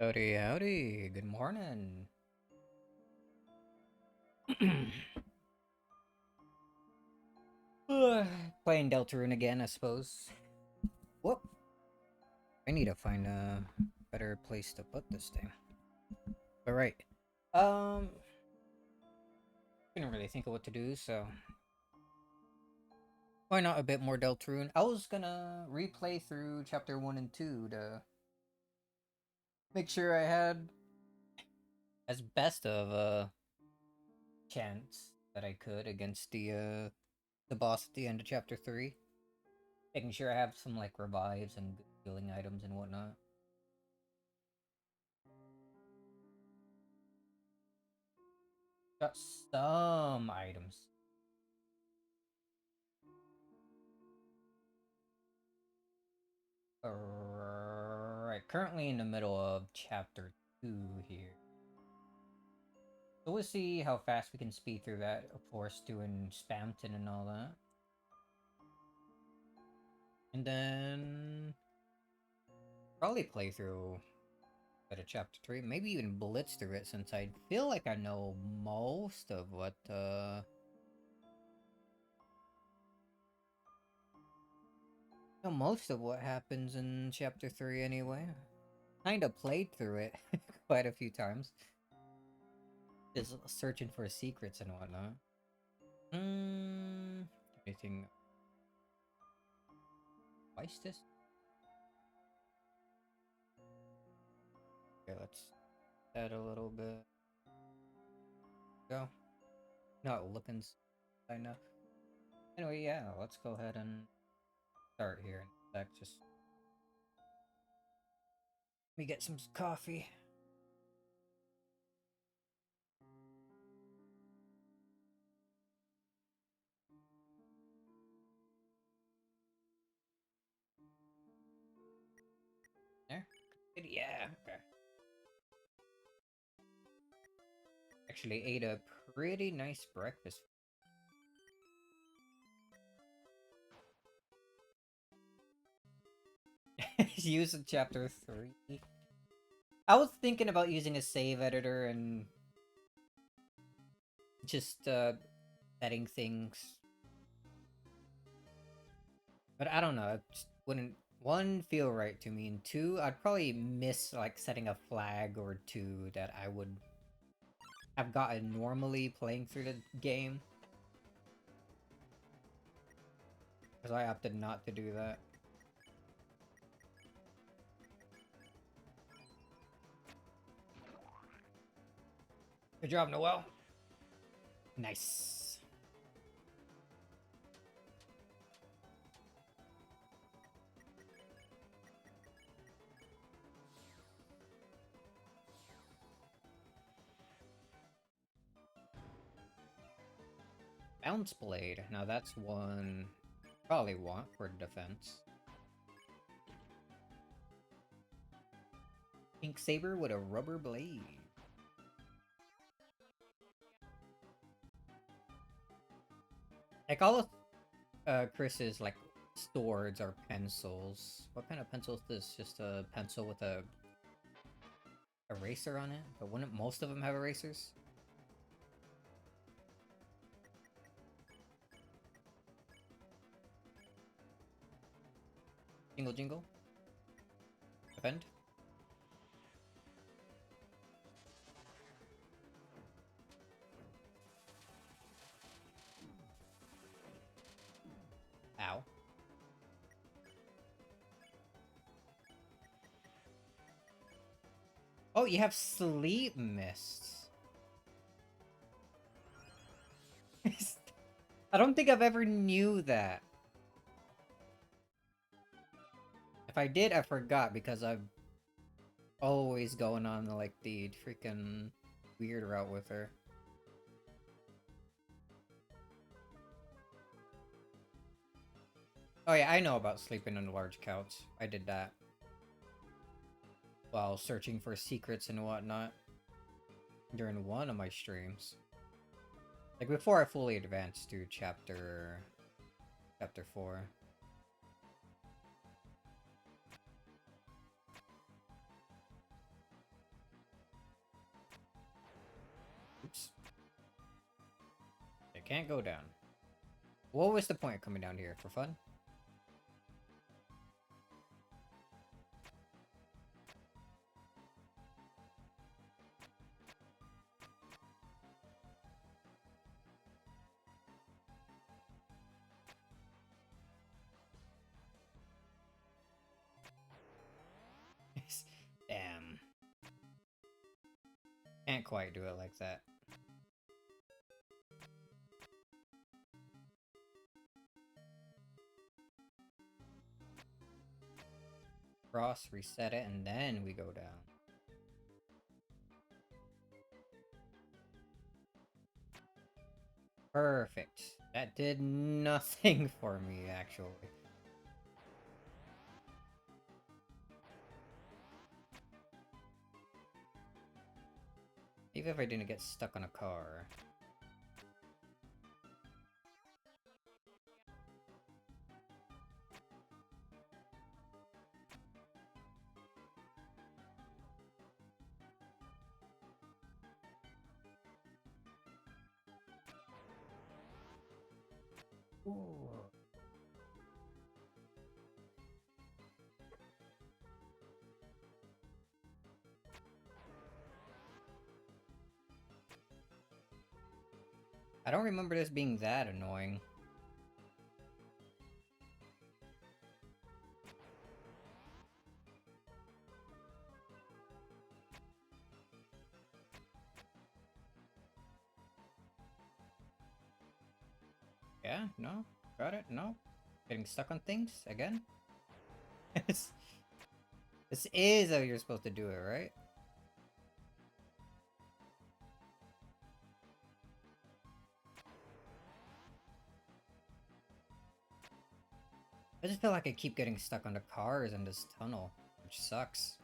Howdy, howdy. Good morning. Playing Deltarune again, I suppose. Whoop. I need to find a better place to put this thing. But right. Um, couldn't really think of what to do, so why not a bit more Deltarune? I was gonna replay through chapter 1 and 2 to make sure I had as best of a chance that I could against the boss at the end of chapter 3. Making sure I have some like revives and good healing items and whatnot. Got some items. Alright, currently in the middle of chapter 2 here. So we'll see how fast we can speed through that, of course, doing Spamton and all that. And then probably play through at a chapter 3, maybe even blitz through it since I feel like I know most of what happens in chapter 3 anyway. Kinda played through it quite a few times. Just searching for secrets and whatnot. Anything? Twice this? Okay, let's add a little bit. Go. Not looking. I know. Anyway, yeah, let's go ahead and start here. In fact, just let me get some coffee. There. Yeah. Okay. Actually, ate a pretty nice breakfast. Use chapter 3. I was thinking about using a save editor and just setting things, but I don't know. It just wouldn't one feel right to me, and two, I'd probably miss like setting a flag or two that I would have gotten normally playing through the game, because I opted not to do that. Good job, Noel. Nice. Bounce Blade. Now that's one probably want for defense. Pink Saber with a rubber blade. Like all of Chris's like swords are pencils. What kind of pencil is this? Just a pencil with a eraser on it? But wouldn't most of them have erasers? Jingle jingle. Defend. Ow. Oh, you have sleep mists. I don't think I've ever knew that. If I did, I forgot because I've always going on like the freaking weird route with her. Oh yeah, I know about sleeping on a large couch. I did that while searching for secrets and whatnot during one of my streams. Like before I fully advanced to chapter 4. can't go down. What was the point of coming down here? For fun? Damn. Can't quite do it like that. Cross, reset it, and then we go down. Perfect. That did nothing for me, actually. Even if I didn't get stuck on a car. Ooh. I don't remember this being that annoying. Yeah, no? Got it? No? Getting stuck on things? Again? This is how you're supposed to do it, right? I just feel like I keep getting stuck on the cars in this tunnel, which sucks.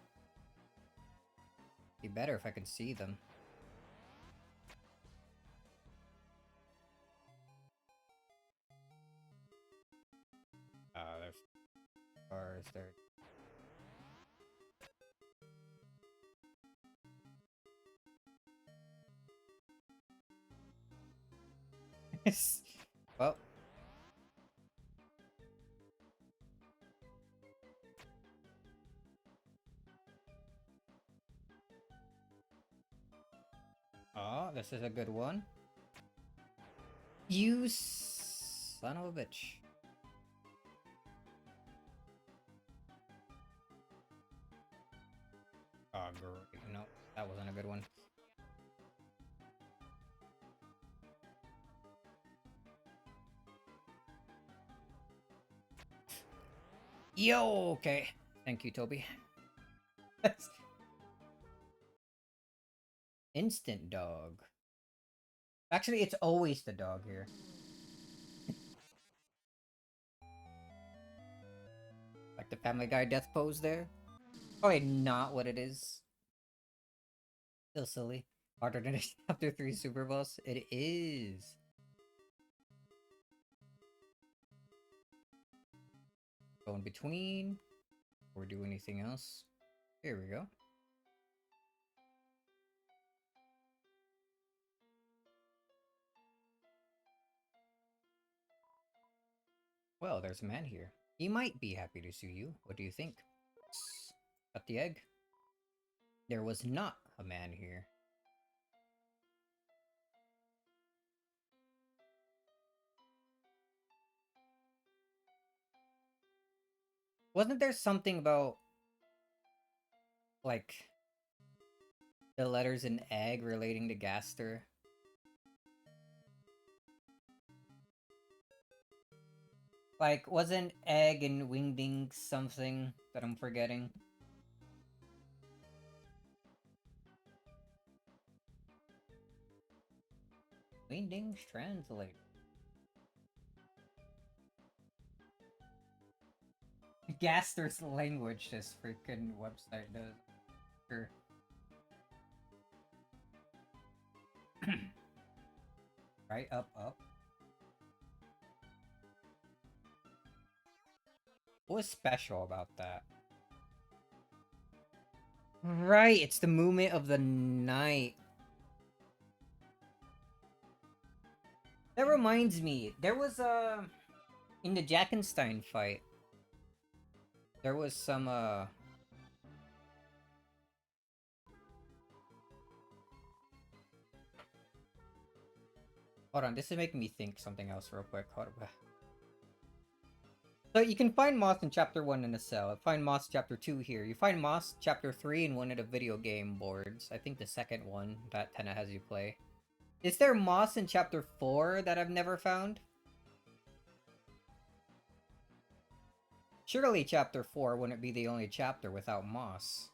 Be better if I could see them. There's cars there. Well. Oh, this is a good one. You son of a bitch. Oh, great. No, that wasn't a good one. Yo, okay. Thank you, Toby. Instant dog. Actually, it's always the dog here. Like the Family Guy death pose there. Oh, wait, not what it is. Still silly. Harder than a Chapter 3 Super Boss. It is. Go in between. Or do anything else. Here we go. Well, there's a man here. He might be happy to see you. What do you think? Got the egg? There was not a man here. Wasn't there something about, like, the letters in egg relating to Gaster? Like, wasn't egg and wingding something that I'm forgetting? Wingdings translate. Gaster's language, this freaking website does. Sure. Right, up, up. What was special about that? Right, it's the movement of the night. That reminds me, there was a in the Jackenstein fight. There was some hold on, this is making me think something else real quick. Hold on. So you can find Moss in Chapter 1 in a cell. Find Moss Chapter 2 here. You find Moss Chapter 3 in one of the video game boards. I think the second one that Tenna has you play. Is there Moss in Chapter 4 that I've never found? Surely Chapter 4 wouldn't be the only chapter without Moss.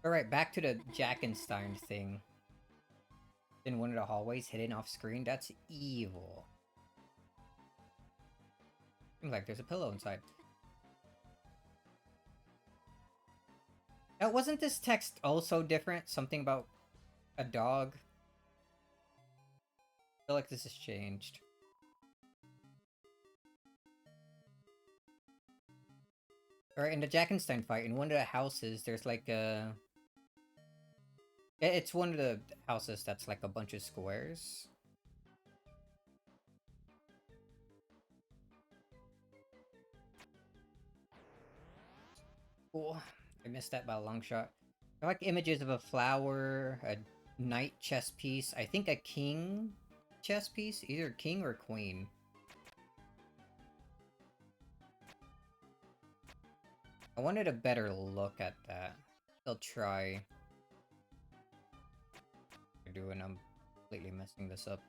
Alright, back to the Jackenstein thing. In one of the hallways, hidden off screen. That's evil. Seems like there's a pillow inside. Now, wasn't this text also different? Something about a dog? I feel like this has changed. Alright, in the Jackenstein fight, in one of the houses, there's like a... It's one of the houses that's like a bunch of squares. Cool. I missed that by a long shot. I like images of a flower, a knight chess piece, I think a king chess piece, either king or queen. I wanted a better look at that. I'll try. Doing, I'm completely messing this up.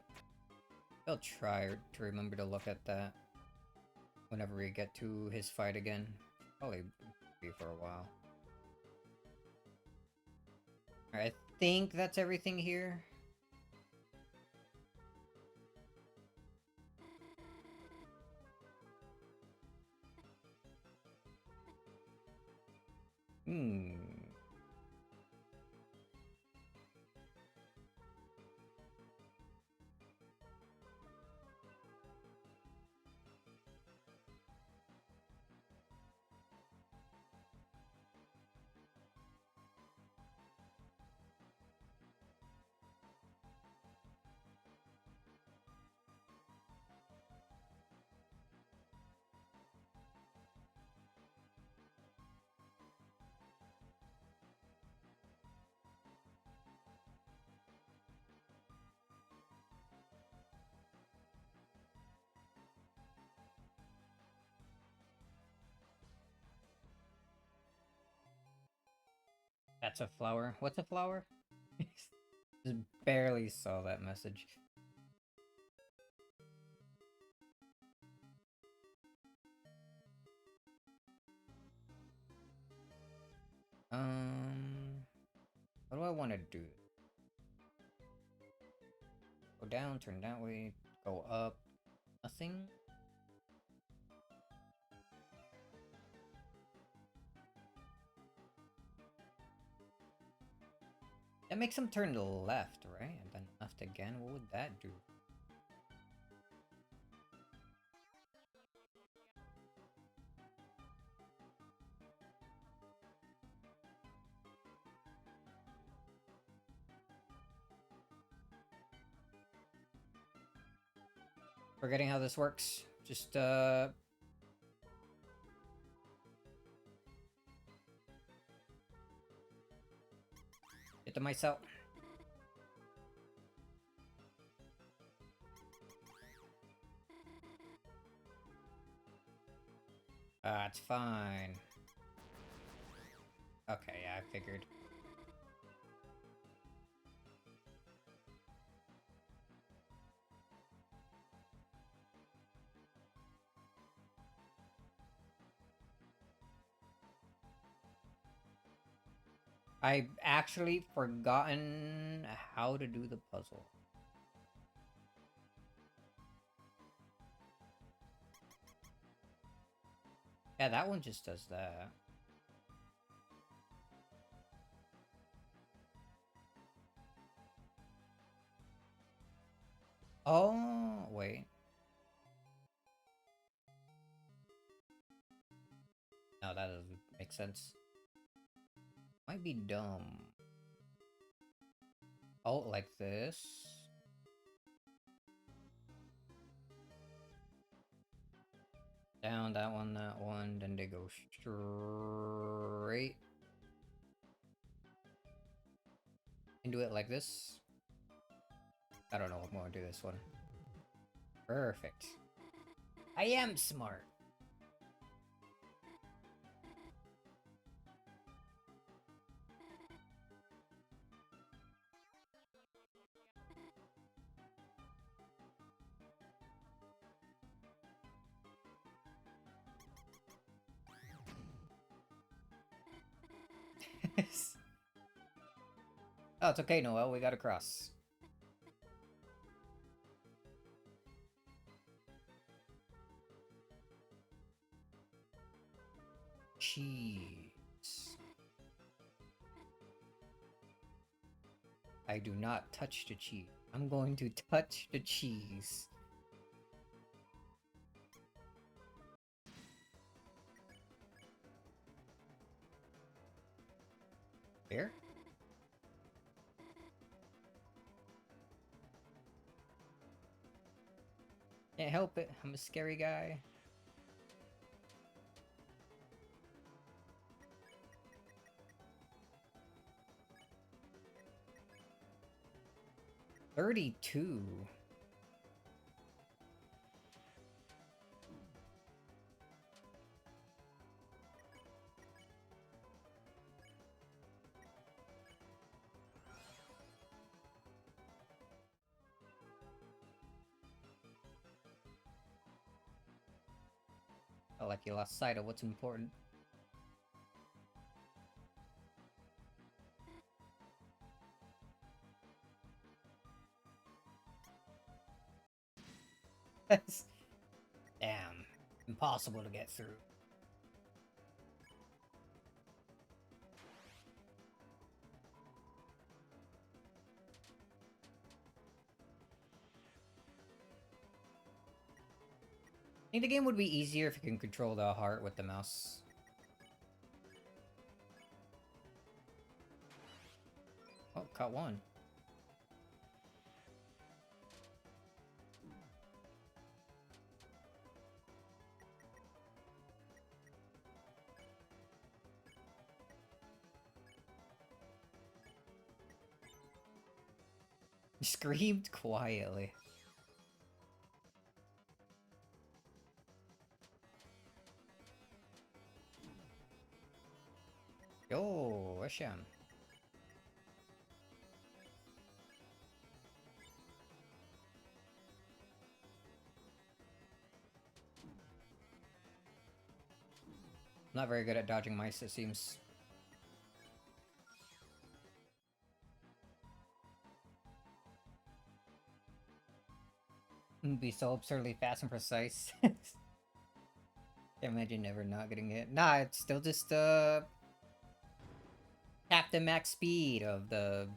I'll try to remember to look at that whenever we get to his fight again. Probably be for a while. Alright, I think that's everything here. That's a flower. What's a flower? Just barely saw that message. What do I want to do? Go down, turn that way, go up. Nothing? That makes him turn left, right? And then left again? What would that do? Forgetting how this works. Just, get the mice out. It's fine. Okay, yeah, I figured. I've actually forgotten how to do the puzzle. Yeah, that one just does that. Oh, wait. No, that doesn't make sense. Might be dumb. Oh, like this. Down that one, then they go straight. And do it like this. I don't know, I'm gonna do this one. Perfect. I am smart. Oh, it's okay, Noel. We got to cross. Cheese. I do not touch the cheese. I'm going to touch the cheese. Here? Can't help it. I'm a scary guy. $32. I like you lost sight of what's important. Damn. Impossible to get through. I think the game would be easier if you can control the heart with the mouse. Oh, caught one. Screamed quietly. Yo, Asham. Not very good at dodging mice, it seems. Be so absurdly fast and precise. Can't imagine never not getting hit. Nah, it's still just half the max speed of the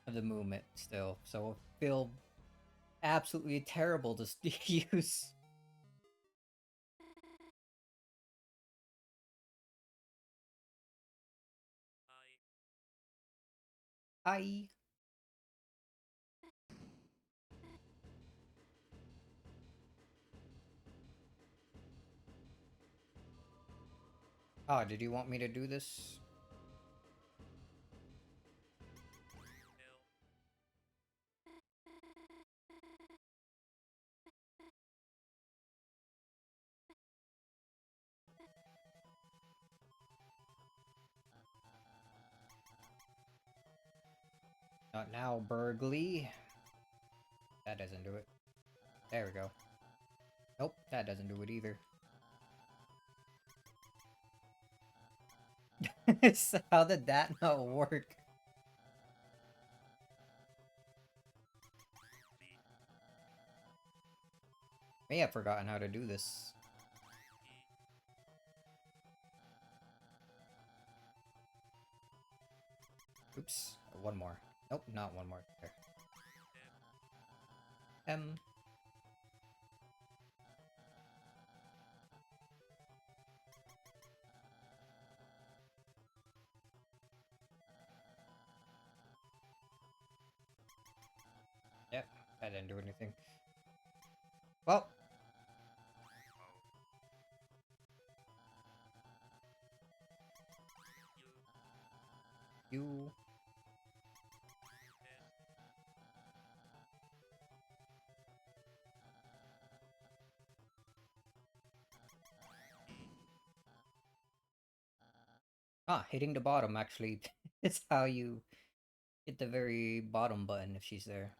movement still. So it'll feel absolutely terrible to use. Hi. Oh, did you want me to do this? Not now, Burgley. That doesn't do it. There we go. Nope, that doesn't do it either. So how did that not work? May have forgotten how to do this. Oops, one more. Nope, not one more. There. I didn't do anything. Well. You. Ah, hitting the bottom actually is how you hit the very bottom button if she's there.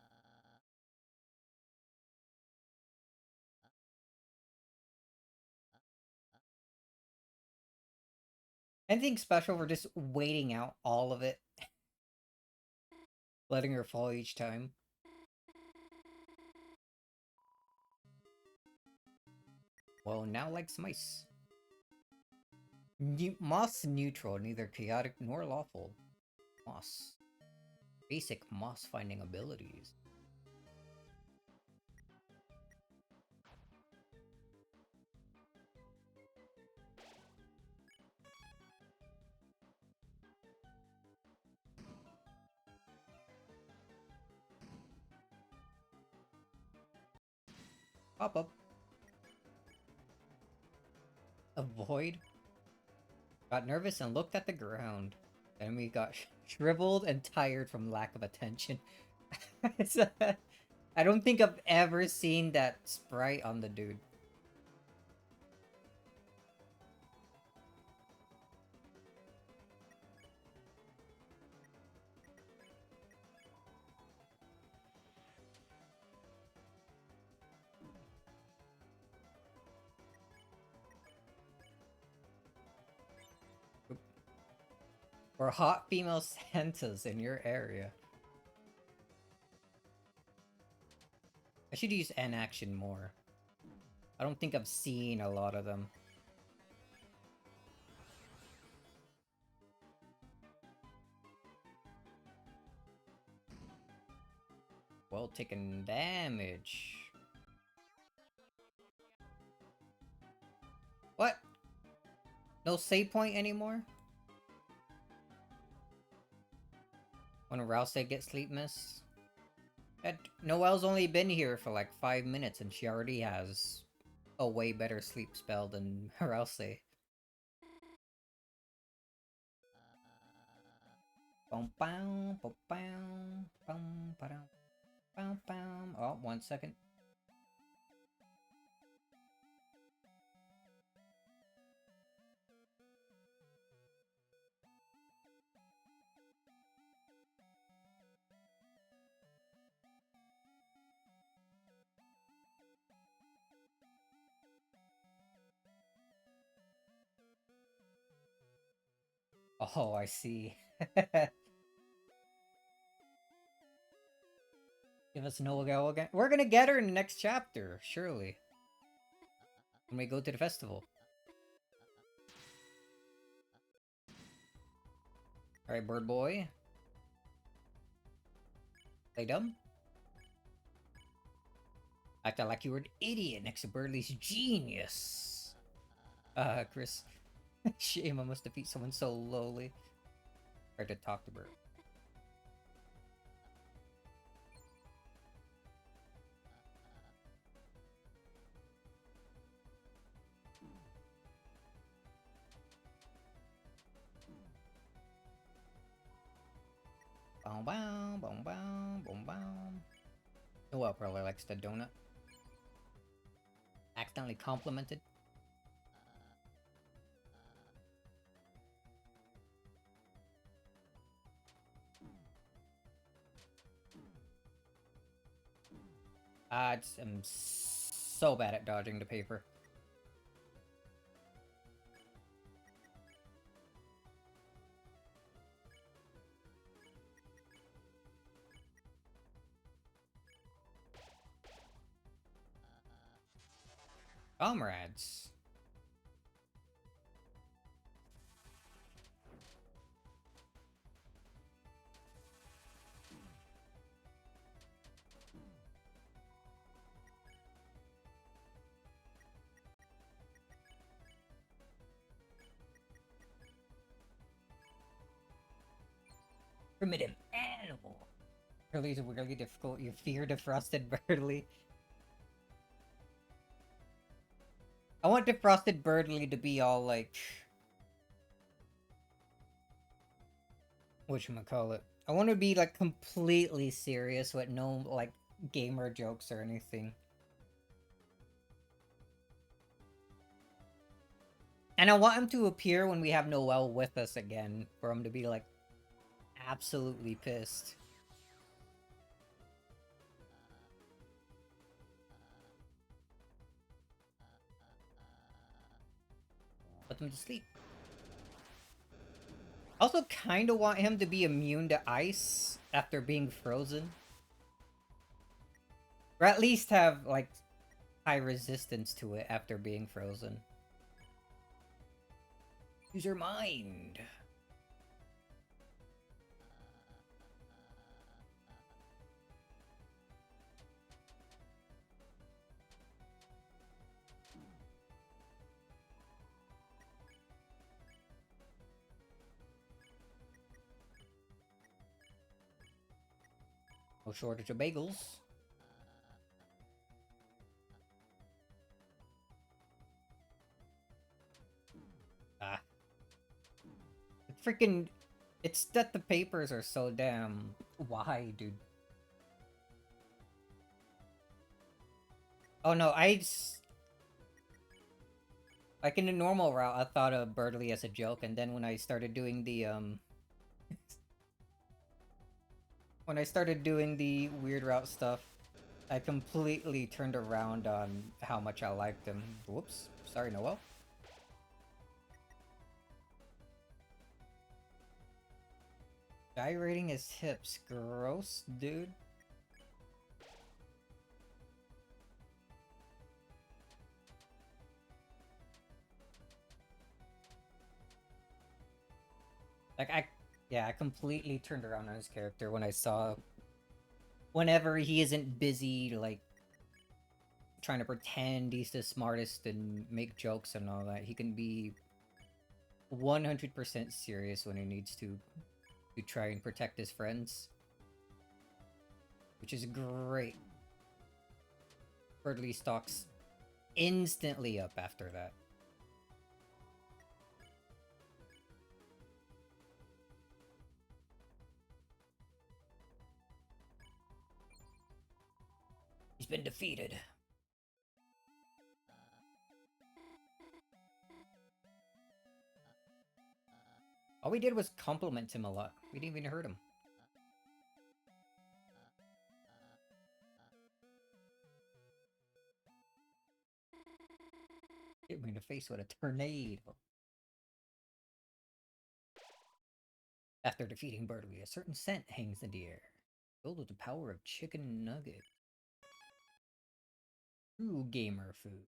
Anything special for just waiting out all of it? Letting her fall each time? Well, now like some ice. Moss neutral, neither chaotic nor lawful. Moss. Basic moss finding abilities. Pop up. Avoid. Got nervous and looked at the ground. Enemy got shriveled and tired from lack of attention. I don't think I've ever seen that sprite on the dude. Or hot female Santas in your area. I should use N action more. I don't think I've seen a lot of them. Well, taking damage. What? No save point anymore? When Rouse gets sleep miss? Noelle's only been here for like 5 minutes and she already has a way better sleep spell than Rouse. Oh, 1 second. Oh, I see. Give us no go again. We're gonna get her in the next chapter, surely. When we go to the festival. Alright, bird boy. Play dumb. Acted like you were an idiot next to Burley's genius. Chris. Shame I must defeat someone so lowly. Try to talk to Bird. Boom, boom, boom, boom, boom, boom. Noelle probably likes the donut. Accidentally complimented. I'm so bad at dodging the paper. Comrades. Primitive animal. Really is really difficult. You fear defrosted Birdly. I want defrosted Birdly to be all like, whatchamacallit. I want to be like completely serious with no like gamer jokes or anything. And I want him to appear when we have Noelle with us again, for him to be like absolutely pissed. Put them to sleep. Also kind of want him to be immune to ice after being frozen. Or at least have, like, high resistance to it after being frozen. Use your mind. No shortage of bagels. Ah. Freaking... It's that the papers are so damn... Why, dude? Oh no, like in the normal route, I thought of Birdly as a joke, and then when I started doing the, when I started doing the weird route stuff, I completely turned around on how much I liked him. Whoops. Sorry, Noel. Gyrating his hips. Gross, dude. Like, yeah, I completely turned around on his character when I saw... Whenever he isn't busy, like, trying to pretend he's the smartest and make jokes and all that, he can be 100% serious when he needs to try and protect his friends. Which is great. Birdly stocks instantly up after that. He's been defeated. All we did was compliment him a lot. We didn't even hurt him. Hit me in the face with a tornado. After defeating Birdly, a certain scent hangs in the air, filled with the power of chicken nugget. True gamer food.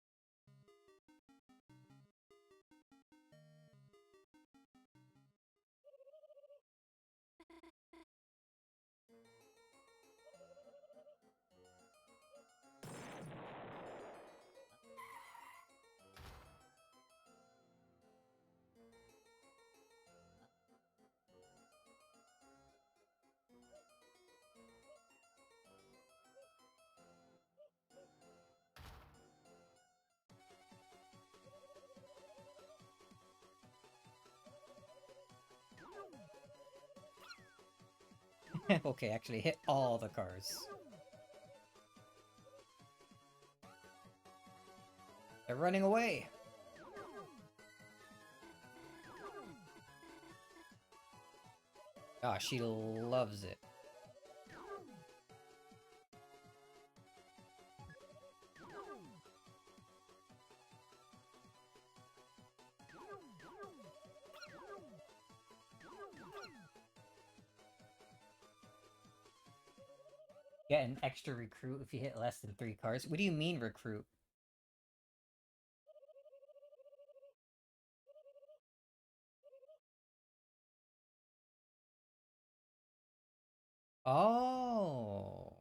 Okay, actually hit all the cars. They're running away. Ah, she loves it. Get an extra recruit if you hit less than 3 cars. What do you mean recruit? Oh.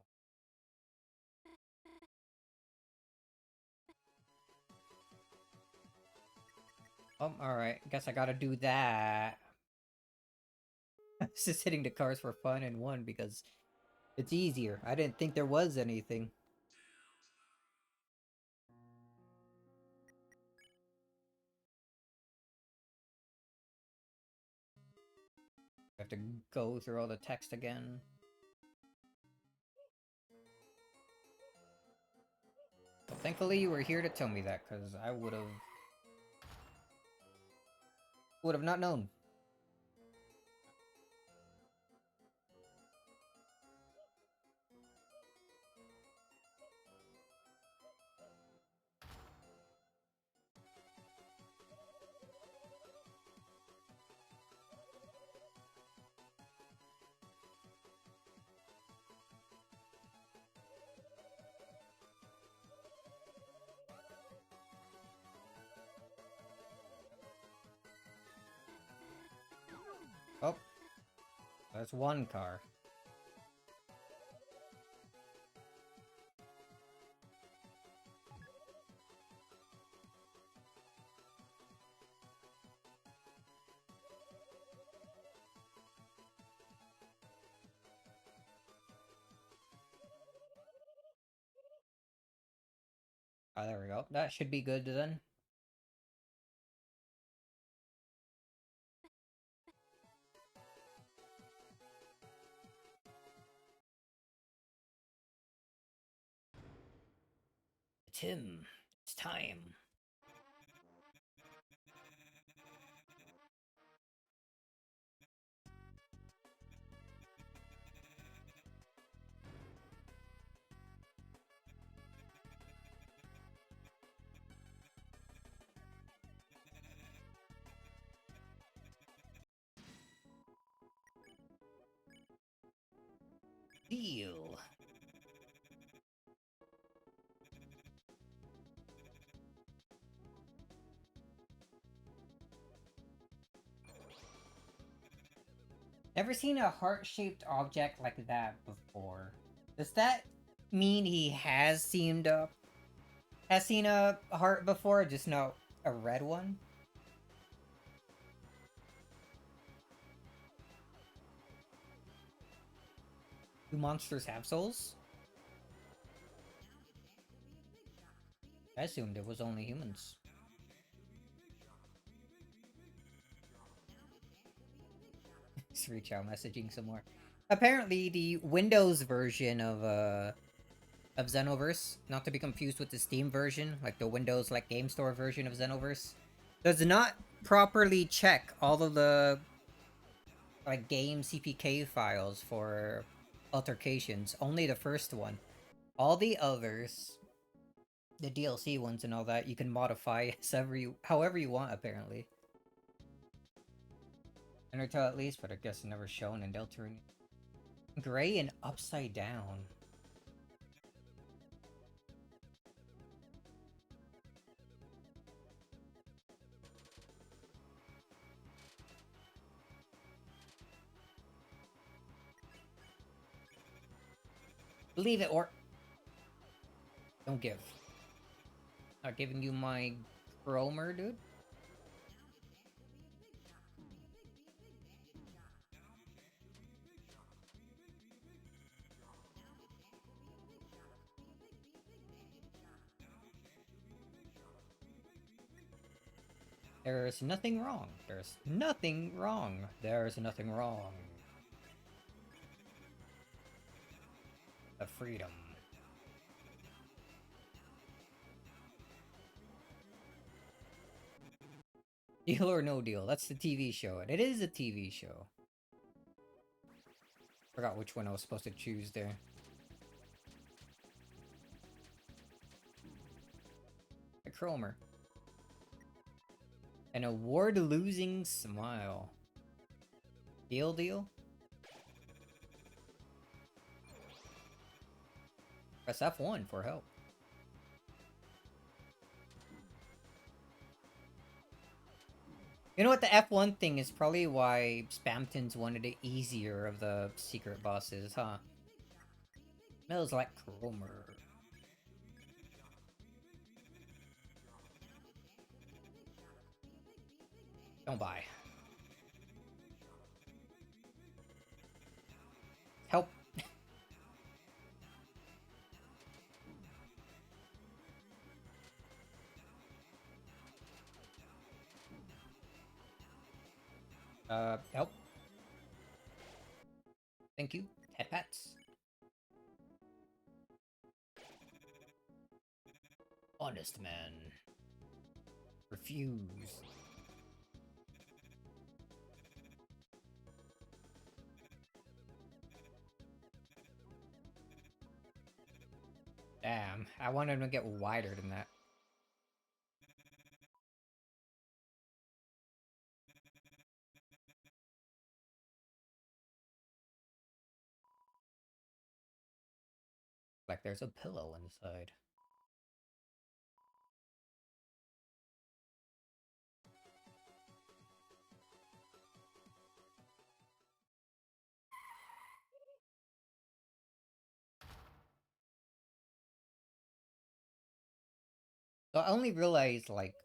Alright. Guess I gotta do that. I was just hitting the cars for fun and one because It's easier. I didn't think there was anything. I have to go through all the text again. Well, thankfully you were here to tell me that, because I would have not known. Oh, that's one car. Oh, there we go. That should be good then. It's him. It's time. Deal. Never seen a heart-shaped object like that before. Does that mean he has seen a heart before, just not a red one? Do monsters have souls? I assumed it was only humans. Let's reach out messaging some more. Apparently, the Windows version of Xenoverse, not to be confused with the Steam version, like the Windows like Game Store version of Xenoverse, does not properly check all of the like game CPK files for altercations. Only the first one. All the others, the DLC ones and all that, you can modify however you want apparently. Undertale at least, but I guess never shown in Deltarune. Gray and upside down. Leave it or don't give. Not giving you my Chromer, dude. There's nothing wrong. There's nothing wrong. There's nothing wrong. The freedom. Deal or no deal. That's the TV show. And it is a TV show. Forgot which one I was supposed to choose there. A Chromer. An award-losing smile. Deal? Press F1 for help. You know what? The F1 thing is probably why Spamtons wanted it easier of the secret bosses, huh? Smells like Chromer. Don't buy. Help. Thank you. Head pats. Honest man. Refuse. Damn, I wanted him to get wider than that. Like there's a pillow inside. So I only realized, like,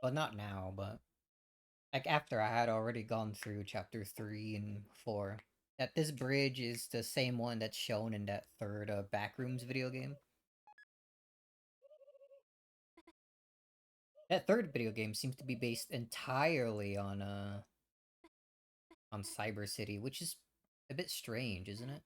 well, not now, but like after I had already gone through chapter 3 and 4, that this bridge is the same one that's shown in that third Backrooms video game. That third video game seems to be based entirely on Cyber City, which is a bit strange, isn't it?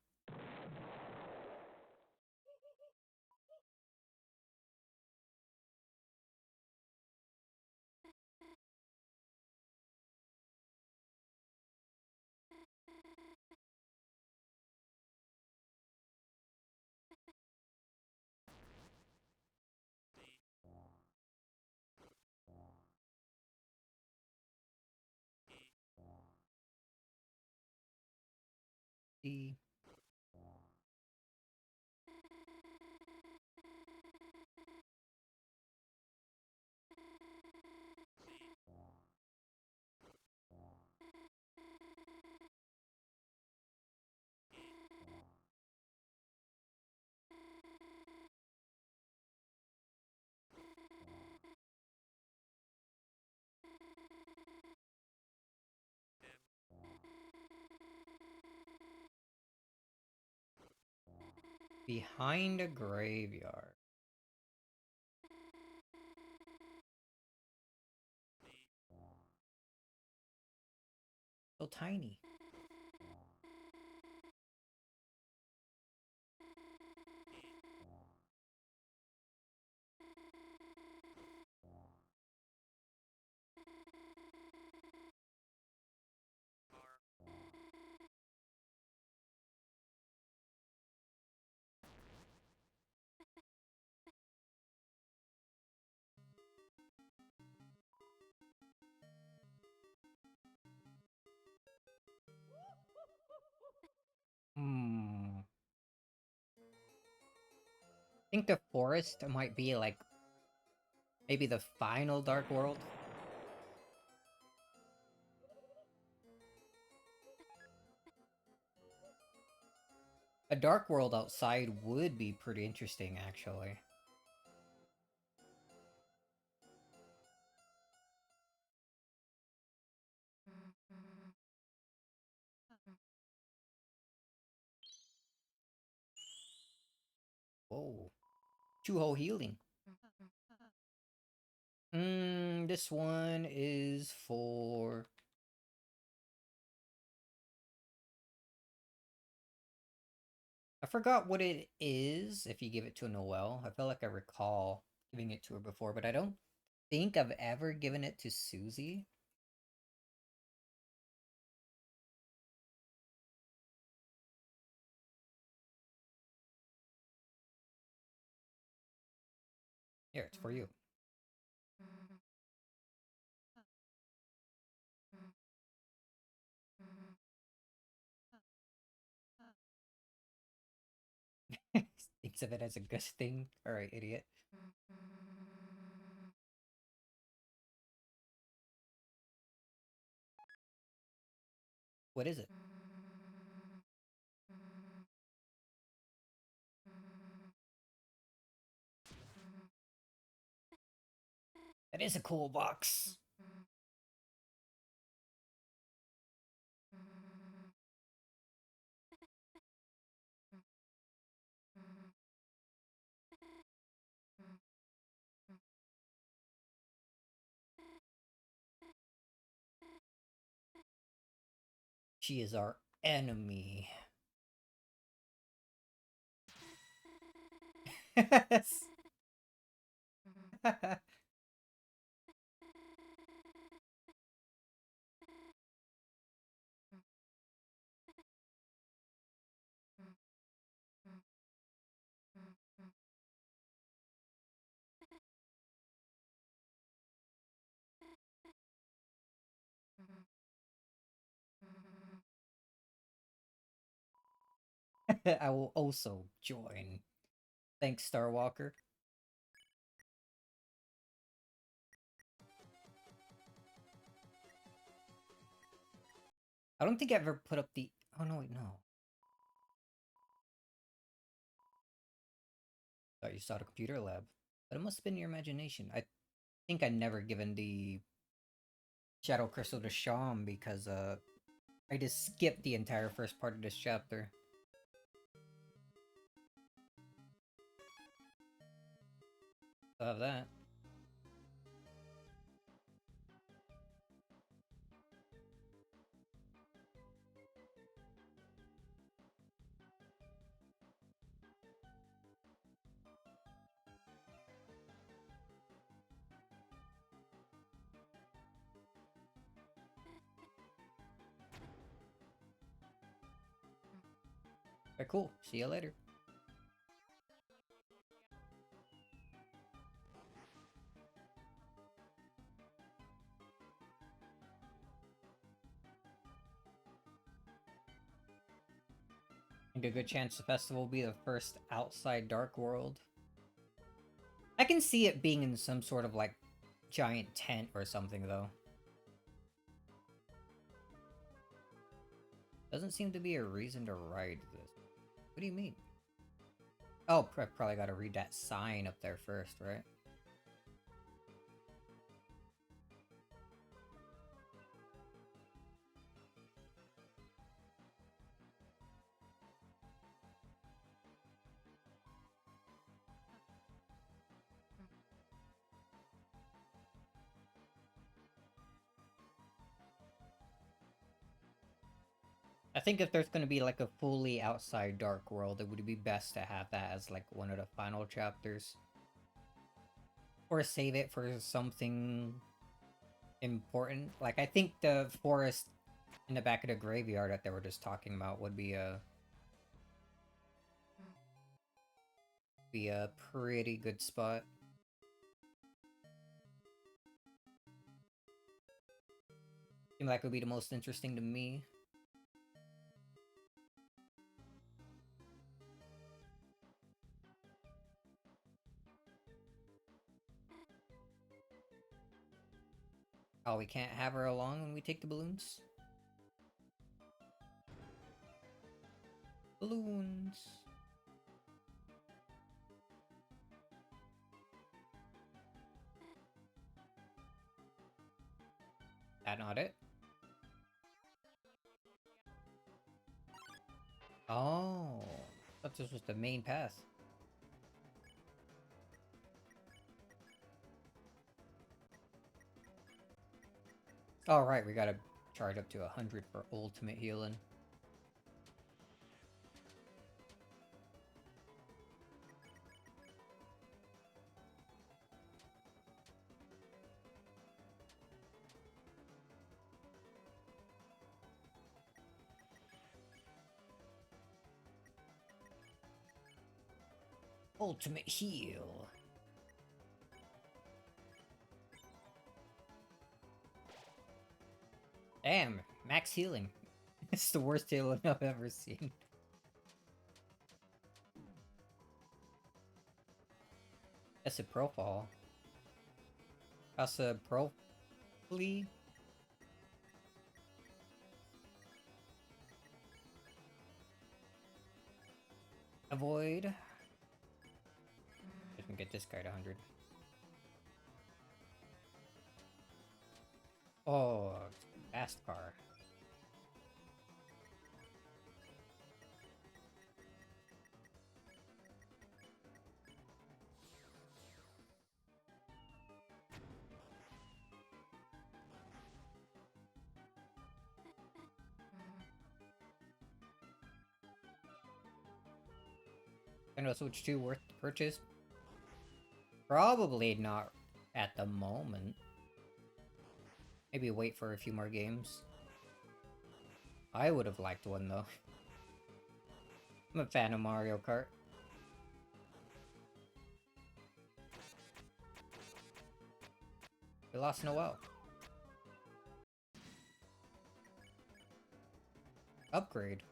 The behind a graveyard. So tiny. Hmm. I think the forest might be like maybe the final Dark World. A Dark World outside would be pretty interesting, actually. Whoa. Chuho healing. This one is for... I forgot what it is if you give it to Noelle. I feel like I recall giving it to her before, but I don't think I've ever given it to Susie. Here, it's for you. Thinks of it as a good thing. Alright, idiot. What is it? That is a cool box. She is our enemy. Yes. I will also join. Thanks, Starwalker. I don't think I ever put up the... Oh, no, wait, no. Thought you saw the computer lab. But it must have been your imagination. I think I never given the Shadow Crystal to Sham because, I just skipped the entire first part of this chapter. So I have that. Alright, cool. See you later. I think a good chance the festival will be the first outside Dark World. I can see it being in some sort of, like, giant tent or something, though. Doesn't seem to be a reason to ride this. What do you mean? Oh, I probably gotta read that sign up there first, right? I think if there's gonna be like a fully outside Dark World, it would be best to have that as like one of the final chapters. Or save it for something important. Like, I think the forest in the back of the graveyard that they were just talking about would be a pretty good spot. Seems like it would be the most interesting to me. Oh, we can't have her along when we take the balloons? Balloons. That not it? Oh, I thought this was the main path. Alright, we gotta charge up to 100 for ultimate healing. Ultimate heal. Damn, max healing. It's the worst healing I've ever seen. That's a profile. That's a profile. Avoid. I can get this guy to 100. Oh, fast car. Nintendo Switch 2 worth the purchase? Probably not at the moment. Maybe wait for a few more games. I would have liked one though. I'm a fan of Mario Kart. We lost Noel. Upgrade.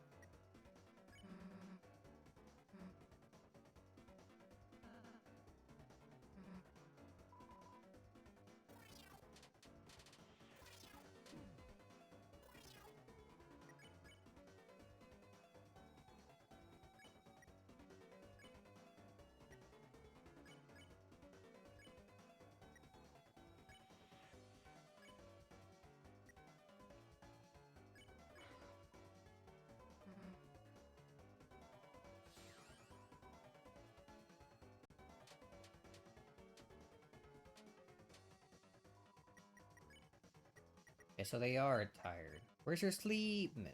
Okay, so they are tired. Where's your sleep, miss?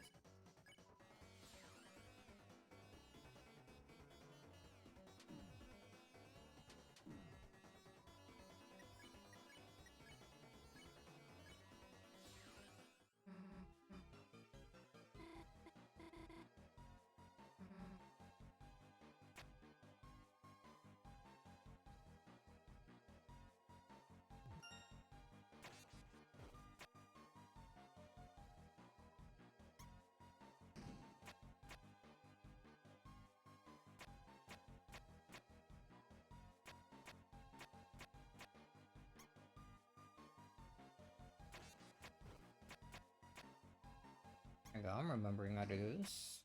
Hang on, I'm remembering how to do this.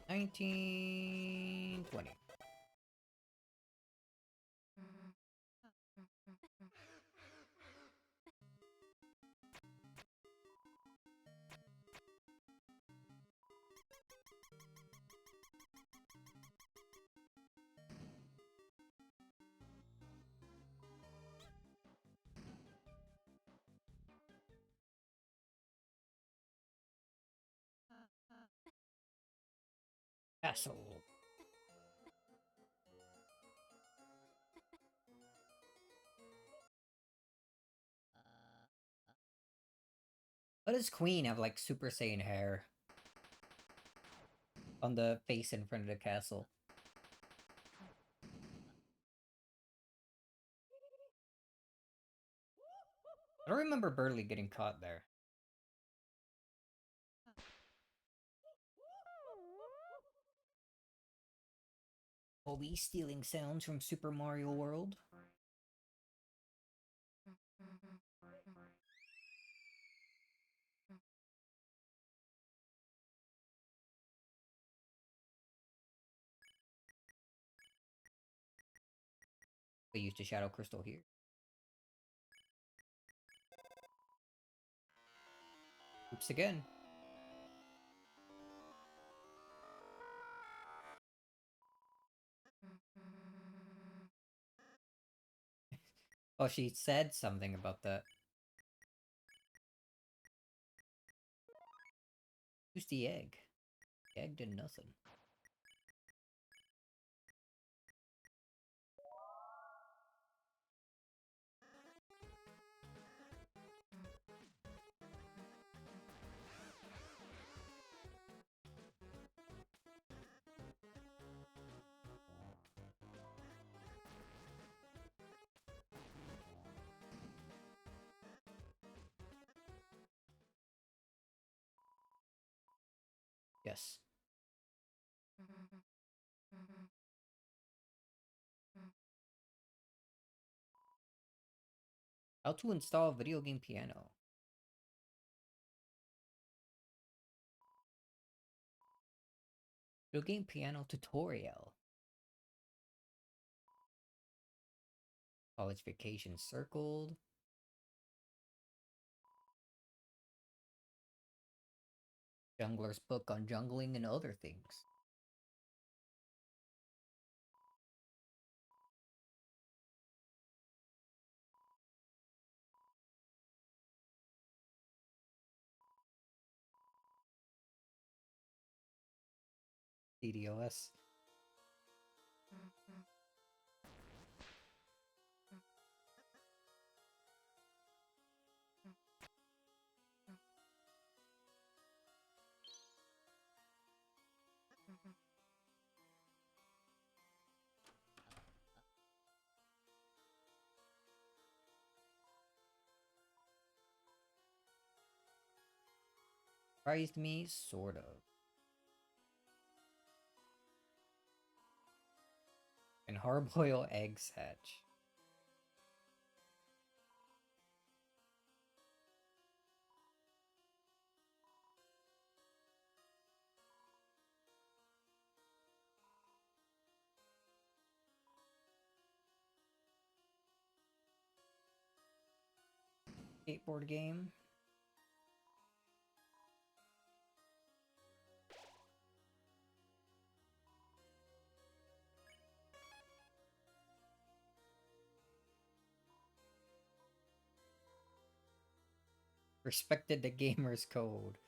$19.20. Castle. Why does Queen have like Super Saiyan hair on the face in front of the castle? I don't remember Burley getting caught there. Are we stealing sounds from Super Mario World? We used a Shadow Crystal here. Oops again. Oh, she said something about that. Who's the egg? The egg did nothing. Yes. How to install video game piano. Video game piano tutorial. College vacation circled. Jungler's book on jungling and other things. DDoS. Surprised me, sort of. And hard-boiled eggs hatch. Skateboard game. Respected the gamer's code.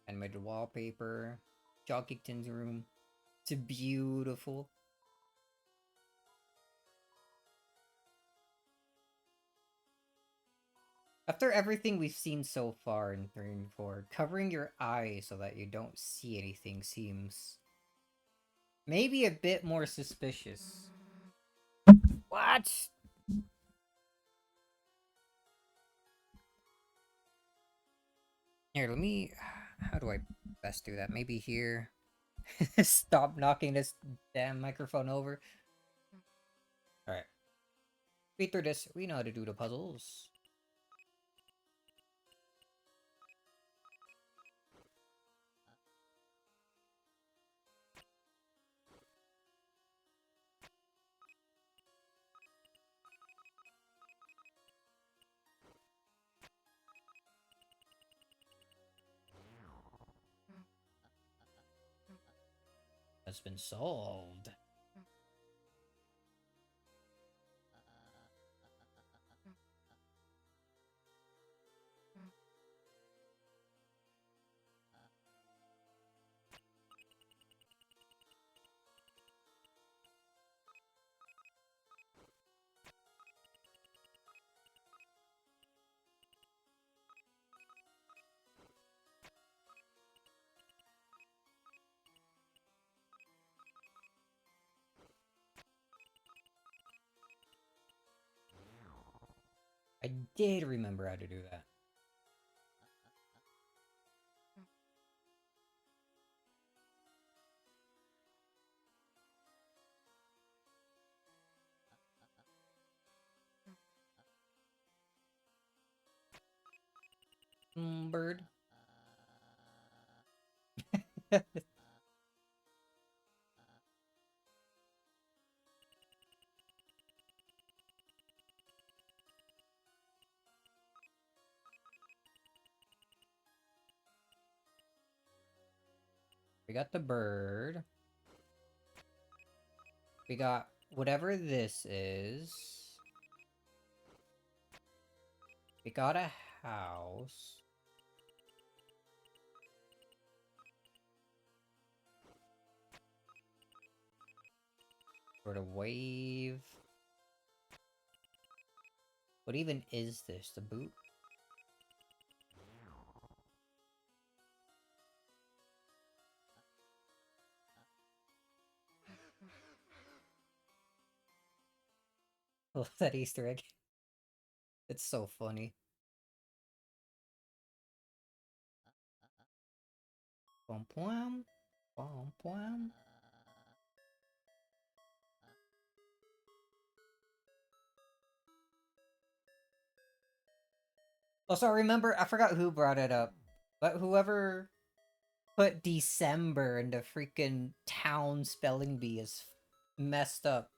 Animated wallpaper. Jockington's room. It's beautiful. After everything we've seen so far in 3 and 4, covering your eyes so that you don't see anything seems maybe a bit more suspicious. What? Here, let me... How do I best do that? Maybe here. Stop knocking this damn microphone over. Alright. Speed through this. We know how to do the puzzles. Has been solved. I did remember how to do that. Bird. We got the bird. We got whatever this is. We got a house. Sort of wave. What even is this? The boot? Oh, that Easter egg. It's so funny. Pom pom. Pom pom. Also, remember, I forgot who brought it up. But whoever put December in the freaking town spelling bee is messed up.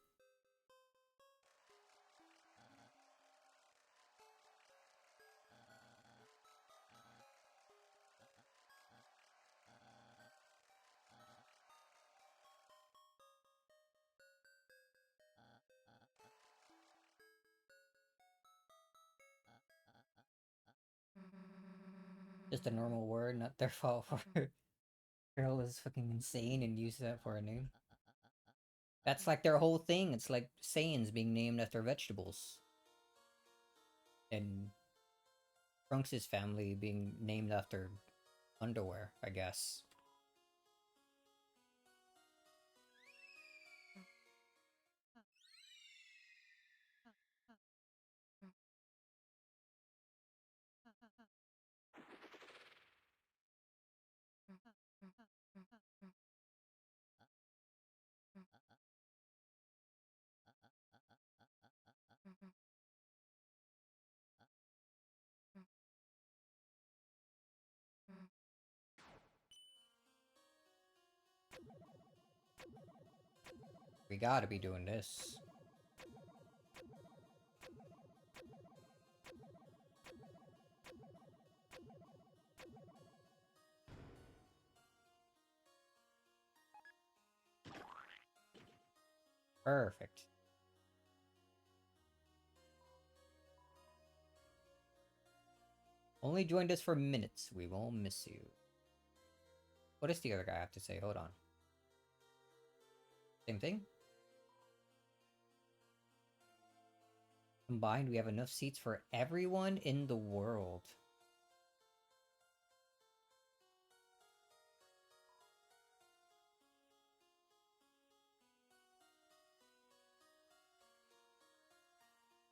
Just a normal word, not their fault for girl is fucking insane and use that for a name. That's like their whole thing. It's like Saiyans being named after vegetables. And Trunks' family being named after underwear, I guess. We gotta be doing this. Perfect. Only joined us for minutes. We won't miss you. What does the other guy have to say? Hold on. Same thing? Combined, we have enough seats for everyone in the world.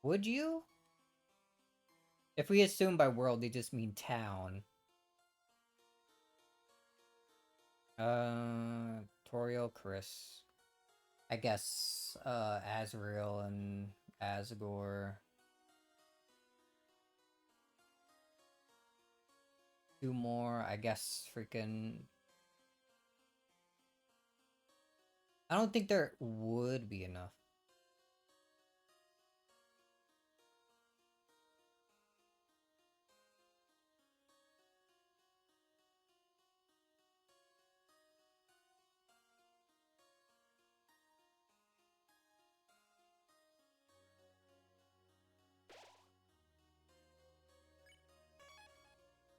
Would you? If we assume by world they just mean town. Toriel, Chris. I guess, Azrael and Asgore. Two more, I guess, freaking... I don't think there would be enough.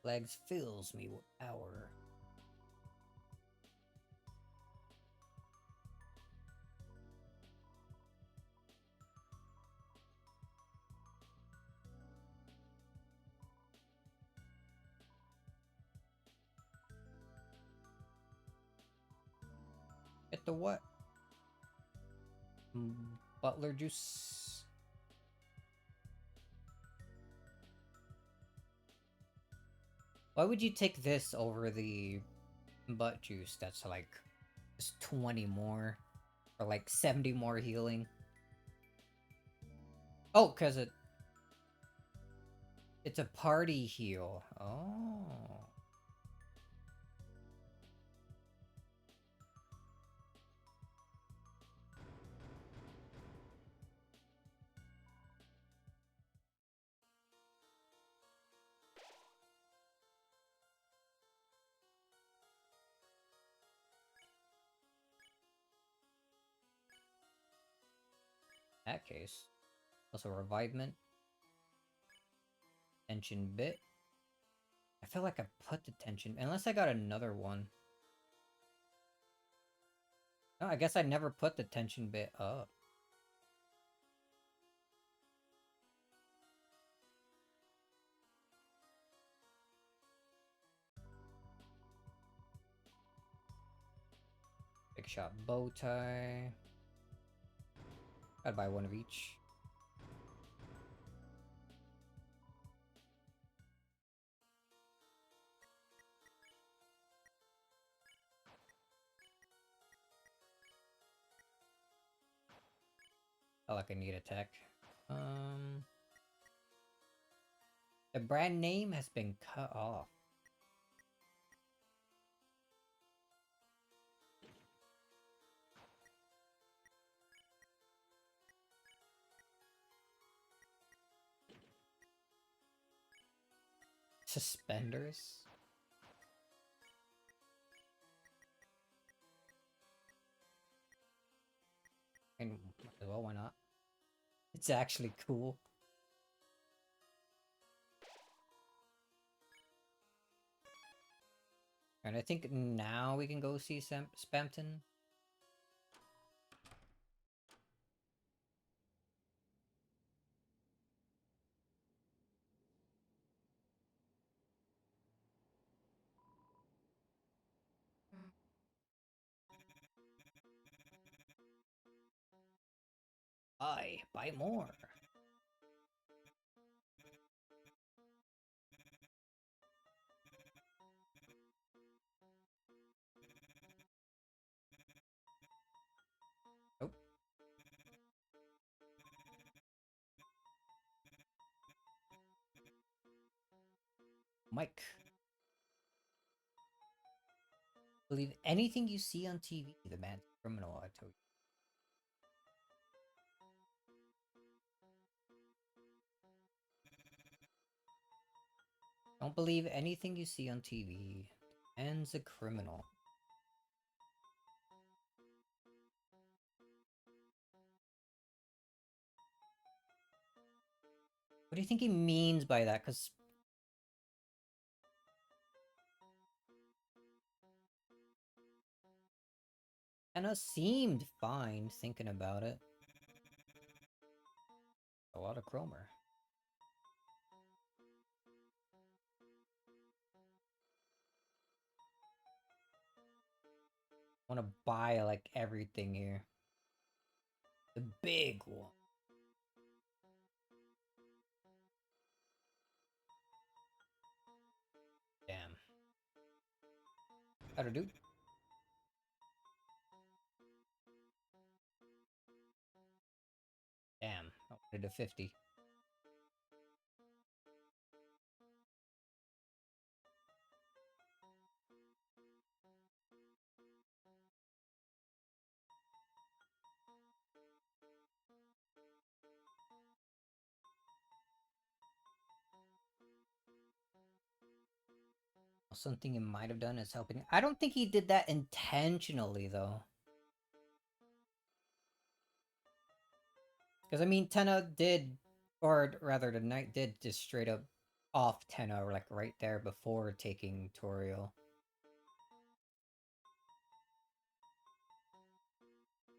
Legs fills me with power. Get the what? Butler juice. Why would you take this over the butt juice that's like just 20 more? Or like 70 more healing? Oh, because it's a party heal. Oh. In that case. Also revivement. Tension bit. I feel like I put the tension... Unless I got another one. No, I guess I never put the tension bit up. Big shot bow tie. Gotta buy one of each. I like a neat attack. The brand name has been cut off. Suspenders? And might as well, why not? It's actually cool. And I think now we can go see Spampton. Buy more. Oh. Mike. Believe anything you see on TV, the man's a criminal, I told you. Don't believe anything you see on TV. The man's a criminal. What do you think he means by that? Because Anna seemed fine thinking about it. A lot of Cromer. I want to buy like everything here. The big one. Damn. How'd I do? Damn. I wanted a 50. Something he might have done is helping. I don't think he did that intentionally, though. Because, I mean, Tenna did, or rather, the knight did just straight up off Tenna, like, right there before taking Toriel.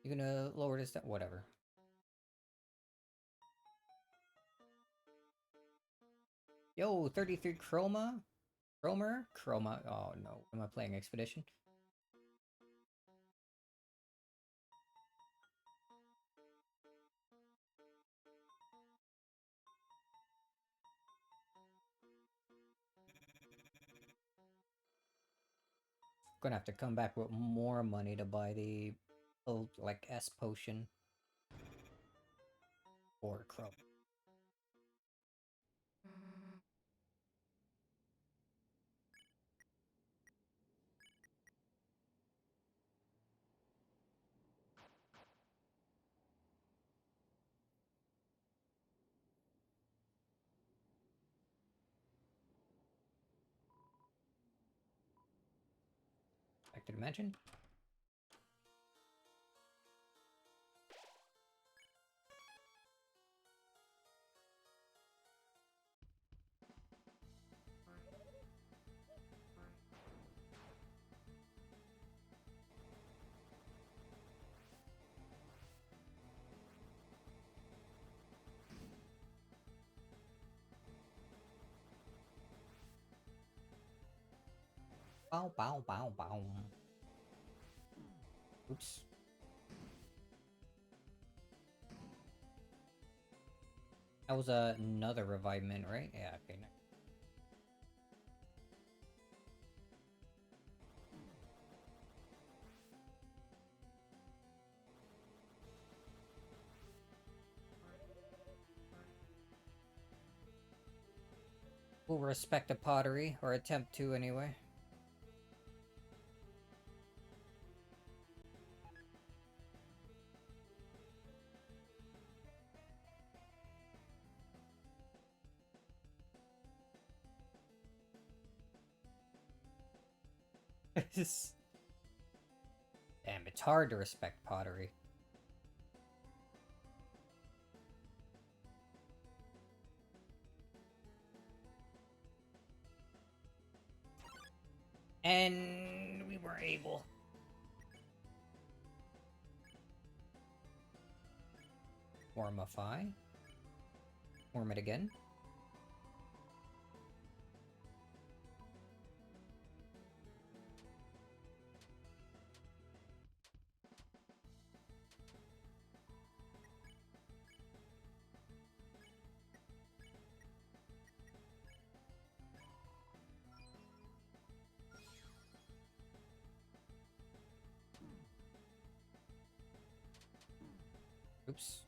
You gonna lower this down? Whatever. Yo, 33 Chroma? Cromer? Chroma. Oh, no. Am I playing Expedition? Gonna have to come back with more money to buy the old, like, S potion. Or Chrome. Back to the mansion. Bow, bow, bow, bow. Oops. That was another revivement, right? Yeah, okay. Nice. We'll respect the pottery, or attempt to anyway. Damn, it's hard to respect pottery. And we weren't able. Warmify. Warm it again. Oops.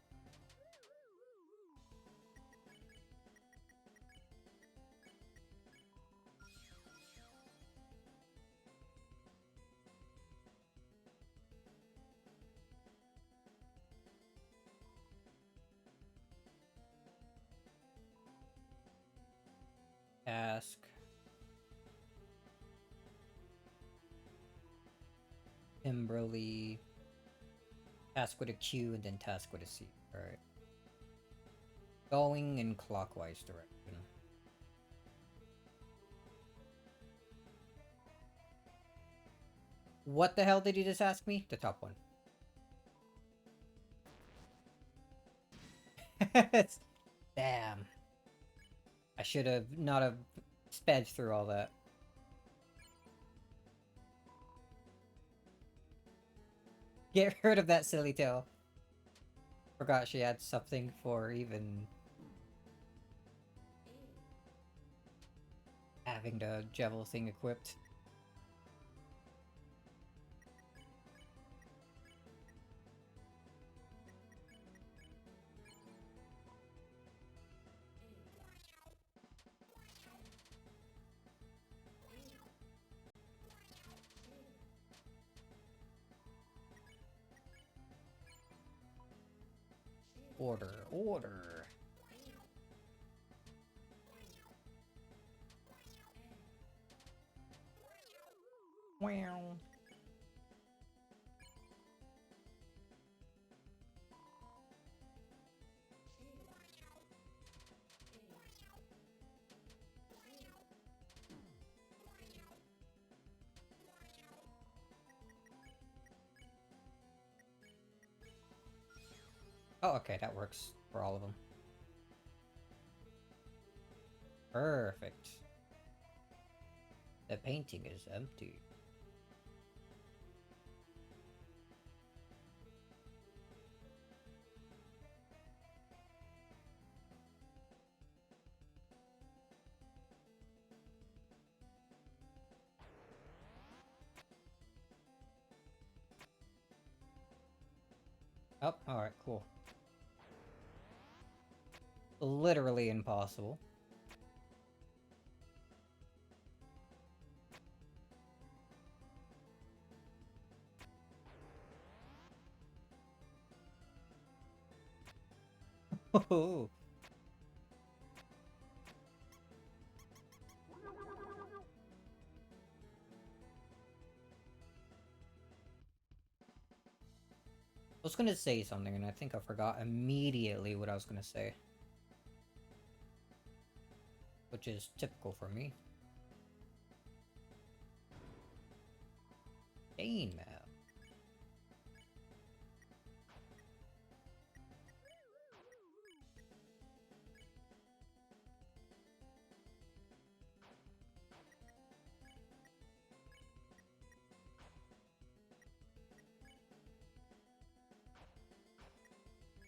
Task. Kimberly. Task with a Q and then task with a C. Alright. Going in clockwise direction. What the hell did he just ask me? The top one. Damn. I should have not have sped through all that. Get rid of that silly tail. Forgot she had something for even having the Jevil thing equipped. Order, order. Wow. Oh, okay, that works for all of them. Perfect. The painting is empty. Oh, alright, cool. Literally impossible. Oh. I was gonna say something and I think I forgot immediately what I was gonna say. Which is typical for me. Gain map.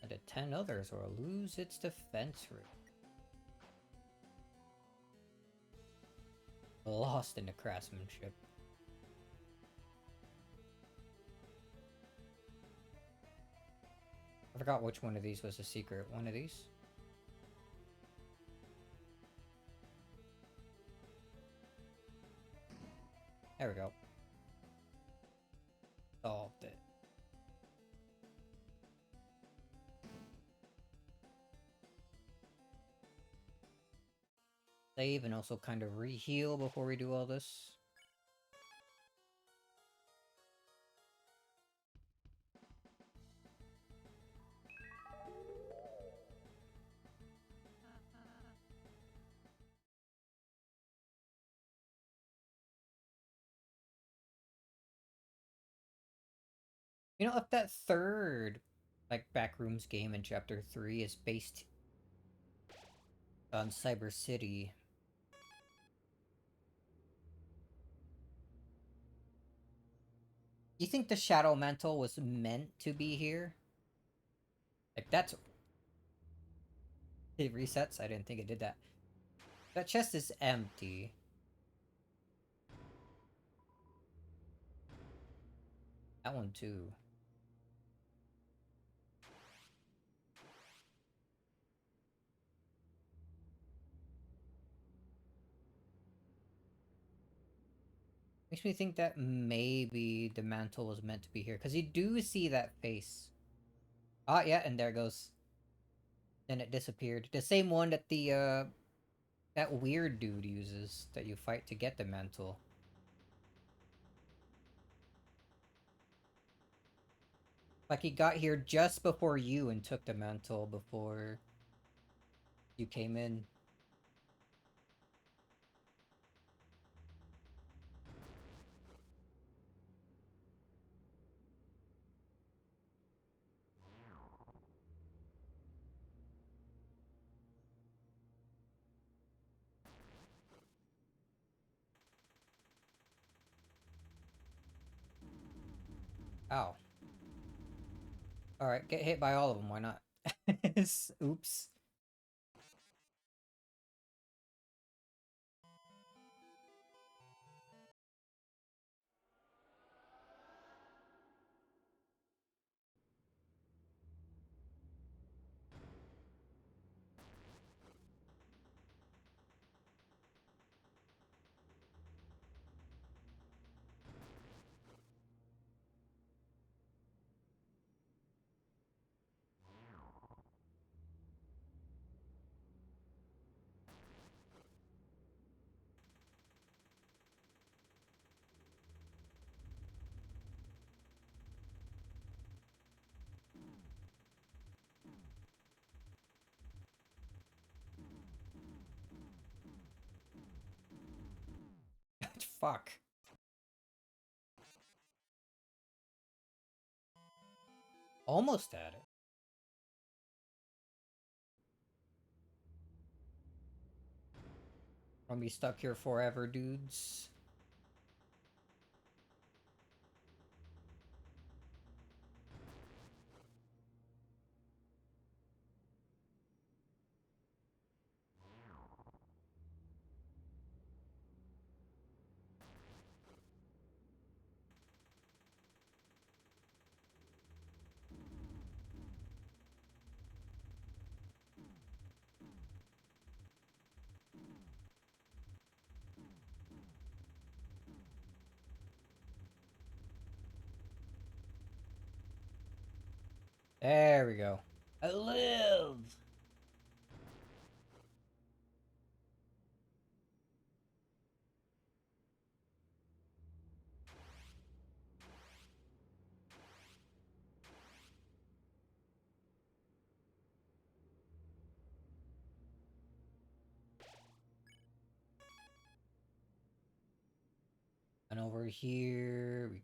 And the 10 others or lose its defense route. Lost in the craftsmanship. I forgot which one of these was a secret. One of these? There we go. Solved it. Save and also kind of re-heal before we do all this. You know, if that third, like, Backrooms game in Chapter 3 is based on Cyber City... You think the Shadow Mantle was meant to be here? Like, that's... It resets? I didn't think it did that. That chest is empty. That one too. Makes me think that maybe the mantle was meant to be here. Because you do see that face. Ah, yeah, and there it goes. Then it disappeared. The same one that the, that weird dude uses that you fight to get the mantle. Like he got here just before you and took the mantle before you came in. Ow. Alright, get hit by all of them, why not? Oops. Fuck. Almost at it. Gonna be stuck here forever, dudes. There we go. I live! And over here, we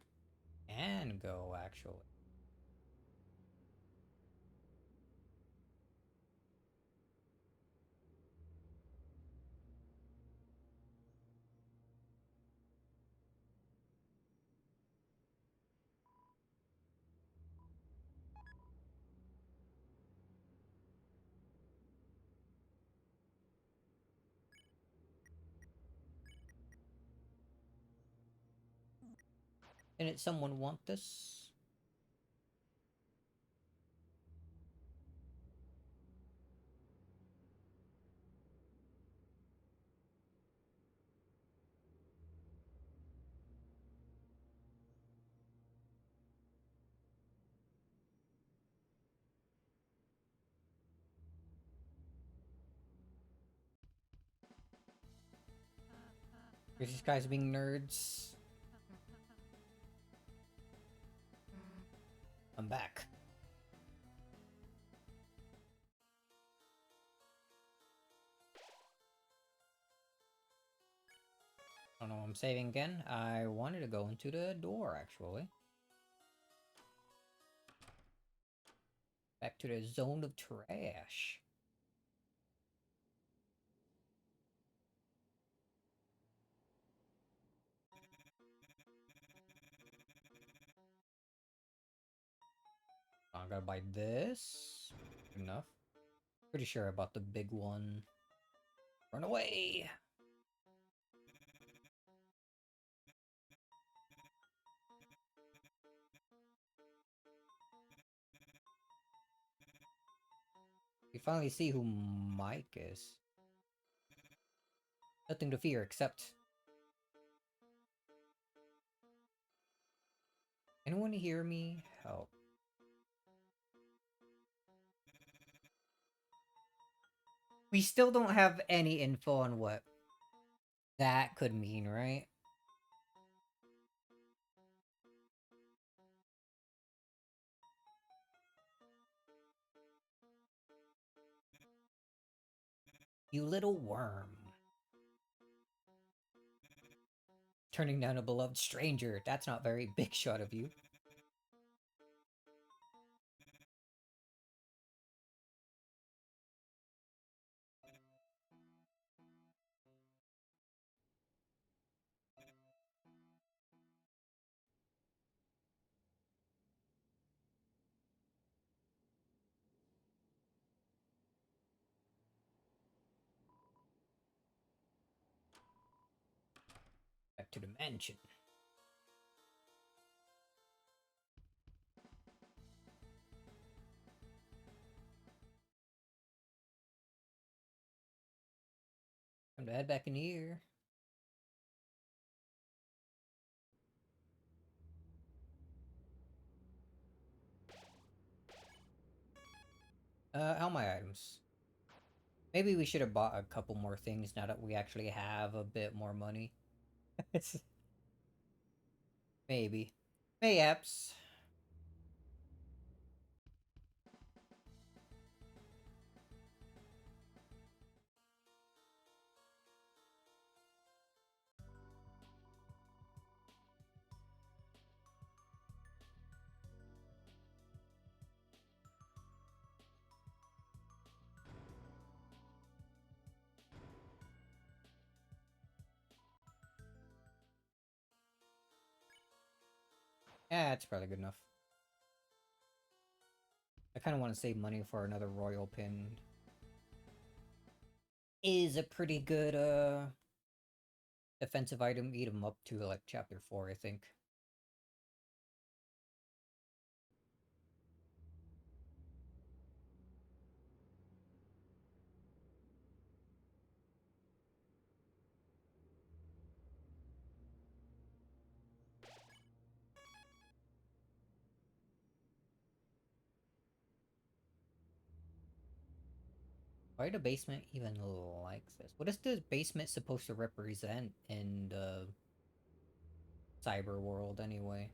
can go, actually. Didn't someone want this? These guys being nerds. I'm back. I don't know, I'm saving again. I wanted to go into the door, actually. Back to the zone of trash. I gotta buy this. Good enough. Pretty sure I bought the big one. Run away! We finally see who Mike is. Nothing to fear except... Anyone hear me? Help. We still don't have any info on what that could mean, right? You little worm. Turning down a beloved stranger. That's not very big shot of you. Back to the mansion. Time to head back in here. How my items? Maybe we should have bought a couple more things now that we actually have a bit more money. Maybe. Mayhaps. Yeah, it's probably good enough. I kind of want to save money for another royal pin. Is a pretty good, defensive item. Eat them up to, like, chapter 4, I think. Why the basement even likes this? What is this basement supposed to represent in the cyber world, anyway?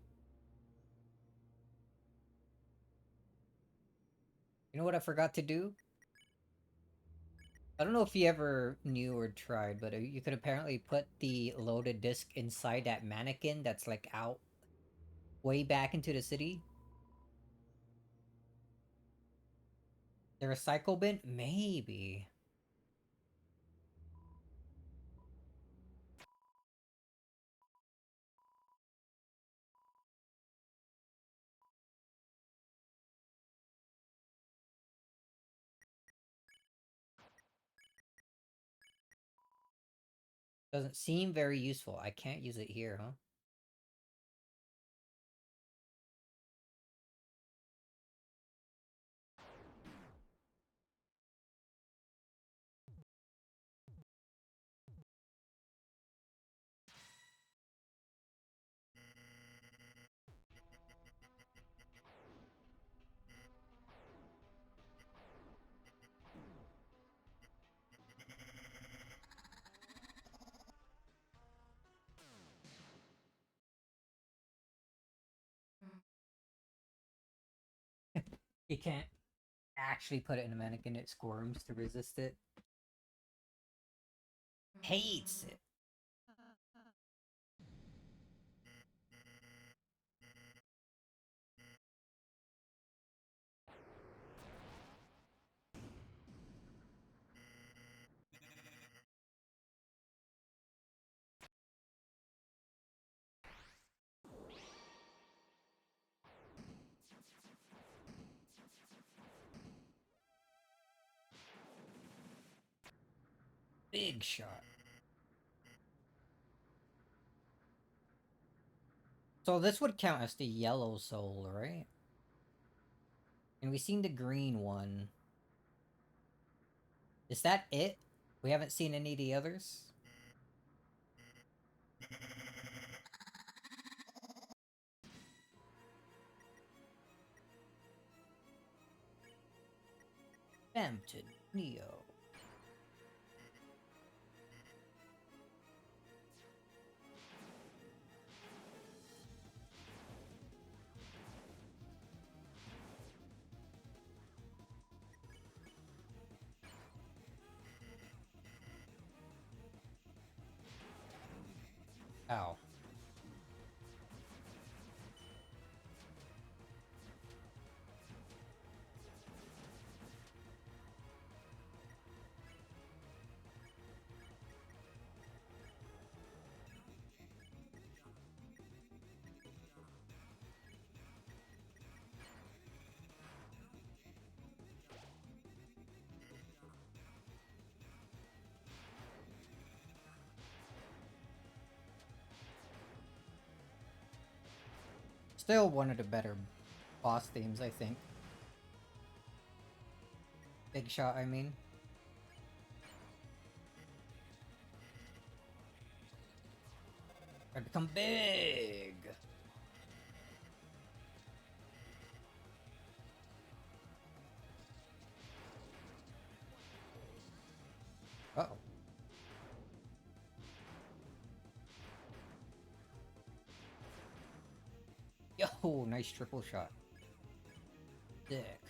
You know what I forgot to do? I don't know if you ever knew or tried, but you could apparently put the loaded disc inside that mannequin that's, like, out way back into the city. The recycle bin? Maybe. Doesn't seem very useful. I can't use it here, huh? You can't actually put it in a mannequin. It squirms to resist it. Hates it. Big shot. So this would count as the yellow soul, right? And we've seen the green one. Is that it? We haven't seen any of the others? Bampton, Neo. Ow. Still one of the better boss themes, I think. Big shot, I mean. I become big! Uh-oh. Yo, nice triple shot. Dick.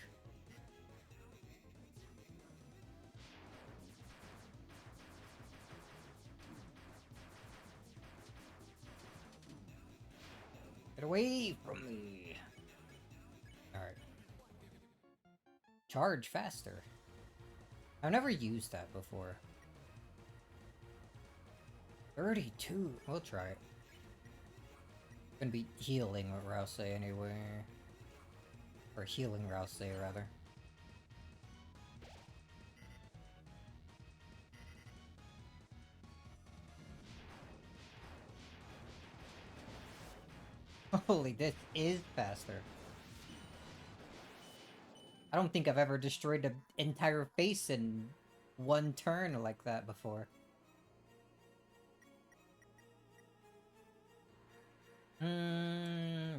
Get away from me! Alright. Charge faster. I've never used that before. 32. We'll try it. Gonna be healing with Rouse anyway. Or healing Rouse, rather. Holy, this is faster. I don't think I've ever destroyed an entire face in one turn like that before.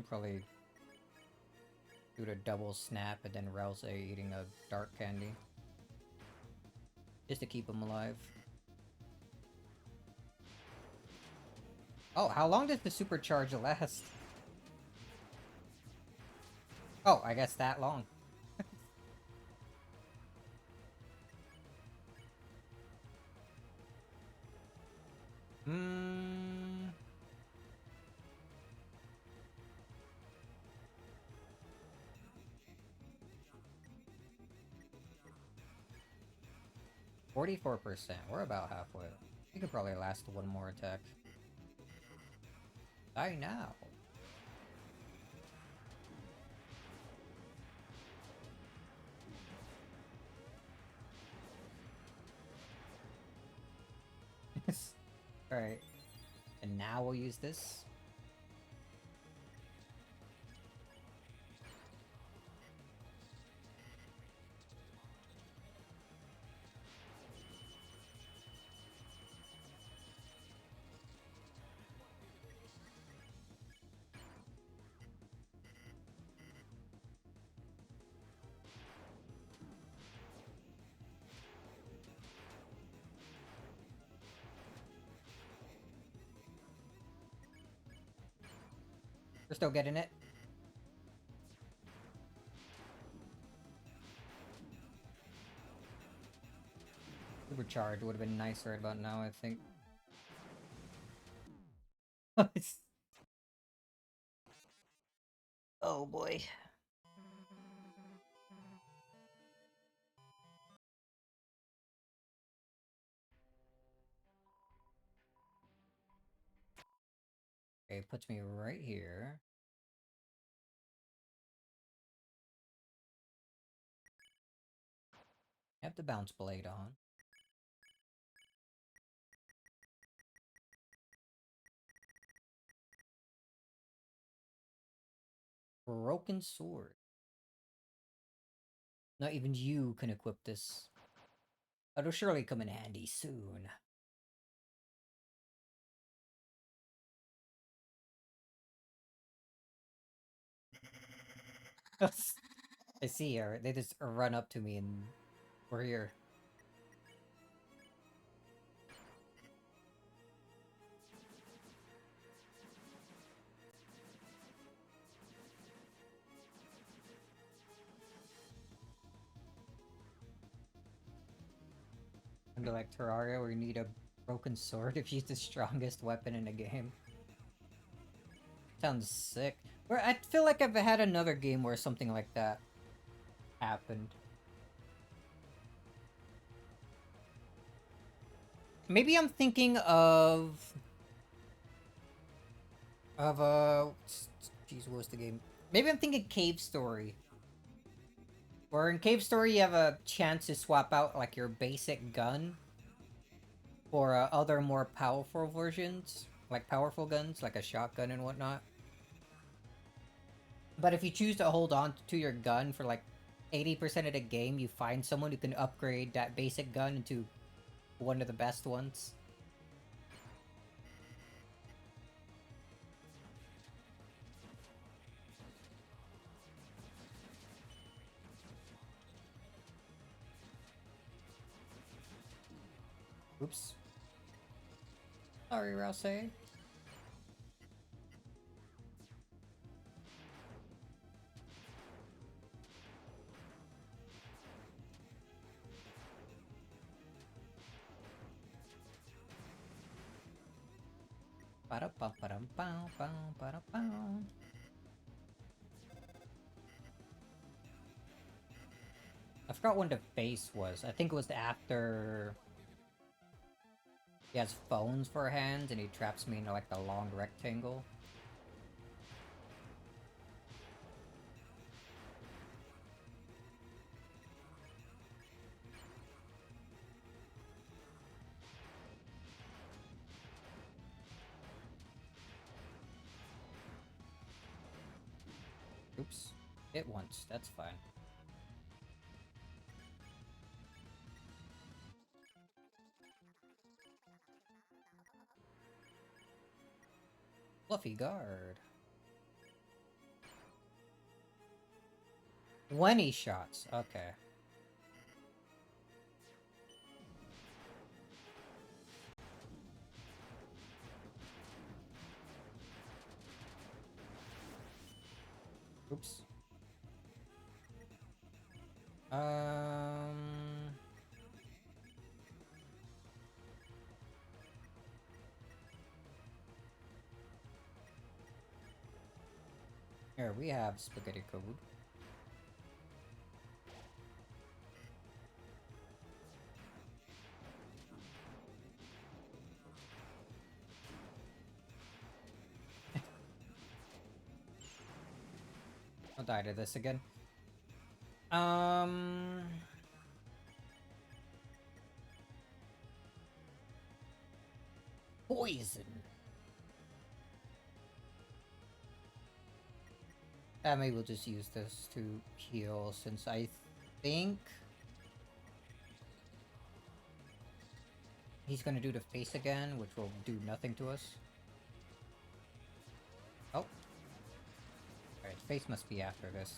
Probably do the double snap and then Rouse eating a dark candy. Just to keep him alive. Oh, how long does the supercharge last? Oh, I guess that long. Hmm. 44%. We're about halfway. We could probably last one more attack. Die now. Alright. And now we'll use this. We're still getting it. Supercharge would have been nice right about now, I think. Oh boy. Okay, it puts me right here. I have the bounce blade on. Broken sword. Not even you can equip this. It'll surely come in handy soon. I see her. They just run up to me and we're here. Kind of like Terraria, where you need a broken sword if she's the strongest weapon in the game. Sounds sick. Where I feel like I've had another game where something like that happened. Maybe I'm thinking of jeez, what was the game? Maybe I'm thinking Cave Story. Where in Cave Story you have a chance to swap out like your basic gun for other more powerful versions, like powerful guns, like a shotgun and whatnot. But if you choose to hold on to your gun for like 80% of the game, you find someone who can upgrade that basic gun into one of the best ones. Oops. Sorry, Rouse. I forgot when the face was. I think it was after he has phones for hands and he traps me into like the long rectangle. Oops. Hit once. That's fine. Fluffy guard. 20 shots. Okay. Oops. Here we have spaghetti code. I'll die to this again. Poison. Maybe we'll just use this to heal since I think he's gonna do the face again, which will do nothing to us. Oh. Alright, face must be after this.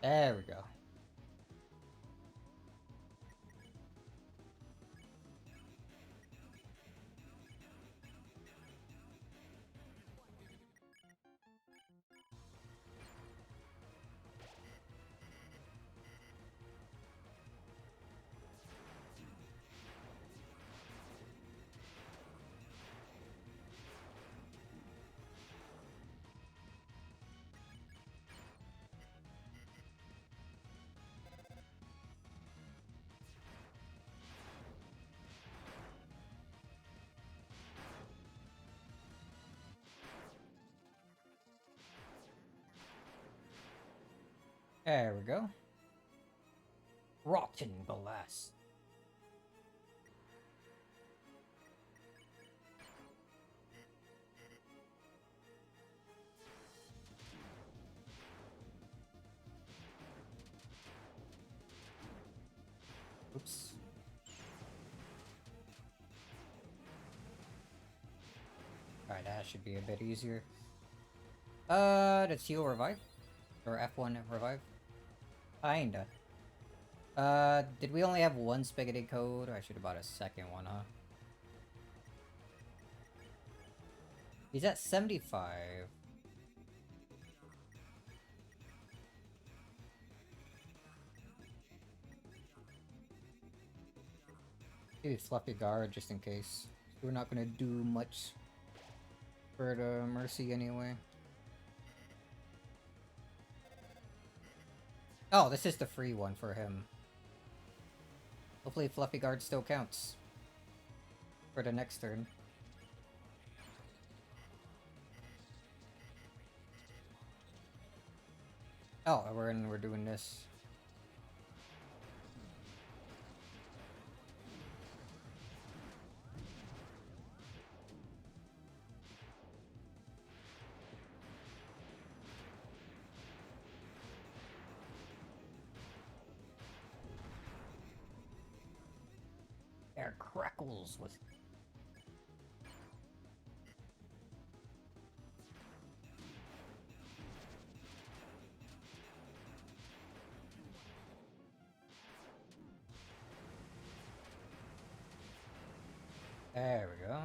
There we go. There we go. Rotten glass. Oops. Alright, that should be a bit easier. Did Seal revive? Or F1 revive? Kinda. Did we only have one spaghetti code? I should have bought a second one, huh? He's at 75. Maybe Fluffy Guard, just in case. We're not gonna do much for the Mercy anyway. Oh, this is the free one for him. Hopefully Fluffy Guard still counts for the next turn. Oh, we're doing this. Air crackles with. There we go.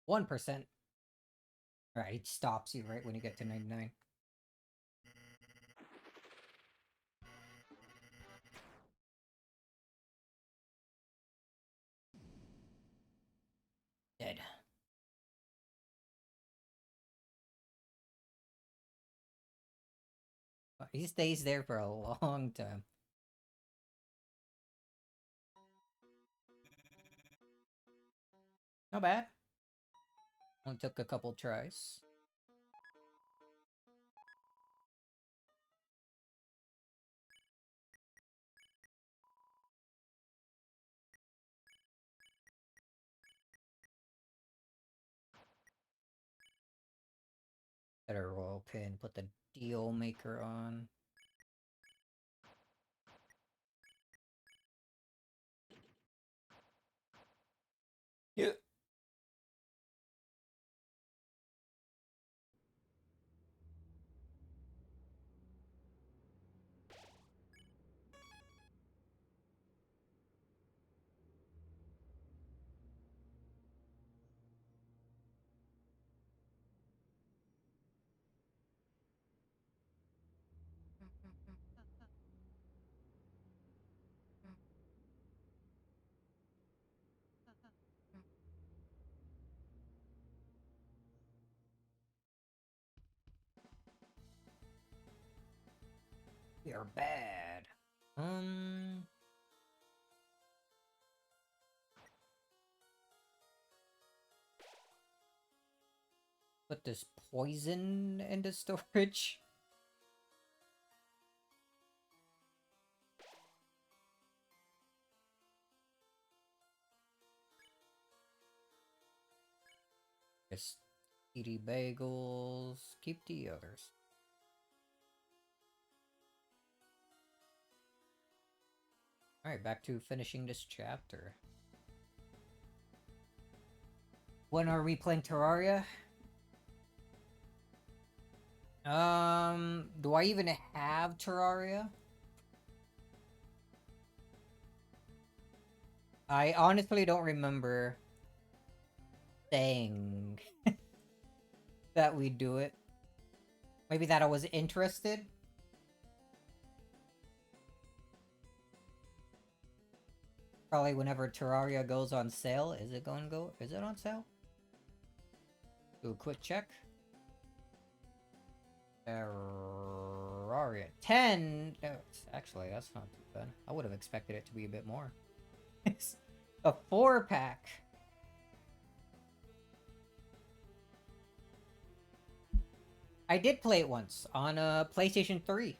%. Alright, it stops you right when you get to 99. Dead. He stays there for a long time. Not bad. Only took a couple tries. Better royal pin, put the deal maker on. Yeah. We are bad. Put this poison into storage. Just eaty bagels. Keep the others. Alright, back to finishing this chapter. When are we playing Terraria? Do I even have Terraria? I honestly don't remember saying that we do it. Maybe that I was interested. Probably whenever Terraria goes on sale. Is it on sale? Do a quick check. Terraria 10. Actually, that's not too bad. I would have expected it to be a bit more. It's a 4-pack. I did play it once on a PlayStation 3.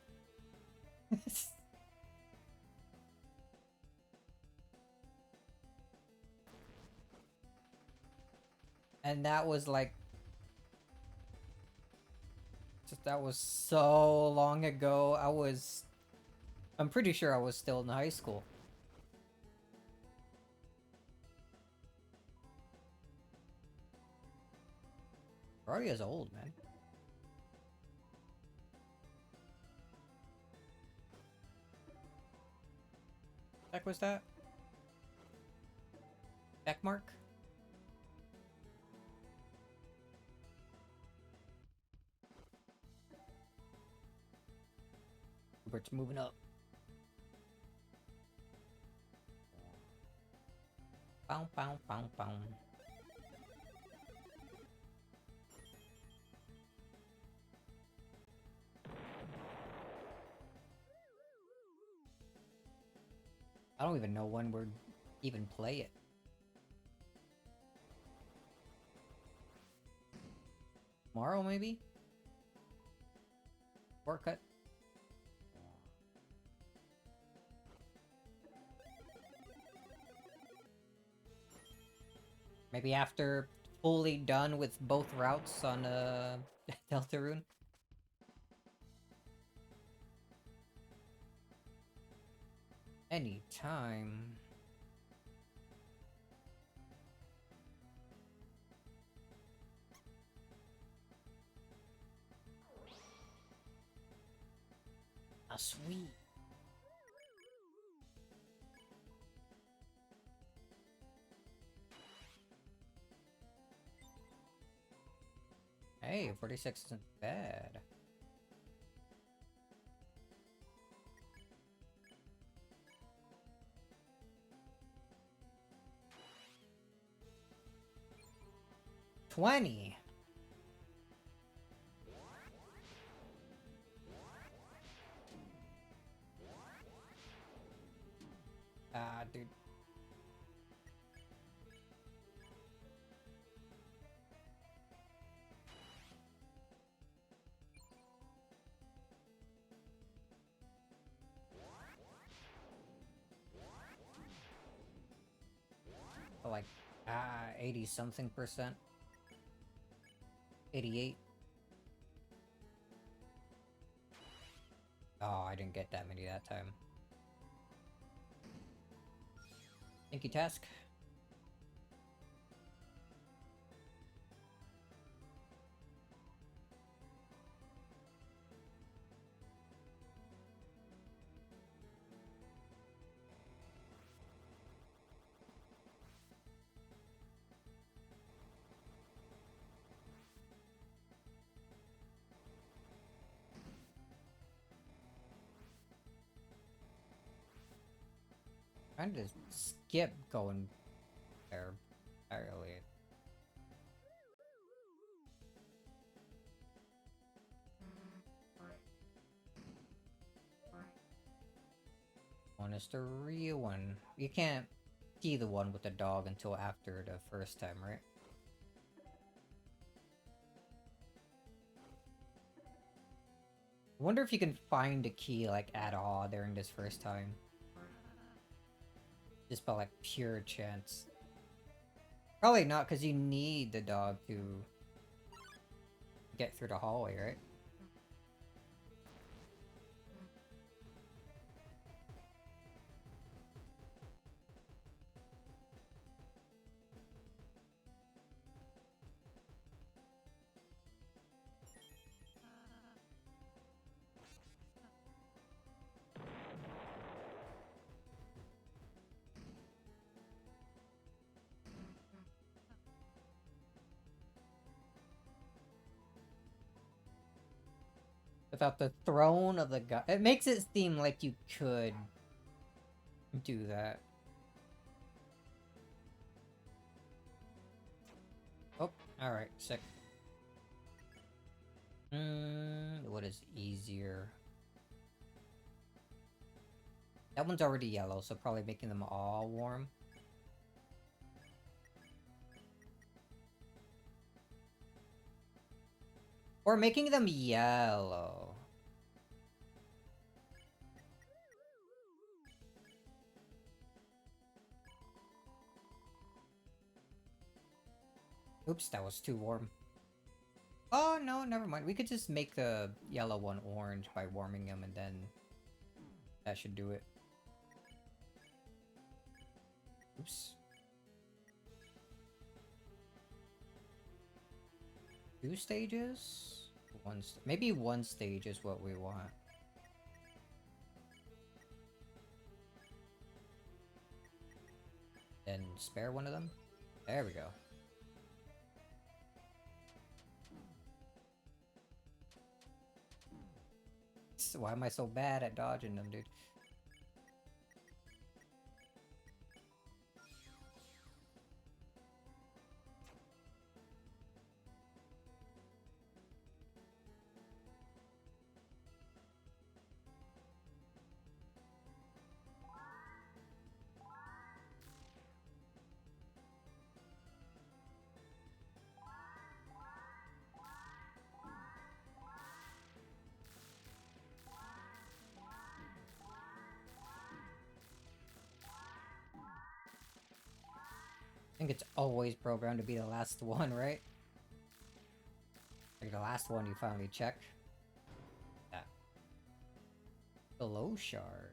And that was like, that was so long ago. I'm pretty sure I was still in high school. Raria's old, man. Heck was that? Backmark? Hubert's moving up. Bow, bow, bow, bow. I don't even know when we'd even play it. Tomorrow, maybe? Shortcut? Maybe after fully done with both routes on Deltarune? Anytime. Ah, sweet. Hey, 46 isn't bad. $20. Ah, dude. Like, 80 something percent. 88. Oh, I didn't get that many that time. Thank you, Task. Trying to skip going there entirely. One is the real one. You can't see the one with the dog until after the first time, right? I wonder if you can find a key, like, at all during this first time. Just by, like, pure chance. Probably not, because you need the dog to get through the hallway, right? Without the throne of the god. It makes it seem like you could do that. Oh, alright, sick. What is easier? That one's already yellow, so probably making them all warm. Or making them yellow. Oops, that was too warm. Oh, no, never mind. We could just make the yellow one orange by warming them, and then that should do it. Oops. 2 stages? Maybe 1 stage is what we want. Then spare one of them? There we go. Why am I so bad at dodging them, dude? I think it's always programmed to be the last one, right? Like the last one you finally check. That. Below shard.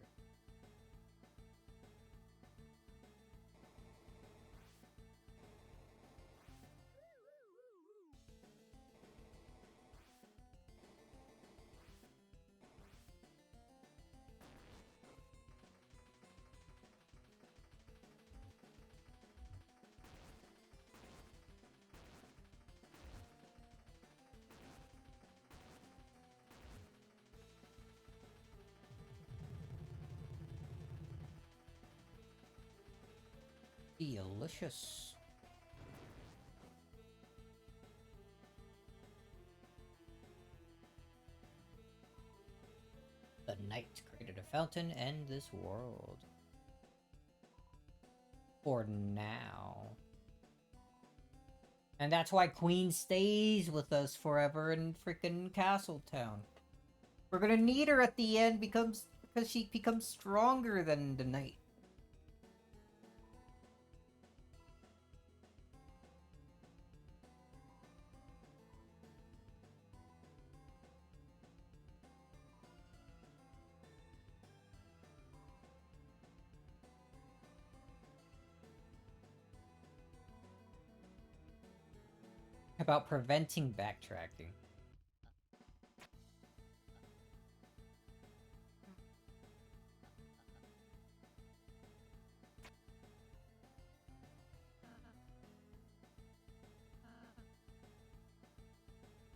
Delicious. The night created a fountain and this world. For now. And that's why Queen stays with us forever in freaking Castletown. We're gonna need her at the end because she becomes stronger than the knight. About preventing backtracking.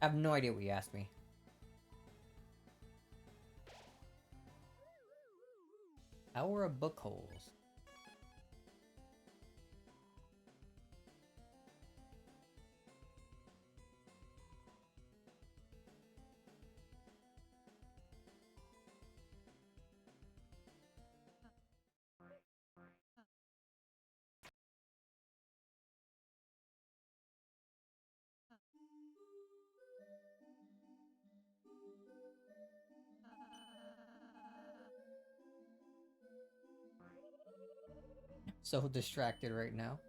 I have no idea what you asked me. Hour of book holes. So distracted right now.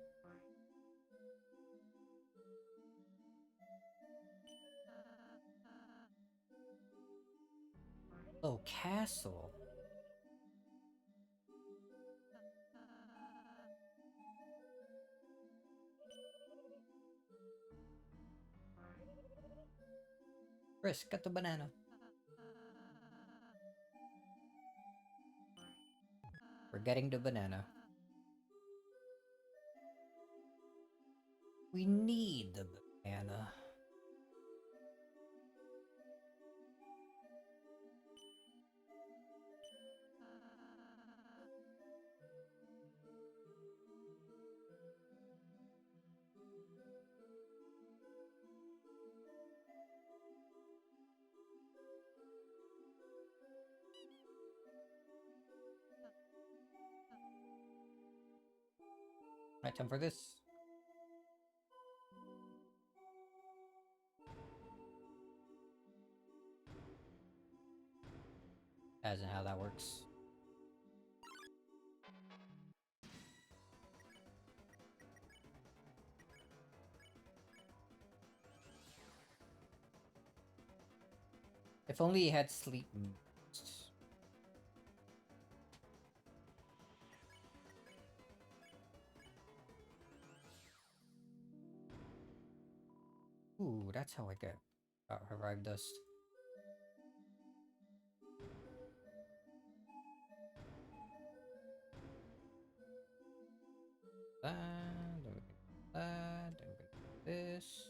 Oh, castle. Chris, got the banana. We're getting the banana. We need the banana. Right, time for this. As in how that works. If only he had sleep moves. Ooh, that's how I get Revive Dust. That, then we can do that, then we can do this.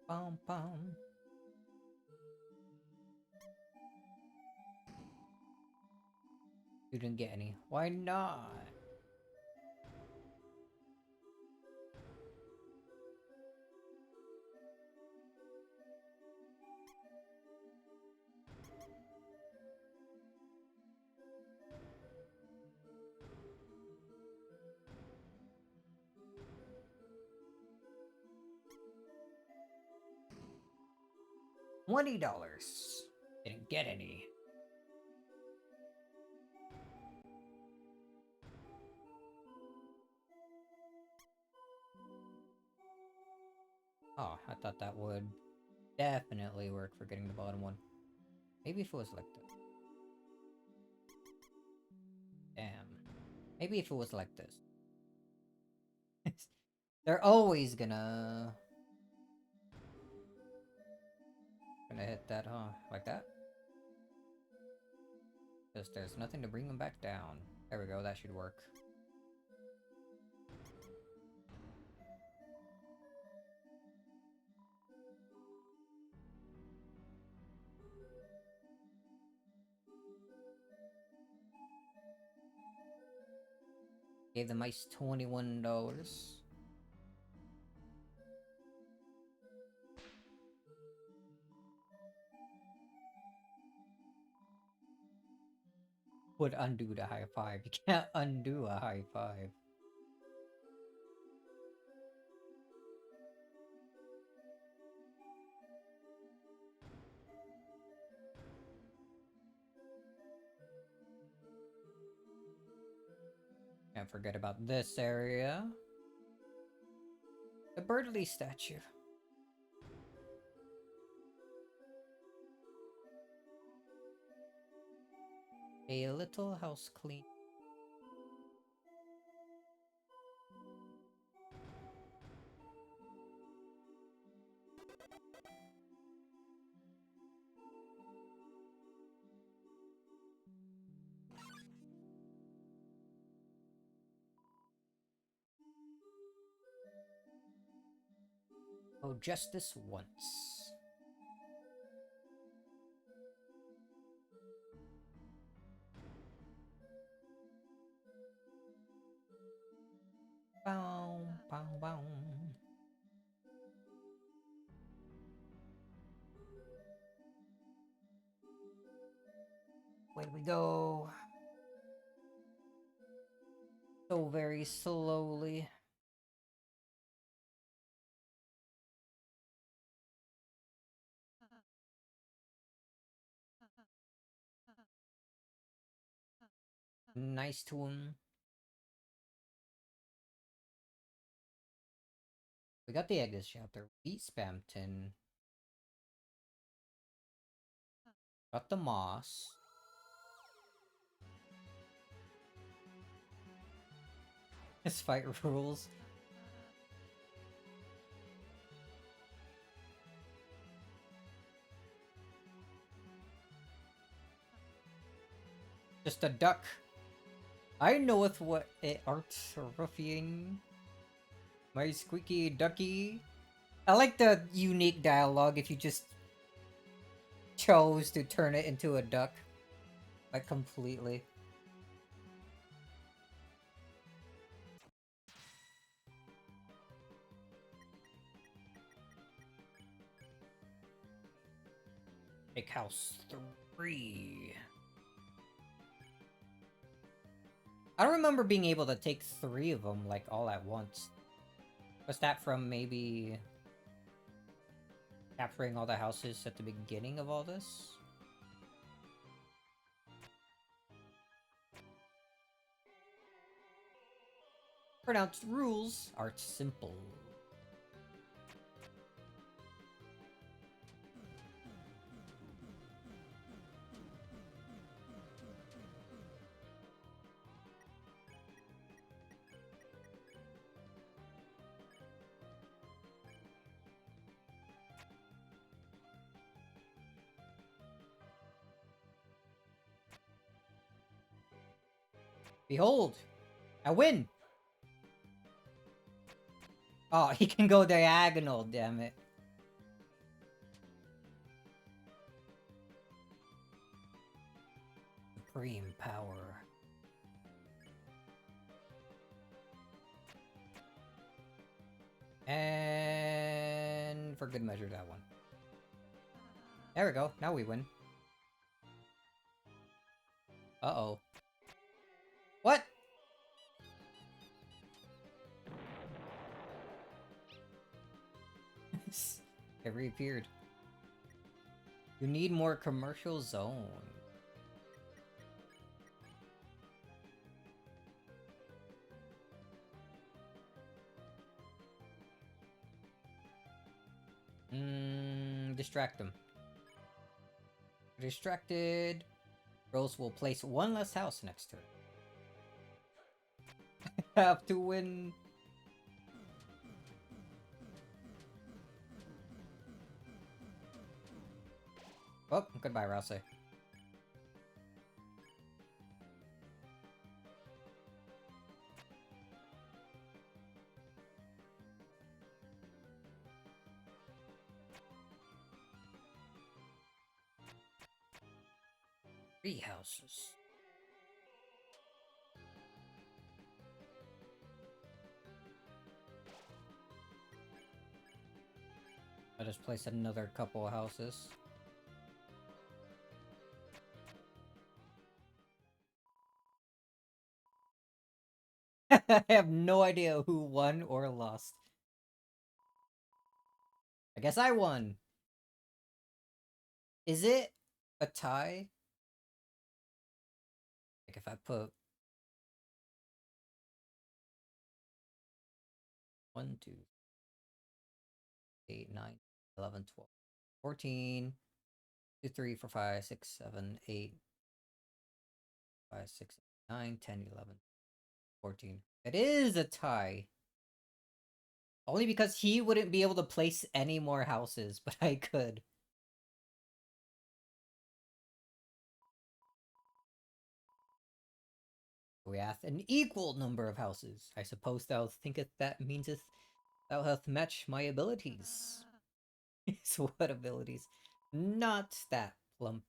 Bum bum. You didn't get any. Why not? $20. Didn't get any. Oh, I thought that would definitely work for getting the bottom one. Maybe if it was like this. Damn. Maybe if it was like this. They're always gonna hit that, huh? Like that? Because there's nothing to bring them back down. There we go, that should work. Gave the mice $21. Would undo the high five. You can't undo a high five. Can't forget about this area. The Birdly statue. A little house clean. Oh, just this once. Bow, bow, bow. Way we go. So very slowly. Nice to him. We got the egg this chapter. Beat Spamton. Got the moss. This fight rules. Just a duck. I knoweth what it art ruffian. My squeaky ducky. I like the unique dialogue if you just chose to turn it into a duck. Like completely. House 3. I don't remember being able to take 3 of them, like, all at once. Was that from maybe capturing all the houses at the beginning of all this? Pronounced rules are simple. Behold! I win! Oh, he can go diagonal, damn it. Supreme power. And for good measure, that one. There we go. Now we win. Uh-oh. What? It reappeared. You need more commercial zone. Distract them. Distracted. Rose will place one less house next to her. Have to win. Oh, goodbye, Rouse. 3 houses. I just placed another couple of houses. I have no idea who won or lost. I guess I won. Is it a tie? Like if I put 1, 2, 8, 9, 11, 12, 14, 2, 3, 4, 5, 6, 7, 8, 5, 6, 9, 10, 11, 14. It is a tie. Only because he wouldn't be able to place any more houses, but I could. We hath an equal number of houses. I suppose thou thinkest that meaneth thou hast matched my abilities. So what abilities? Not that plump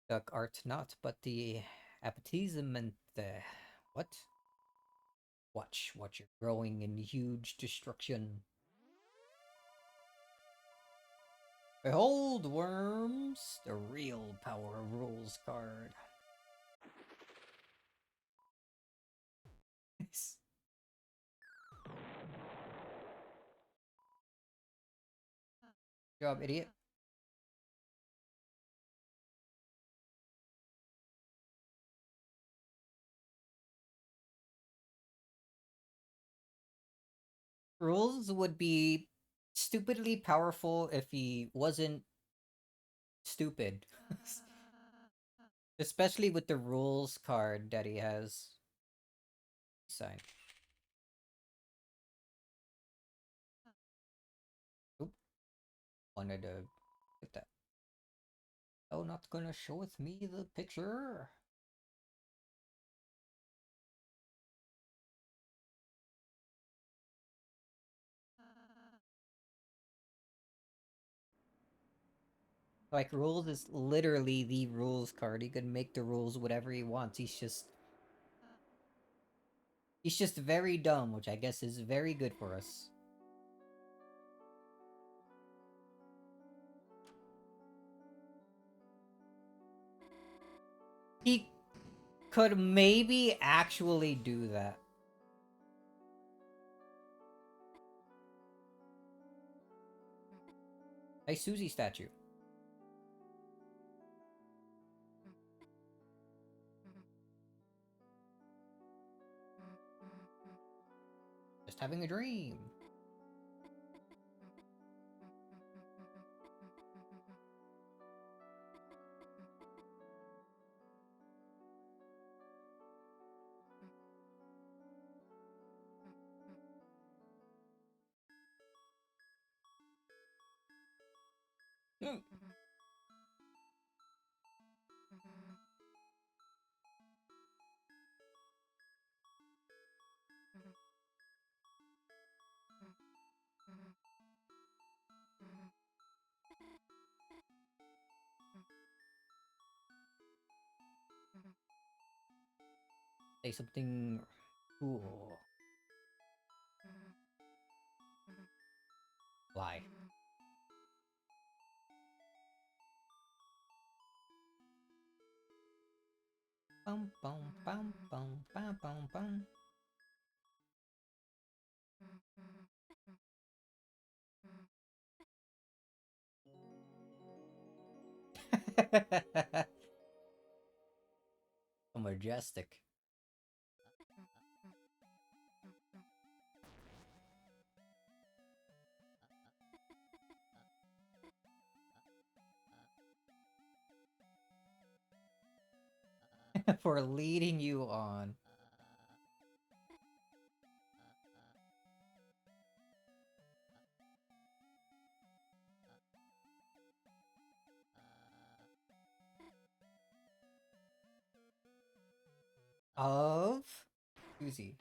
duck art not, but the appetizement what? Watch you're growing in huge destruction. Behold, worms, the real power of rules card. Good job, idiot. Rules would be stupidly powerful if he wasn't stupid. Especially with the rules card that he has. Sign. Oop. Wanted to get that. Oh, not gonna show with me the picture. Like, rules is literally the rules card. He can make the rules whatever he wants. He's just very dumb, which I guess is very good for us. He could maybe actually do that. A Susie statue. Just having a dream. Mm. Say something cool. Lie. Bum bum bum bum bum bum bum. So majestic. For leading you on. Of Susie.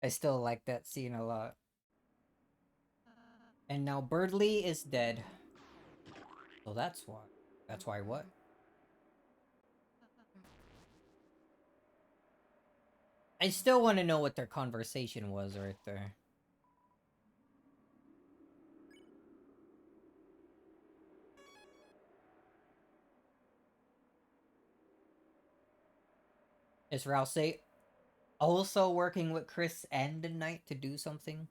I still like that scene a lot. And now Birdly is dead. So that's why. That's why what? I still want to know what their conversation was right there. Is Rouse also working with Chris and the Knight to do something?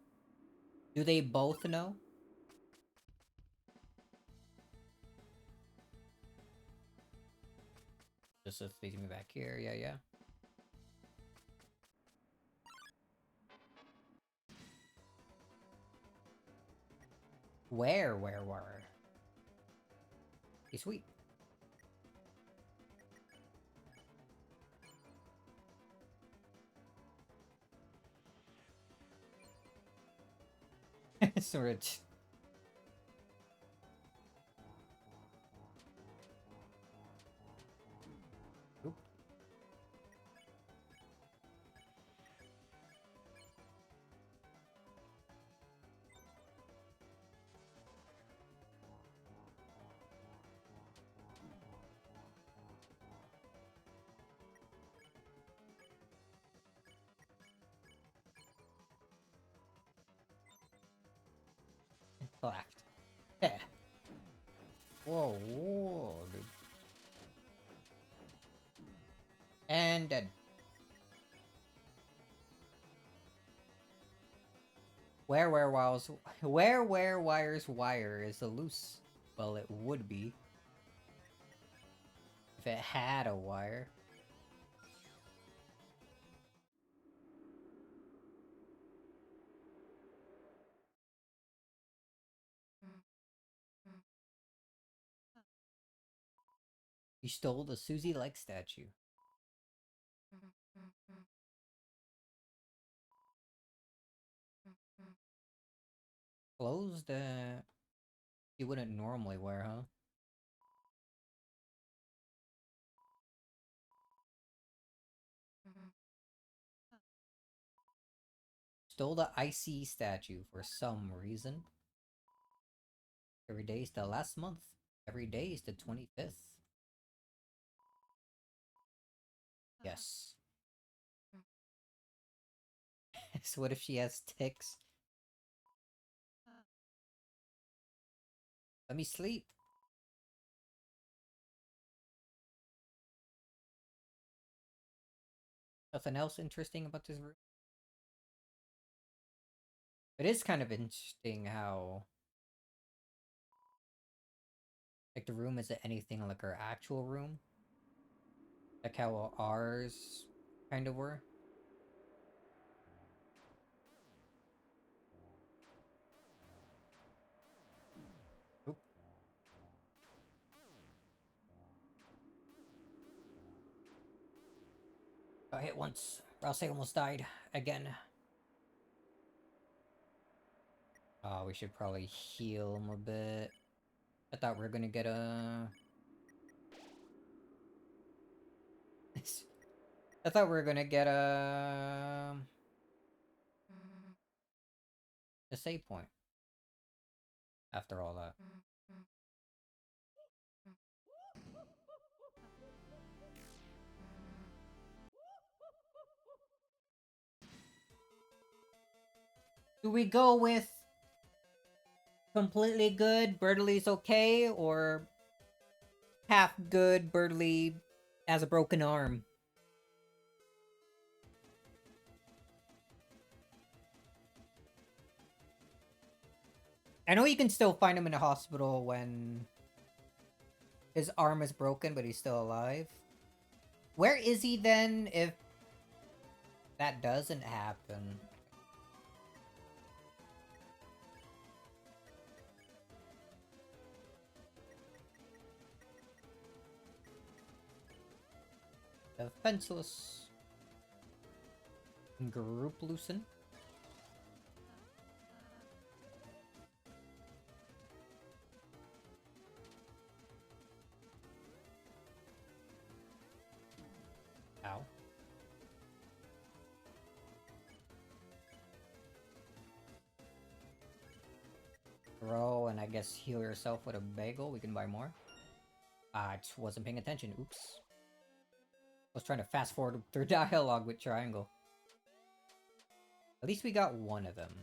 Do they both know? Just leading me back here, yeah. Where? Hey, sweet. Sort of. Oop. Collect. Yeah. Whoa, dude. And dead. Where wires wire is a loose. Well, it would be if it had a wire. You stole the Susie like statue. Clothes that you wouldn't normally wear, huh? Stole the icy statue for some reason. Every day is the last month. Every day is the 25th. Yes. So what if she has ticks? Let me sleep. Nothing else interesting about this room? It is kind of interesting how, like, the room isn't anything like our actual room. Like how ours kind of were. Oop. Got hit once. Or else I almost died. Again. Oh, we should probably heal him a bit. I thought we were gonna get a... I thought we were gonna get a save point. After all that. Do we go with completely good, Birdley's okay, or half good, Birdley has a broken arm? I know you can still find him in a hospital when his arm is broken, but he's still alive. Where is he then if that doesn't happen? Defenseless. Group loosen. Ow. Throw and I guess heal yourself with a bagel. We can buy more. I just wasn't paying attention. Oops. I was trying to fast forward through dialogue with triangle. At least we got one of them.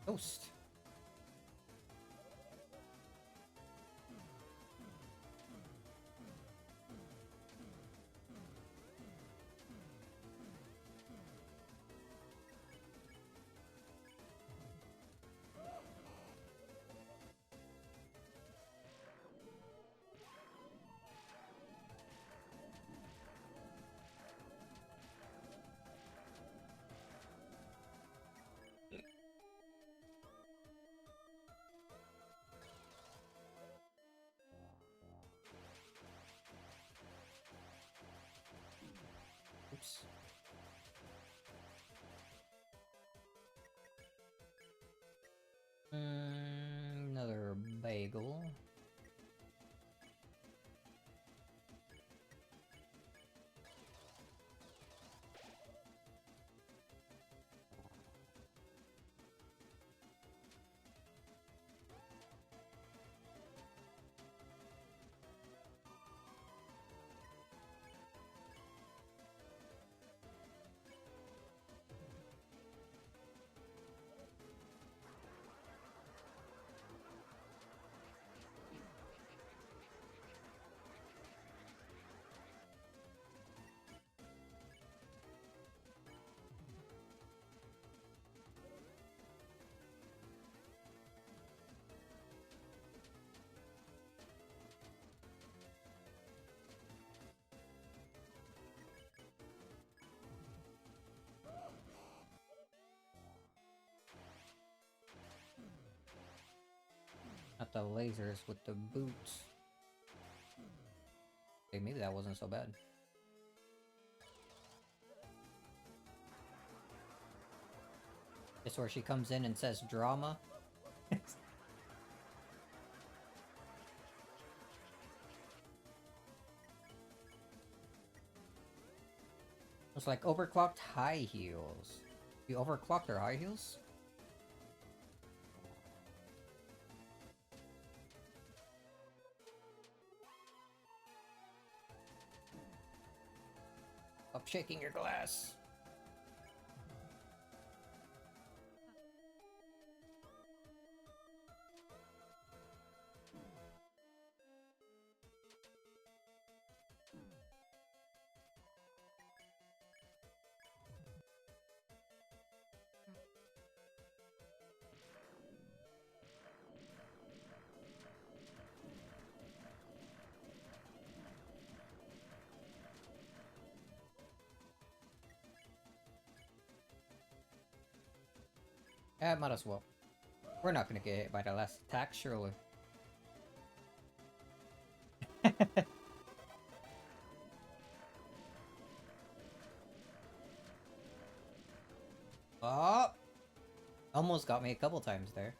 Ghost. Oops. Another bagel. Not the lasers with the boots. Okay, maybe that wasn't so bad. It's where she comes in and says drama. It's like overclocked high heels. You overclocked her high heels? Stop shaking your glass. Might as well. We're not gonna get hit by the last attack, surely. Oh! Almost got me a couple times there.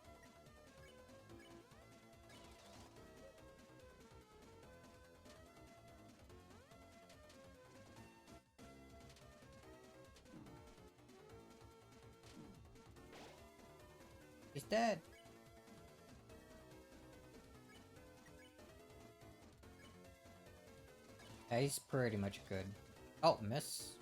He's dead. Yeah, he's pretty much good. Oh, miss.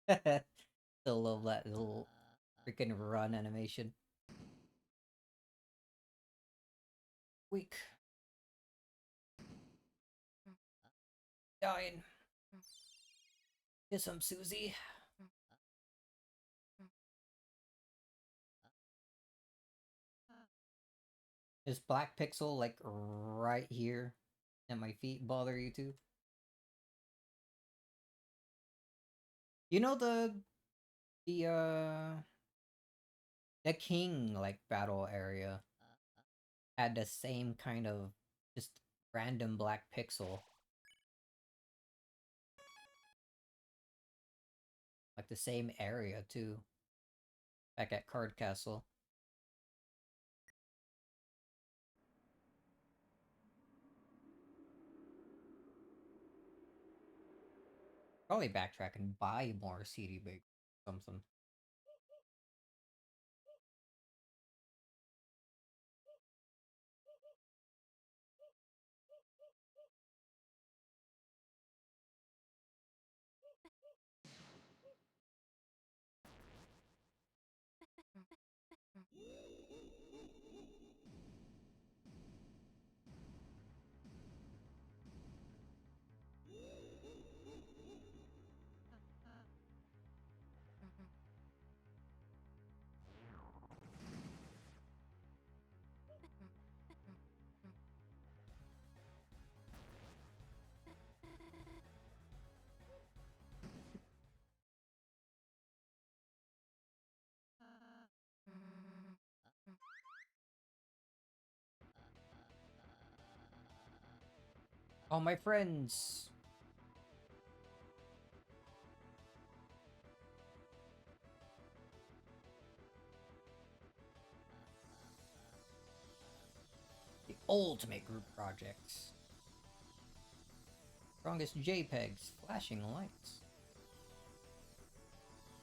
Still love that little freaking run animation. Weak. Dying. Kiss him, Susie. Is Black Pixel like right here at my feet bother you too? You know the king like battle area had the same kind of just random black pixel. Like the same area too. Back at Card Castle. Probably backtrack and buy more CD big something. Oh, my friends! The ultimate group projects. Strongest JPEGs, flashing lights.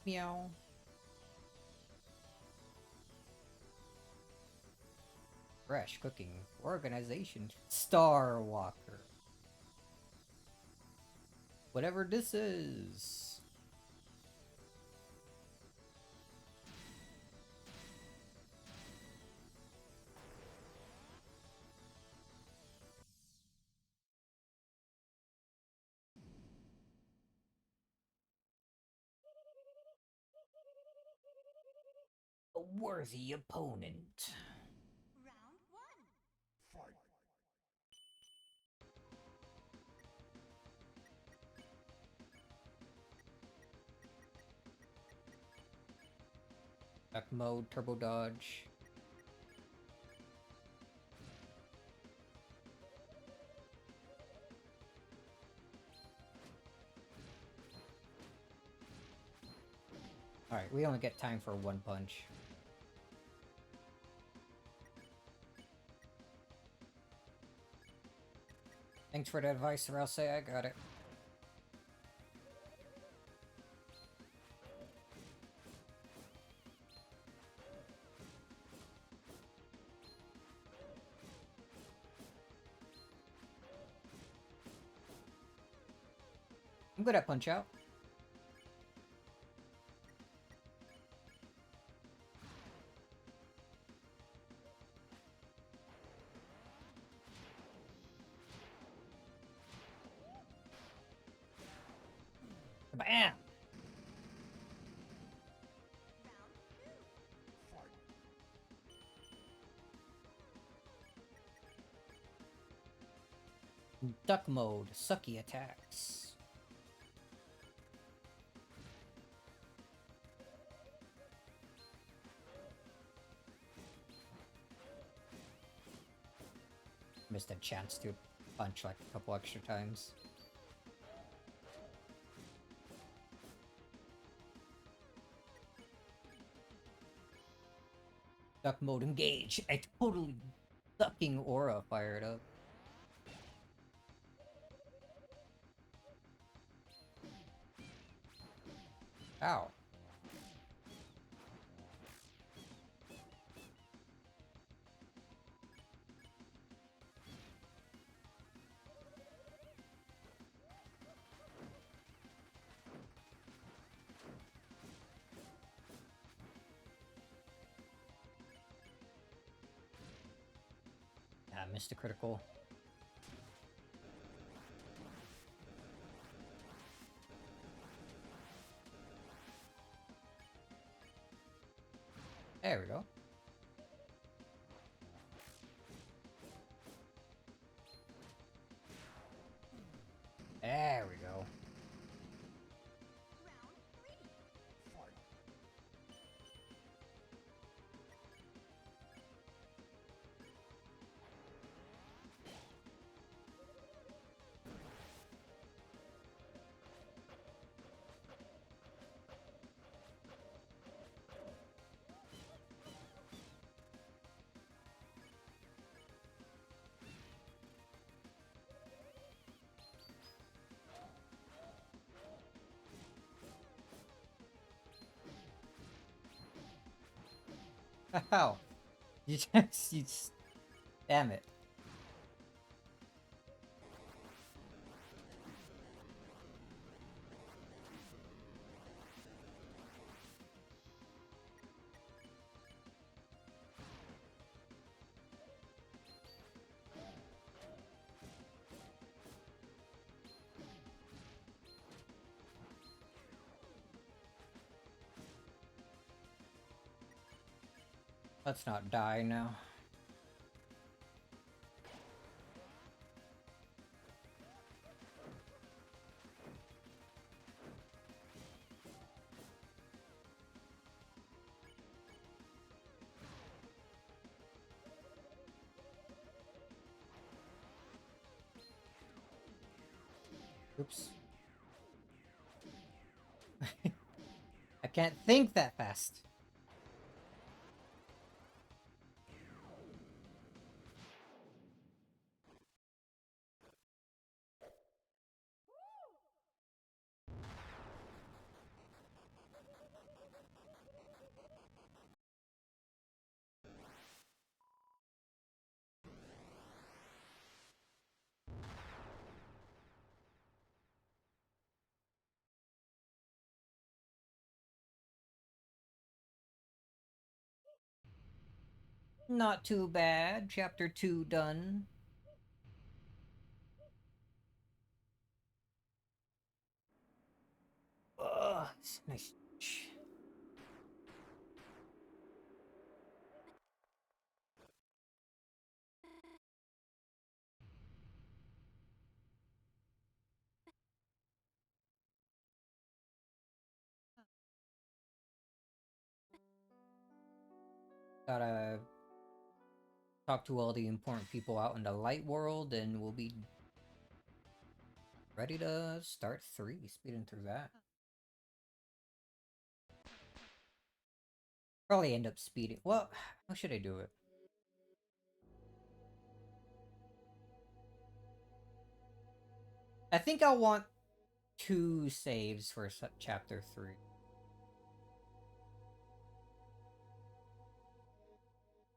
Meow. Fresh cooking, organization, Star Walker. Whatever this is. A worthy opponent. Round one. Fight. Back mode, turbo dodge. Alright, we only get time for one punch. Thanks for the advice, Rouse. I got it. I'm good at Punch Out. Bam! Round two. Duck mode, sucky attacks. Missed a chance to punch like a couple extra times. Duck mode engage. I totally sucking aura fired up. Ow. Ah, missed a critical. There we go. There we go. Round 3. Ow. You just... Damn it. Let's not die now. Oops. I can't think that fast. Not too bad. Chapter 2 done. Ugh, nice. Gotta talk to all the important people out in the light world, and we'll be ready to start 3, speeding through that. Probably end up speeding. Well, how should I do it? I think I'll want 2 saves for chapter 3.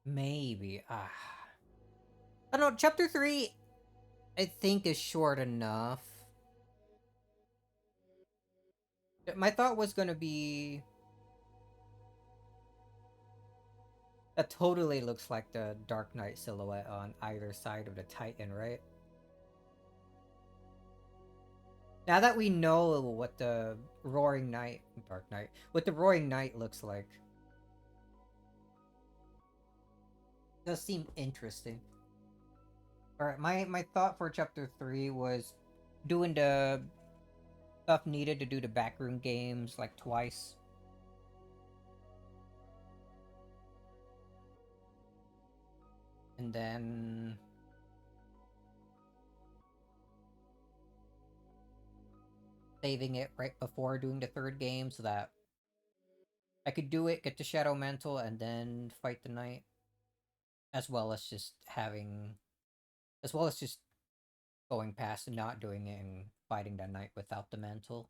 Maybe. I don't know. Chapter 3, I think, is short enough. My thought was gonna be... That totally looks like the Dark Knight silhouette on either side of the Titan, right? Now that we know what the Roaring Knight... Dark Knight... What the Roaring Knight looks like... Does seem interesting. Alright, my thought for chapter 3 was doing the stuff needed to do the backroom games like twice. And then saving it right before doing the third game so that I could do it, get the Shadow Mantle, and then fight the knight. As well as just having as well as just going past and not doing it and fighting the knight without the mantle.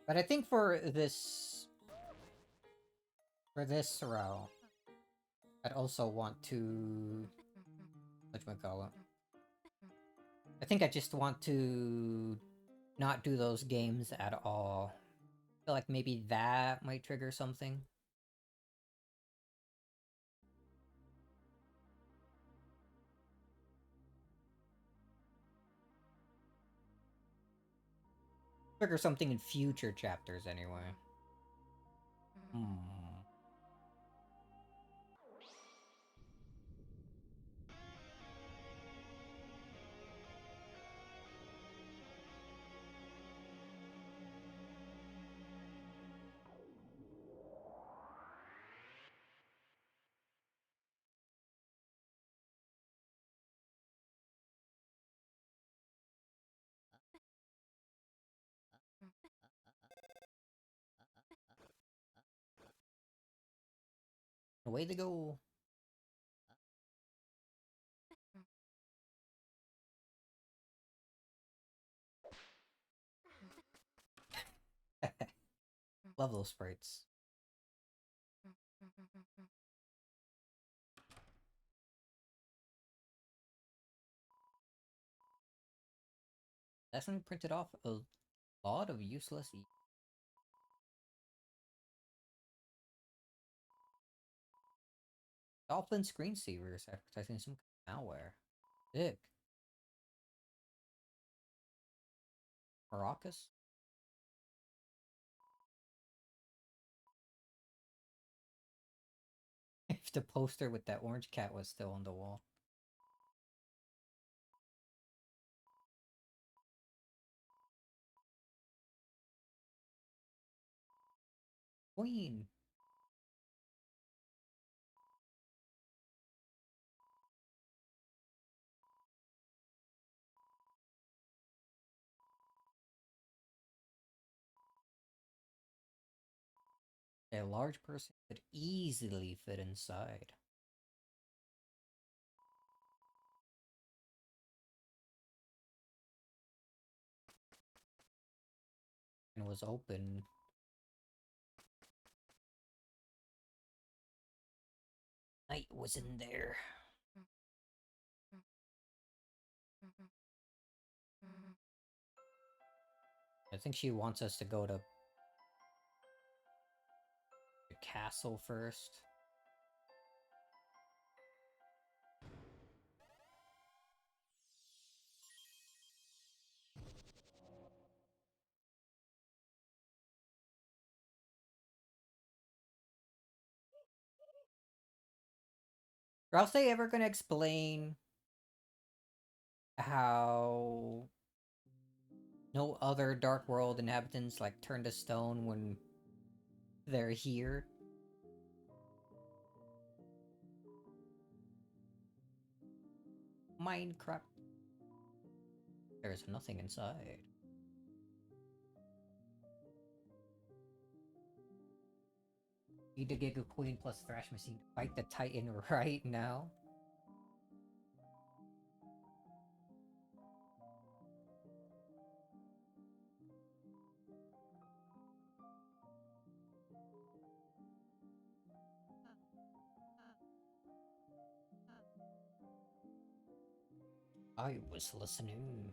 But I think for this route, I'd also want to whatchamacallit. I think I just want to not do those games at all. I feel like maybe that might trigger something. Trigger something in future chapters anyway. Hmm. Away they go. Love those sprites. Definitely printed off a lot of useless Dolphin screensavers advertising some malware. Sick. Maracas? If the poster with that orange cat was still on the wall. Queen! A large person could easily fit inside. And was open. Night was in there. I think she wants us to go to the castle first. Are else they ever gonna explain how no other Dark World inhabitants like turn to stone when they're here? Minecraft. There's nothing inside. Need to Giga Queen plus Thrash Machine to fight the Titan right now. I was listening.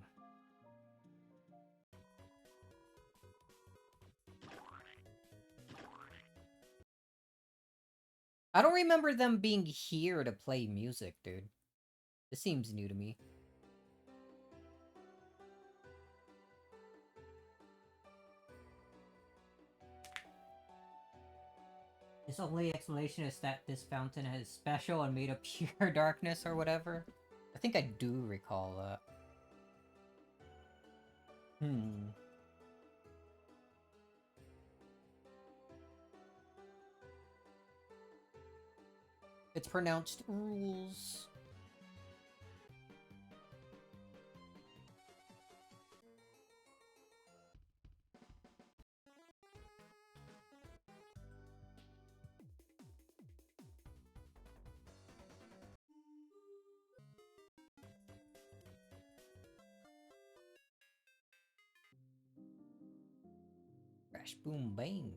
I don't remember them being here to play music, dude. This seems new to me. His only explanation is that this fountain is special and made of pure darkness or whatever. I think I do recall that. It's pronounced rules. Crash, boom, bang.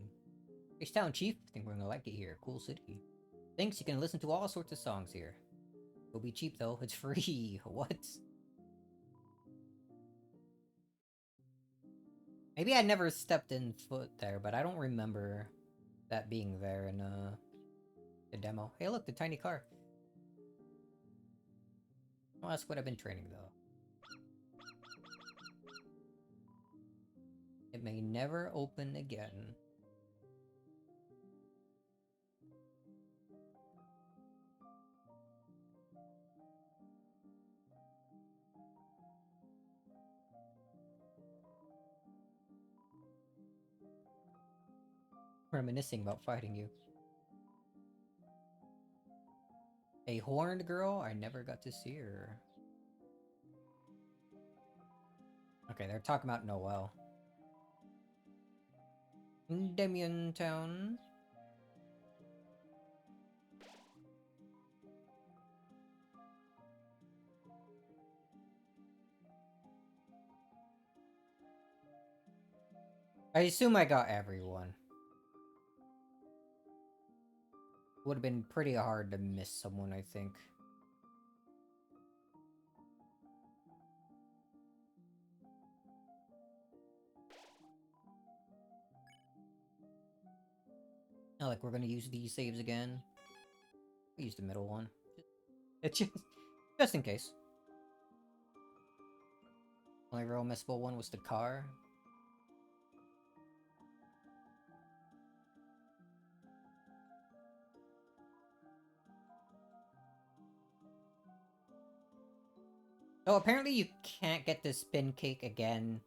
H Town Chief, think we're gonna like it here. Cool city. Thanks, you can listen to all sorts of songs here. It'll be cheap though, it's free. What? Maybe I never stepped in foot there, but I don't remember that being there in the demo. Hey look, the tiny car. Well, that's what I've been training though. It may never open again. Reminiscing about fighting you. A horned girl? I never got to see her. Okay, they're talking about Noelle. Demian Town. I assume I got everyone. Would have been pretty hard to miss someone, I think. Not like we're gonna use these saves again. We use the middle one. It's just in case. Only real missable one was the car. Oh, apparently you can't get the spin cake again,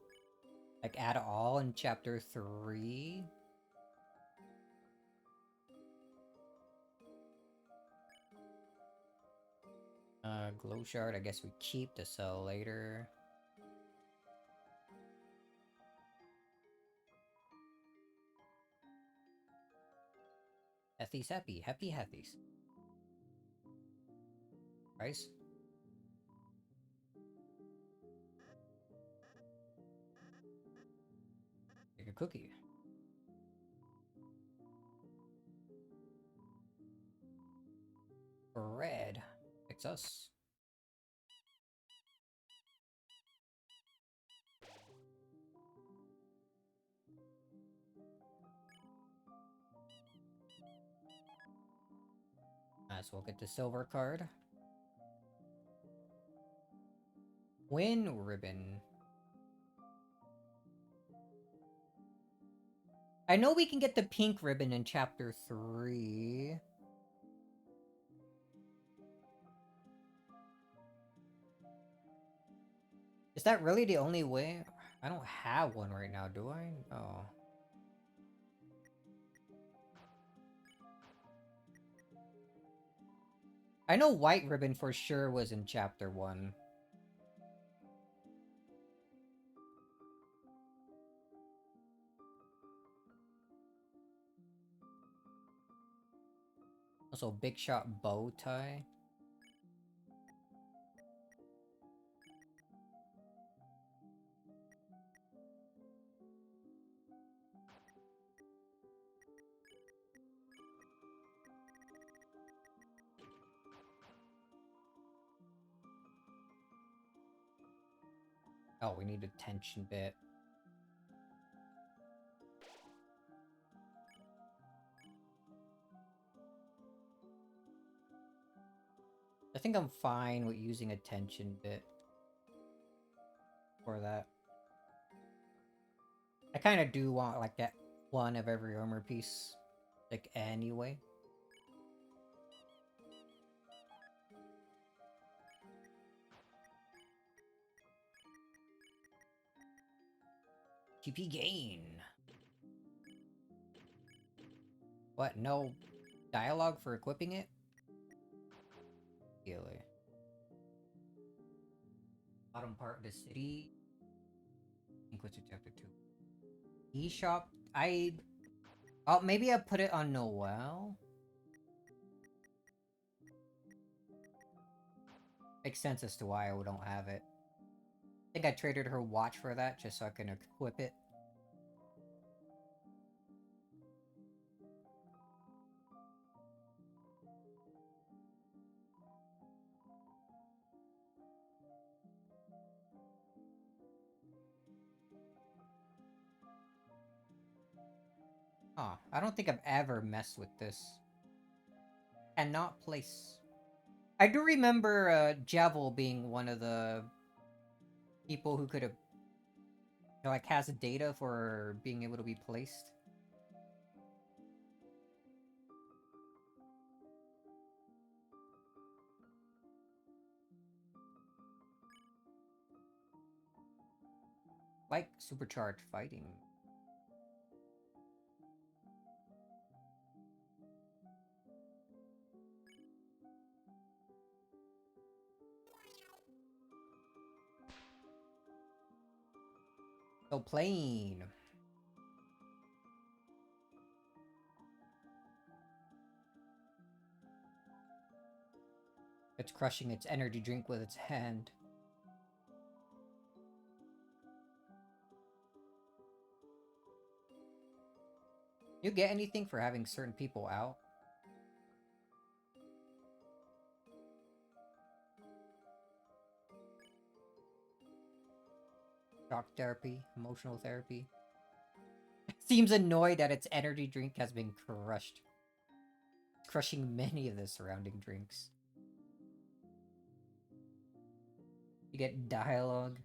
like, at all in Chapter 3. Glow shard, I guess we keep to sell later. Hethy's happy. Happy Hethy's. Price? Take a cookie. Red. Fix us. Might as well get the silver card. Win ribbon. I know we can get the pink ribbon in Chapter 3. Is that really the only way? I don't have one right now, do I? Oh. I know white ribbon for sure was in Chapter 1. Also, big shot bow tie. Oh, we need a tension bit. I think I'm fine with using a tension bit for that. I kind of do want, like, that one of every armor piece. Like, anyway. TP gain. What? No dialogue for equipping it? Really? Bottom part of the city. I think what's chapter 2. eShop. Oh, maybe I put it on Noel. Makes sense as to why I don't have it. I think I traded her watch for that just so I can equip it. Huh. I don't think I've ever messed with this. Cannot place. I do remember Javel being one of the people who could have, like, has data for being able to be placed. Like supercharged fighting. So plain. It's crushing its energy drink with its hand. You get anything for having certain people out? Shock therapy, emotional therapy. Seems annoyed that its energy drink has been crushed. Crushing many of the surrounding drinks. You get dialogue.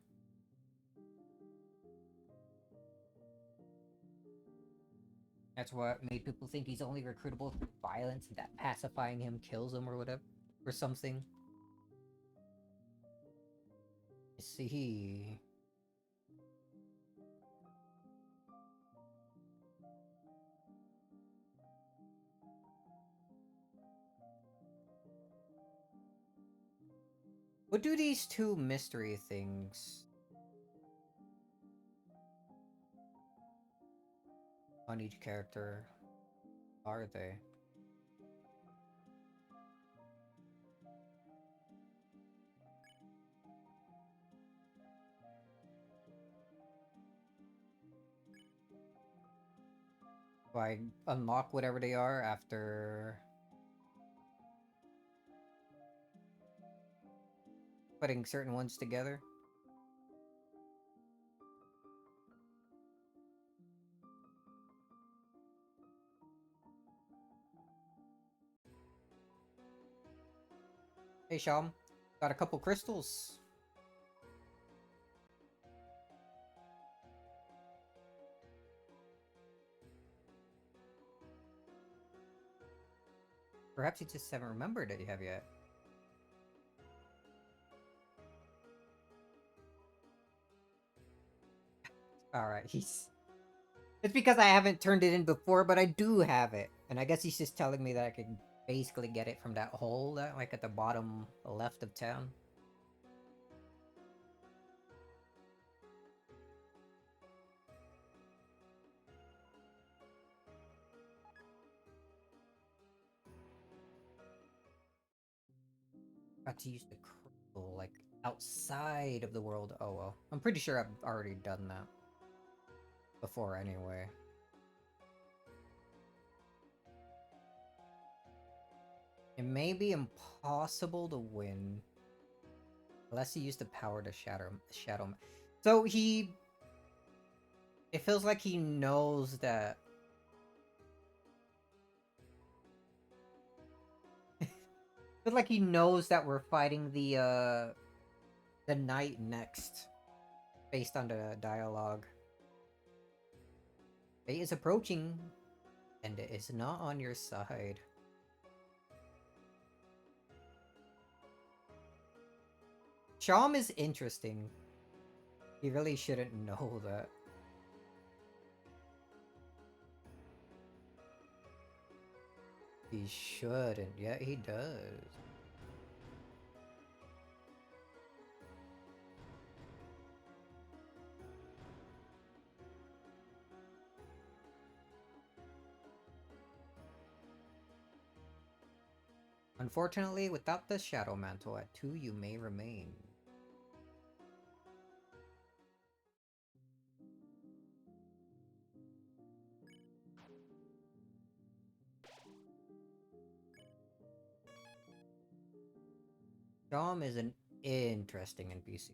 That's what made people think he's only recruitable through violence, and that pacifying him kills him or whatever. Or something. Let's see. What do these two mystery things on each character are they? Do I unlock whatever they are after putting certain ones together? Hey Sham, got a couple crystals. Perhaps you just haven't remembered that you have yet. Alright, he's... It's because I haven't turned it in before, but I do have it. And I guess he's just telling me that I can basically get it from that hole that, like, at the bottom left of town. Got to use the crystal, like, outside of the world. Oh well. I'm pretty sure I've already done that before anyway. It may be impossible to win unless you use the power to shadow. So he... It feels like he knows that... feels like he knows that we're fighting the knight next. Based on the dialogue. Fate is approaching. And it is not on your side. Sham is interesting. He really shouldn't know that. He shouldn't, yet he does. Unfortunately, without the Shadow Mantle at 2, you may remain. Sham is an interesting NPC.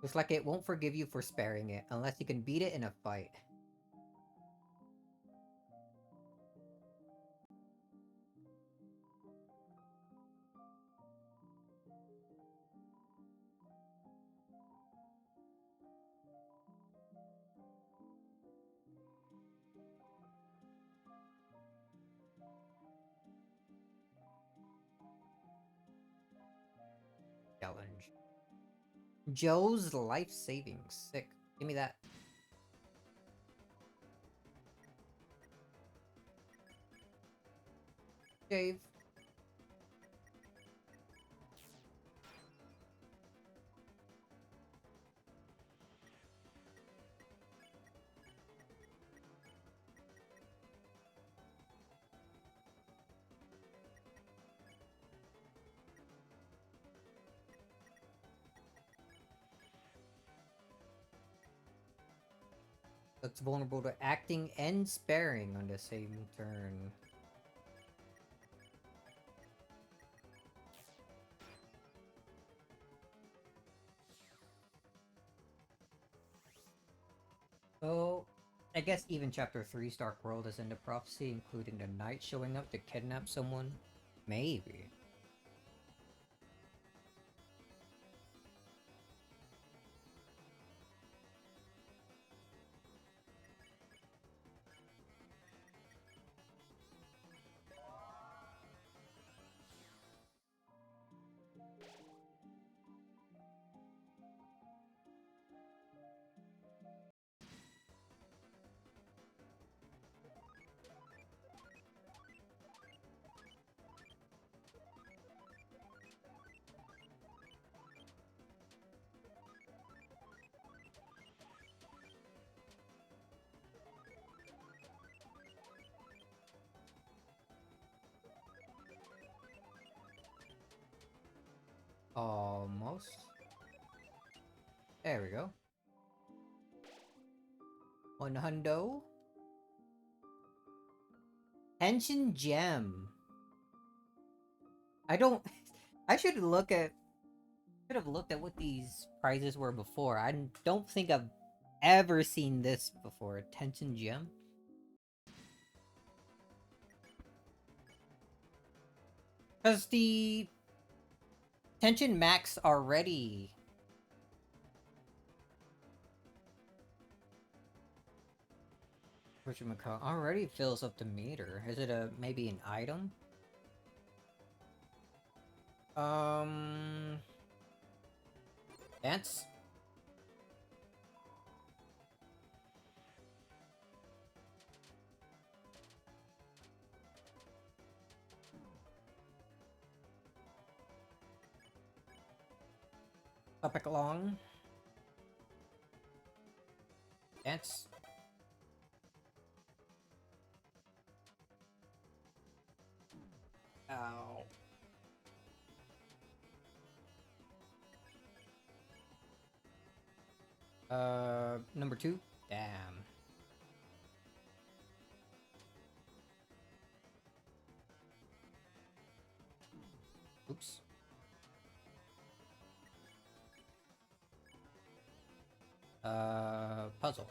It's like it won't forgive you for sparing it, unless you can beat it in a fight. Challenge. Joe's life savings. Sick. Give me that. Shave. That's vulnerable to acting and sparing on the same turn. So, I guess even Chapter 3's Dark World is in the prophecy, including the knight showing up to kidnap someone? Maybe. Almost. There we go. 100. Tension Gem. I don't... I should look at... Should have looked at what these prizes were before. I don't think I've ever seen this before. Tension Gem? Because the... Tension Max already... Whatchamacallit, already fills up the meter. Is it a maybe an item? Dance? Topic along. Dance. Ow. Number 2? Damn. Oops. Puzzle.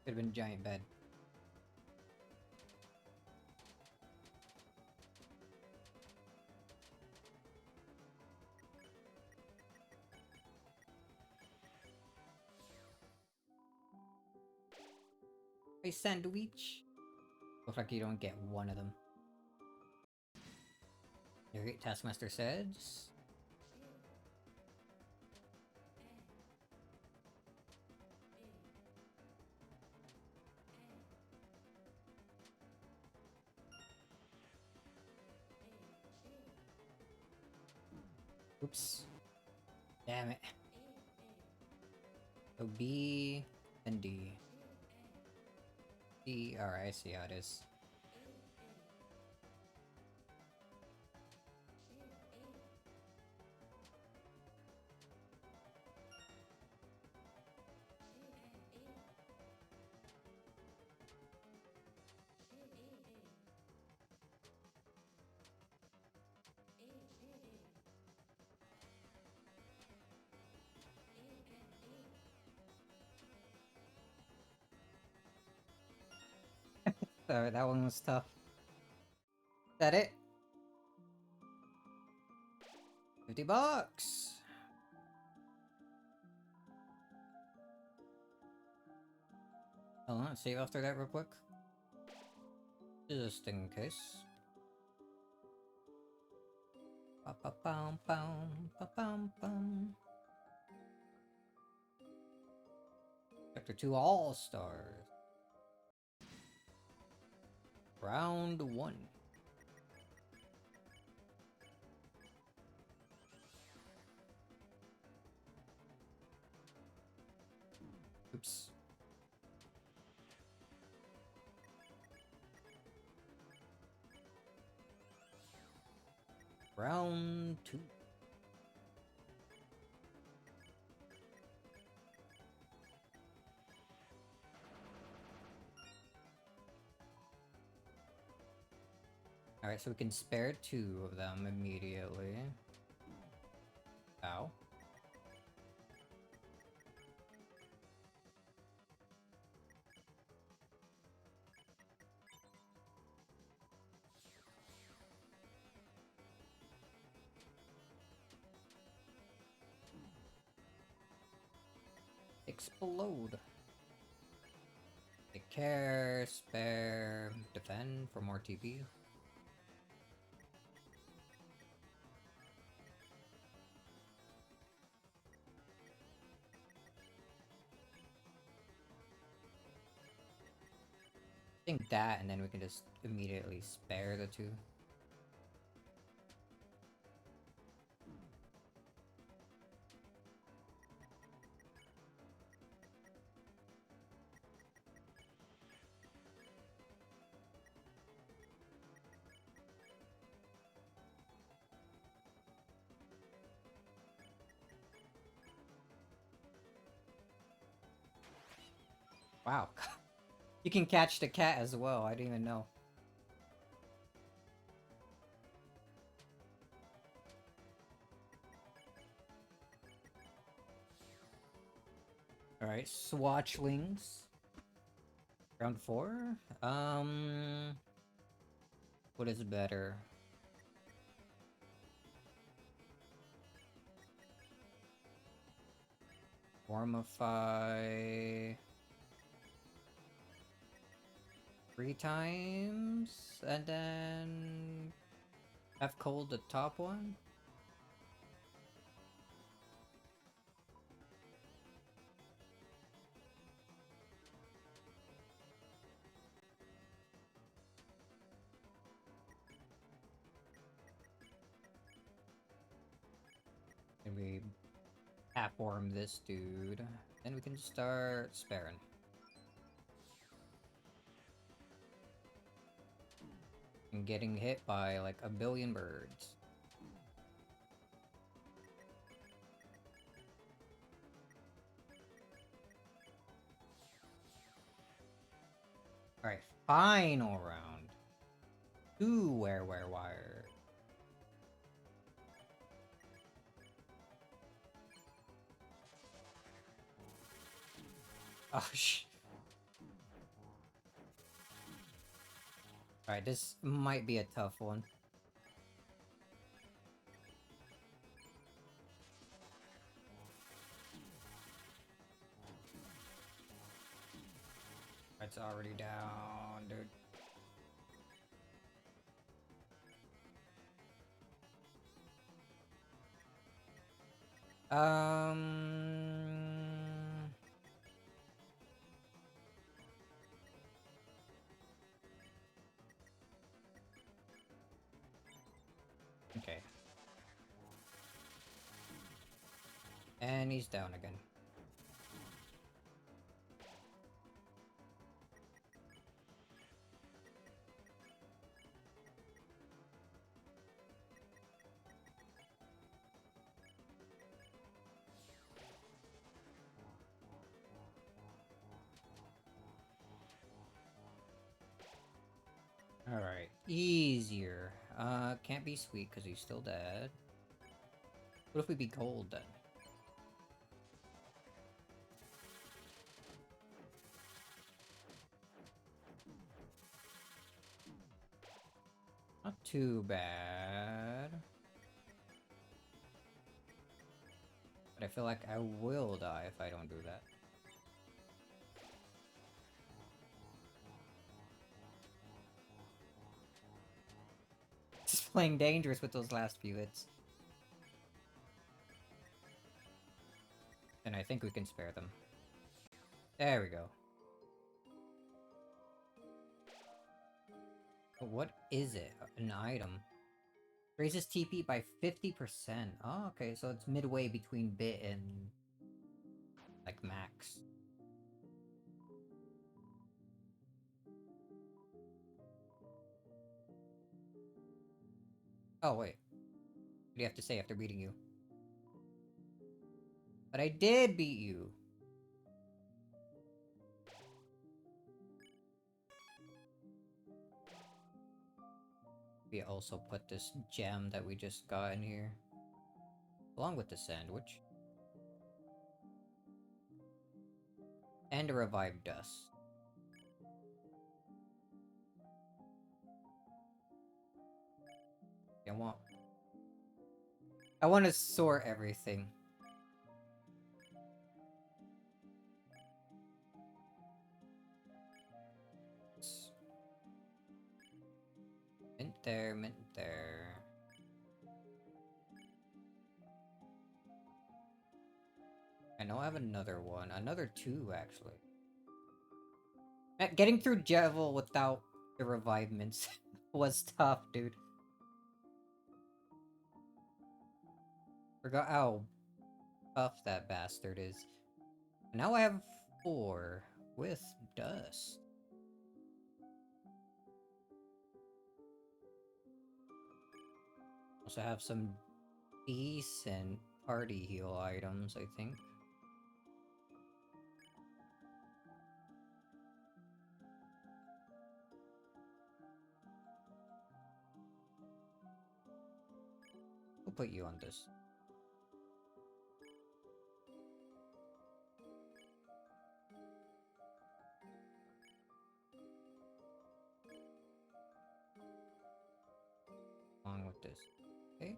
Could have been a giant bed. A sandwich. Looks like you don't get one of them. Alright, Taskmaster says. Oops. Damn it. So B and D. D, alright, I see how it is. Alright, that one was tough. Is that it? $50. Hold on, save after that real quick. Just in case. Ba-ba-bum-bum, ba-bum-bum. Chapter 2 All-Stars. Round 1. Oops. Round 2. Alright, so we can spare 2 of them immediately. Ow. Explode. Take care, spare, defend for more TP. I think that, and then we can just immediately spare the 2. Wow. You can catch the cat as well, I didn't even know. Alright, Swatchlings. Round 4? What is better? Warmify 3 times, and then have cold the top one? And we half warm this dude. Then we can start sparing. And getting hit by like a billion birds. Alright, final round. 2 wire. Oh, Alright, this might be a tough one. It's already down, dude. Okay. And he's down again. Alright. Easier. Can't be sweet because he's still dead. What if we be gold then? Not too bad. But I feel like I will die if I don't do that. Just playing dangerous with those last few hits. And I think we can spare them. There we go. But what is it? An item. Raises TP by 50%. Oh, okay, so it's midway between bit and like max. Oh wait. What do you have to say after beating you? But I did beat you. We also put this gem that we just got in here. Along with the sandwich. And a revived dust. I want to sort everything. Mint there, mint there. I know I have another one. Another two, actually. Getting through Jevil without the revivements was tough, dude. Forgot how tough that bastard is. Now I have 4 with dust. Also have some decent party heal items, I think. We'll put you on this. Along with this. Okay.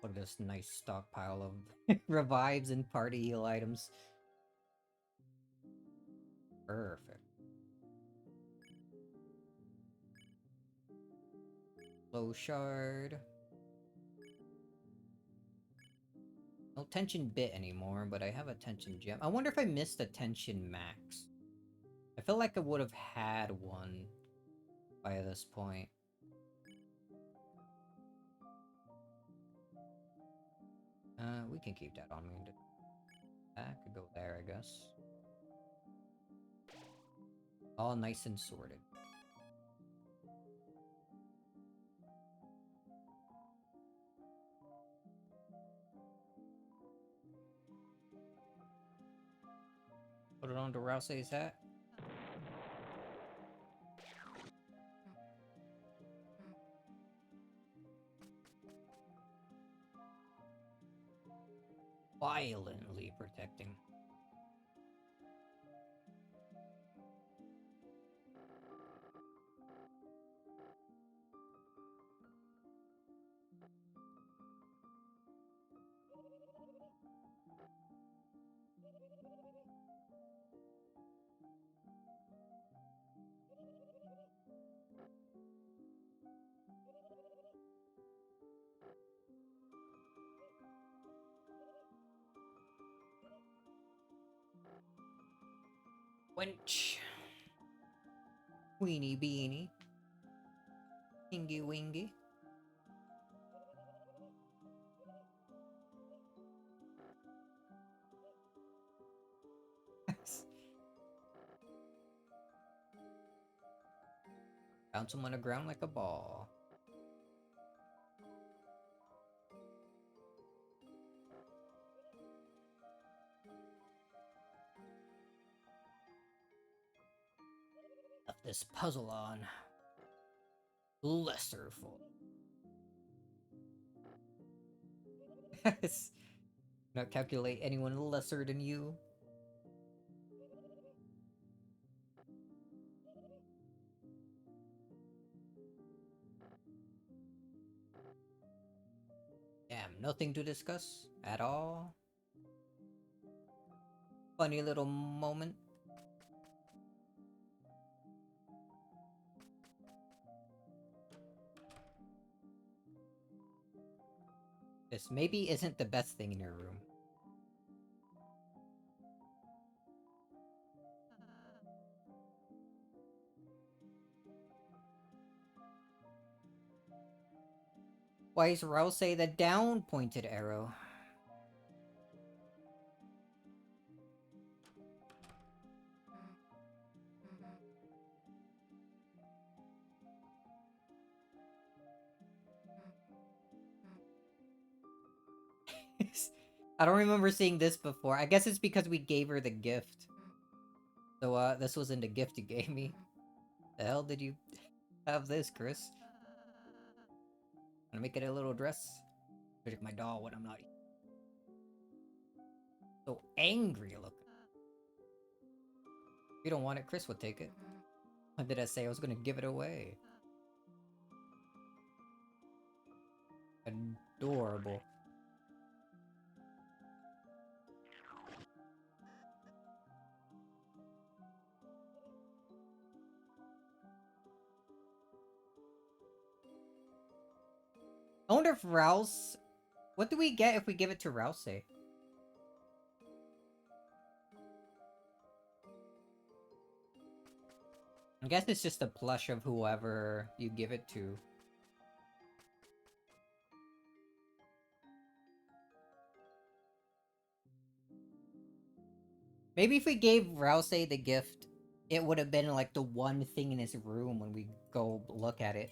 Look at this nice stockpile of revives and party heal items. Perfect. Low shard. No tension bit anymore, but I have a tension gem. I wonder if I missed a tension max. I feel like I would have had one by this point. We can keep that on me. That could go there, I guess. All nice and sorted. Put it on to Rousey's hat. Violently protecting. Wench. Weenie beanie. Wingy wingy. Bounce him on the ground like a ball. Left this puzzle on. Lesserful. Not calculate anyone lesser than you. Damn, nothing to discuss at all. Funny little moment. This maybe isn't the best thing in your room. Why is Rouse the down pointed arrow? I don't remember seeing this before. I guess it's because we gave her the gift. So, this wasn't the gift you gave me. The hell did you have this, Chris? Wanna make it a little dress? Pick my doll when I'm not so angry looking. If you don't want it, Chris would take it. When did I say I was gonna give it away? Adorable. I wonder if Rouse... What do we get if we give it to Rouse? I guess it's just a plush of whoever you give it to. Maybe if we gave Rouse the gift, it would have been like the one thing in his room when we go look at it.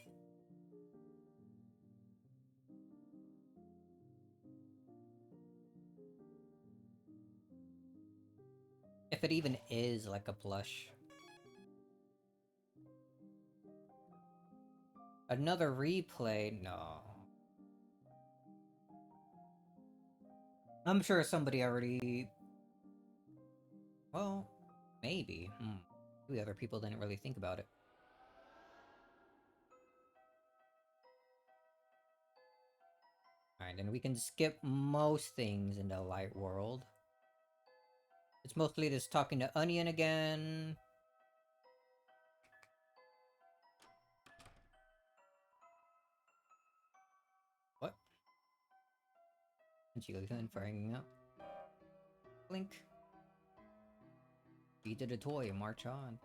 If it even is like a plush. Another replay? No. I'm sure somebody already... Well, maybe. Maybe other people didn't really think about it. Alright, then we can skip most things in the light world. It's mostly just talking to Onion again. What? And she goes in for hanging out. Blink. Feed to the toy and march on.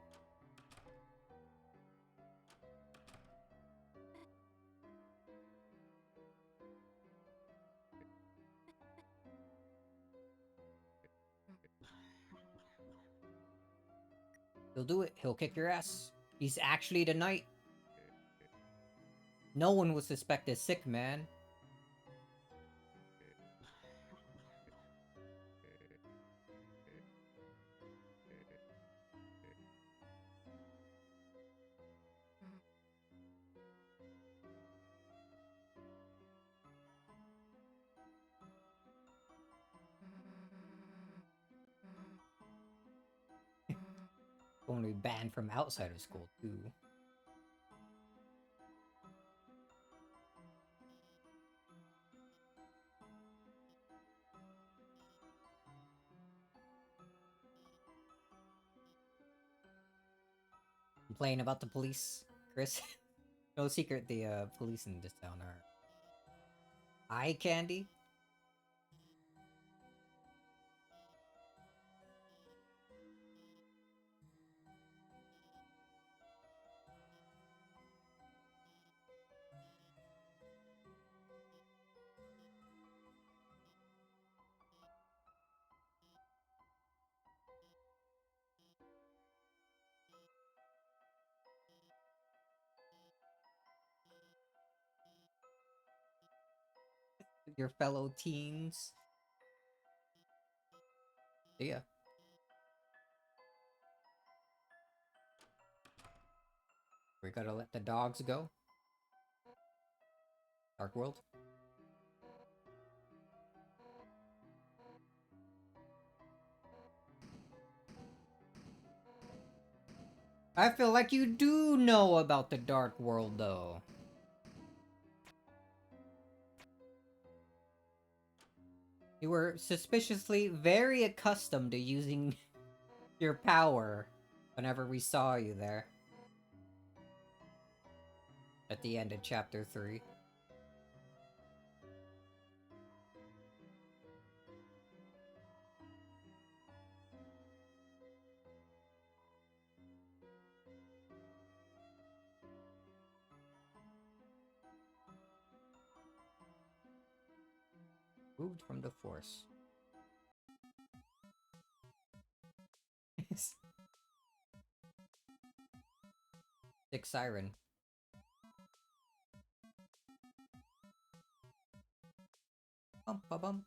He'll do it. He'll kick your ass. He's actually the knight. No one would suspect a sick man. Only banned from outside of school, too. Complain about the police, Chris. No secret, the police in this town are eye candy. your fellow teens. See ya. We gotta let the dogs go. Dark World. I feel like you do know about the Dark World, though. You were suspiciously very accustomed to using your power whenever we saw you there. At the end of chapter 3. Moved from the Force. Sick Siren. Bum ba bum.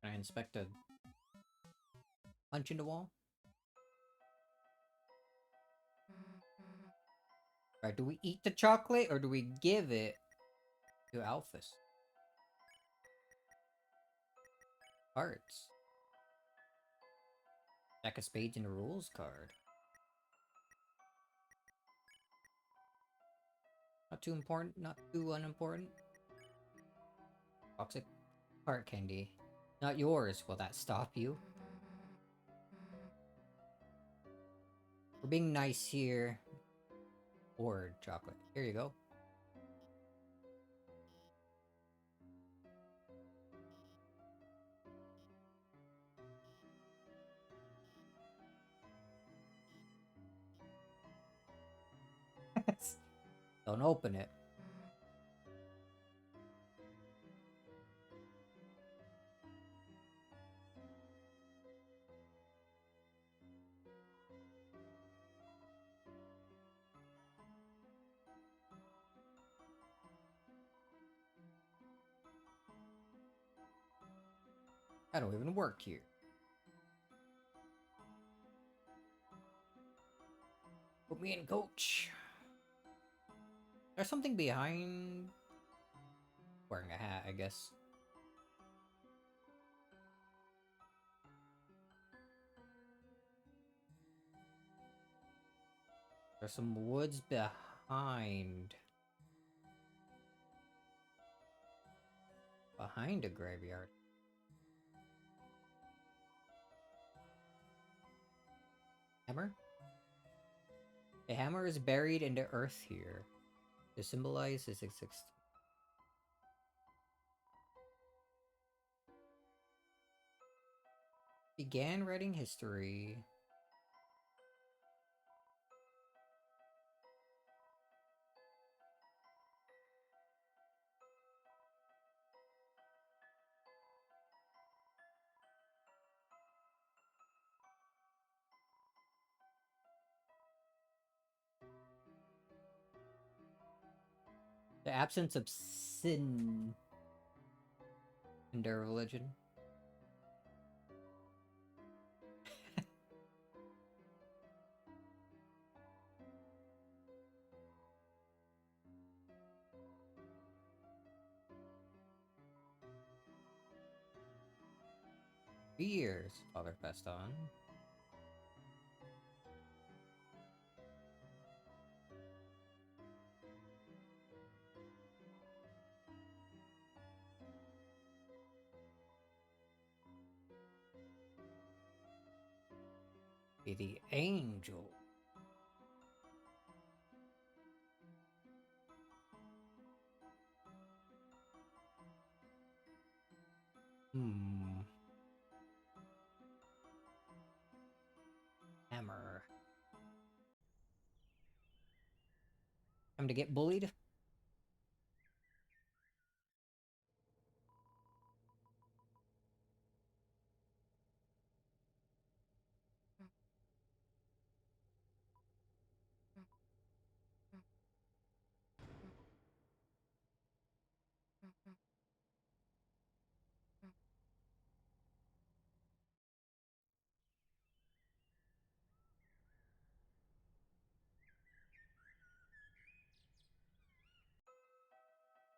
Can I inspect a punch in the wall? Alright, do we eat the chocolate or do we give it to Alphys? Cards. Jack of Spades and a Rules card. Not too important, not too unimportant. Toxic heart candy. Not yours. Will that stop you? We're being nice here. Or chocolate. Here you go. Don't open it. I don't even work here. Put me in, coach. There's something behind wearing a hat, I guess. There's some woods behind a graveyard. Hammer? A hammer is buried in the earth here to symbolize its existence. Began writing history. The absence of sin in their religion. Years, Father passed on. Be the angel. Hammer. Time to get bullied.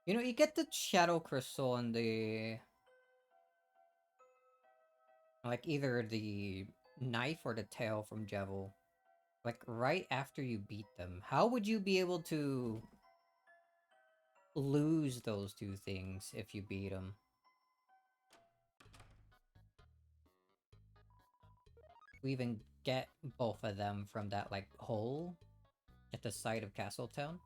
You know, you get the shadow crystal and the like either the knife or the tail from Jevil, like right after you beat them. How would you be able to lose those two things if you beat them? We even get both of them from that like hole at the side of Castletown.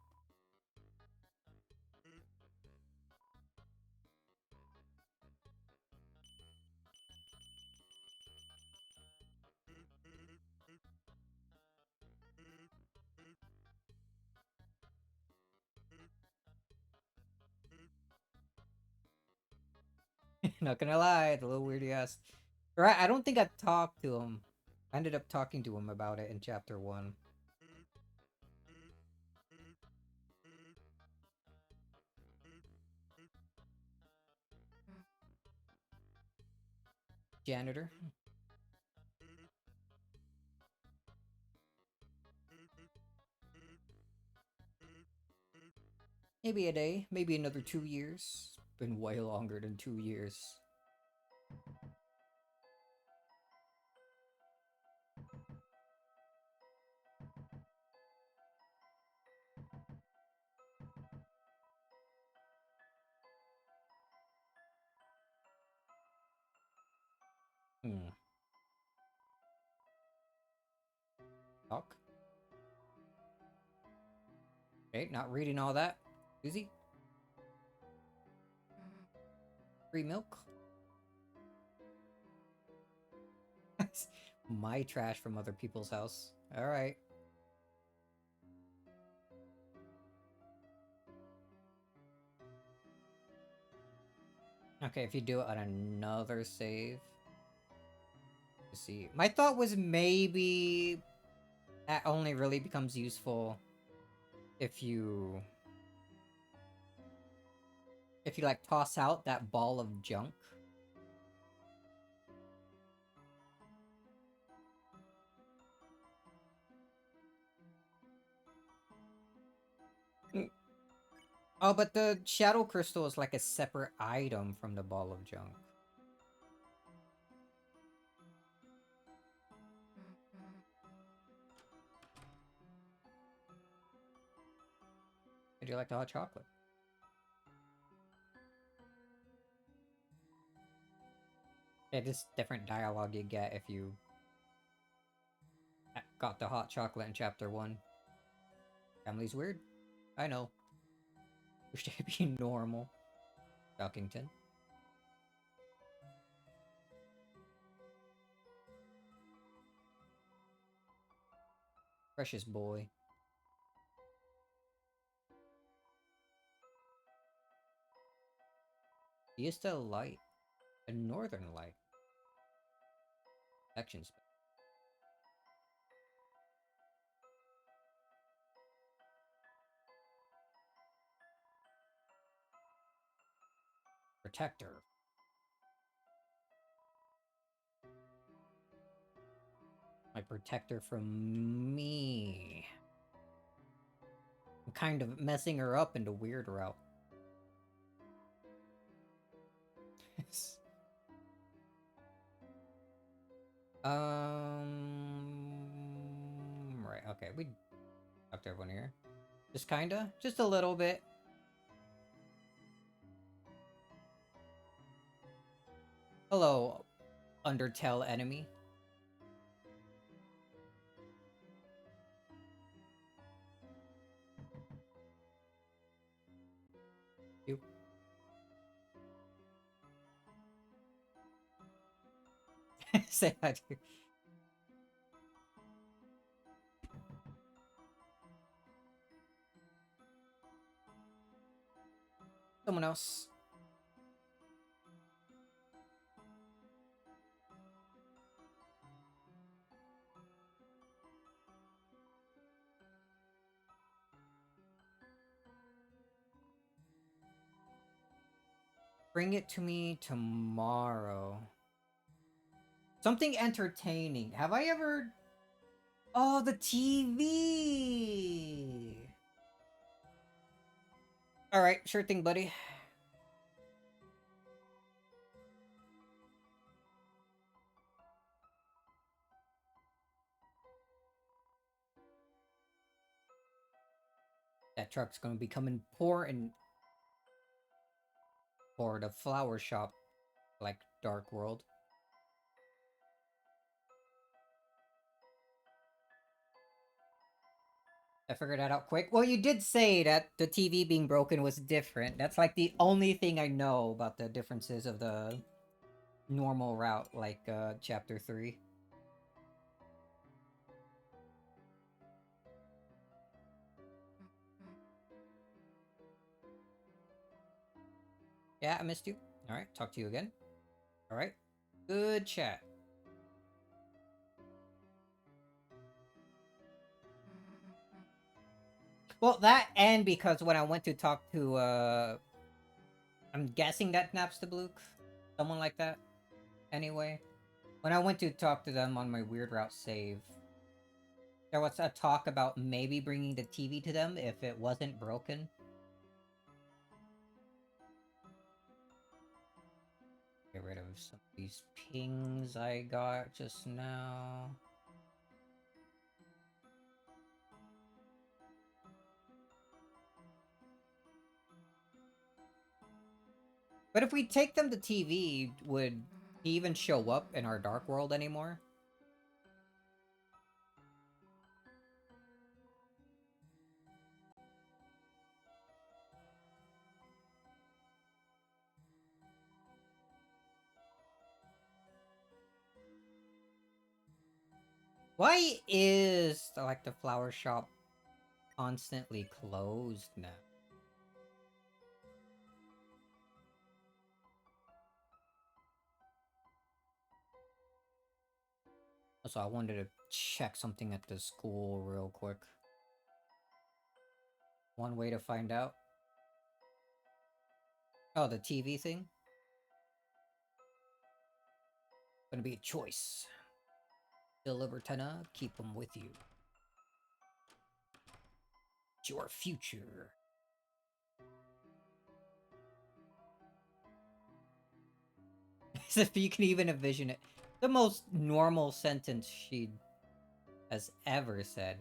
Not gonna lie, it's a little weird you asked. Right, I don't think I've talked to him. I ended up talking to him about it in chapter 1. Janitor. Maybe a day, maybe another 2 years. Been way longer than 2 years. Hmm. Talk. Okay, not reading all that. Susie? Free milk? My trash from other people's house. Alright. Okay, if you do it on another save. Let's see. My thought was maybe that only really becomes useful if you like toss out that ball of junk. Mm. Oh, but the shadow crystal is like a separate item from the ball of junk. Would you like the hot chocolate? Yeah, just different dialogue you get if you got the hot chocolate in chapter 1. Family's weird. I know. Wish it be normal. Duckington. Precious boy. He is still light. A northern light. Section spell. Protector. My protector from me. I'm kind of messing her up in the weird route. Right, okay, we talked to everyone here. Just kinda? Just a little bit. Hello, Undertale enemy. You. Say hi to someone else. Bring it to me tomorrow. Something entertaining. Have I ever... Oh, the TV! Alright, sure thing, buddy. That truck's gonna be coming important for the flower shop, like Dark World. I figured that out quick. Well, you did say that the TV being broken was different. That's like the only thing I know about the differences of the normal route, like chapter 3. Yeah, I missed you. Alright, talk to you again. Alright. Good chat. Well, that and because when I went to talk to, I'm guessing that Napstablook? Someone like that? Anyway. When I went to talk to them on my Weird Route save, there was a talk about maybe bringing the TV to them if it wasn't broken. Get rid of some of these pings I got just now. But if we take them to TV, would he even show up in our Dark World anymore? Why is like the flower shop constantly closed now? Also, I wanted to check something at the school real quick. One way to find out. Oh, the TV thing? Gonna be a choice. Deliver Tenna, keep them with you. It's your future. As if you can even envision it. The most normal sentence she has ever said.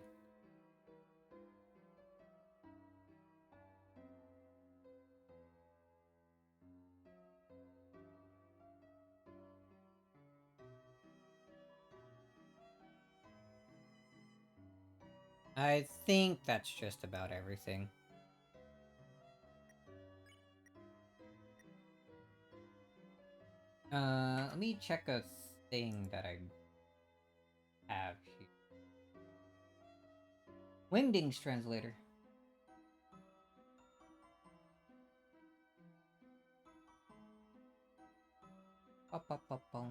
I think that's just about everything. Let me check a thing that I have here. Wingdings translator. Ba-ba-ba-bum.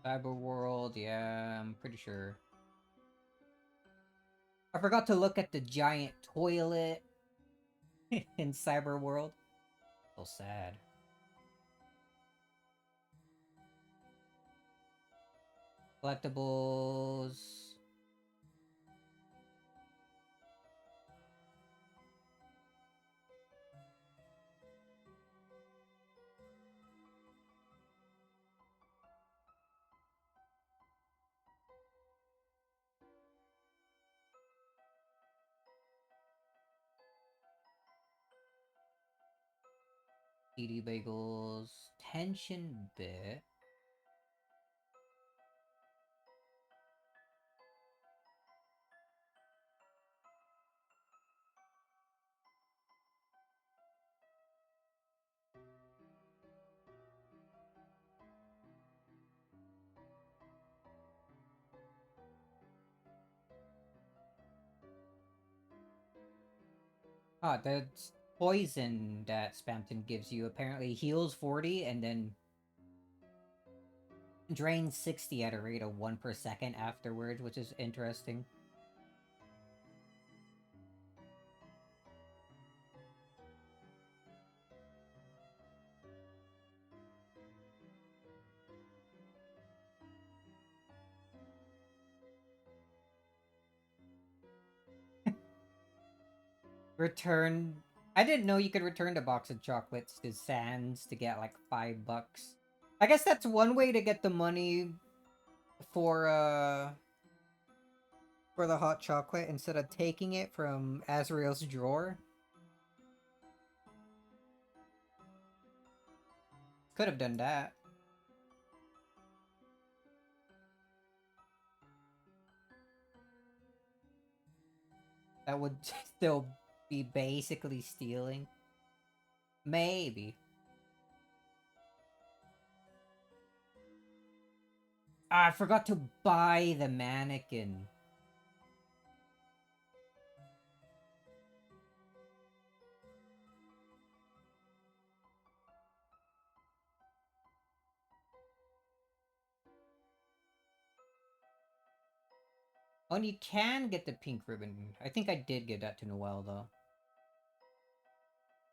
Cyber World, yeah, I'm pretty sure. I forgot to look at the giant toilet in Cyber World. So sad. Collectibles. CD bagels. Tension bit. Ah, the poison that Spamton gives you apparently heals 40 and then drains 60 at a rate of 1 per second afterwards, which is interesting. Return. I didn't know you could return the box of chocolates to Sands to get like $5. I guess that's one way to get the money for for the hot chocolate instead of taking it from Azrael's drawer. Could have done that. That would still be basically stealing. Maybe. Ah, I forgot to buy the mannequin. Oh, and you can get the pink ribbon. I think I did give that to Noelle, though.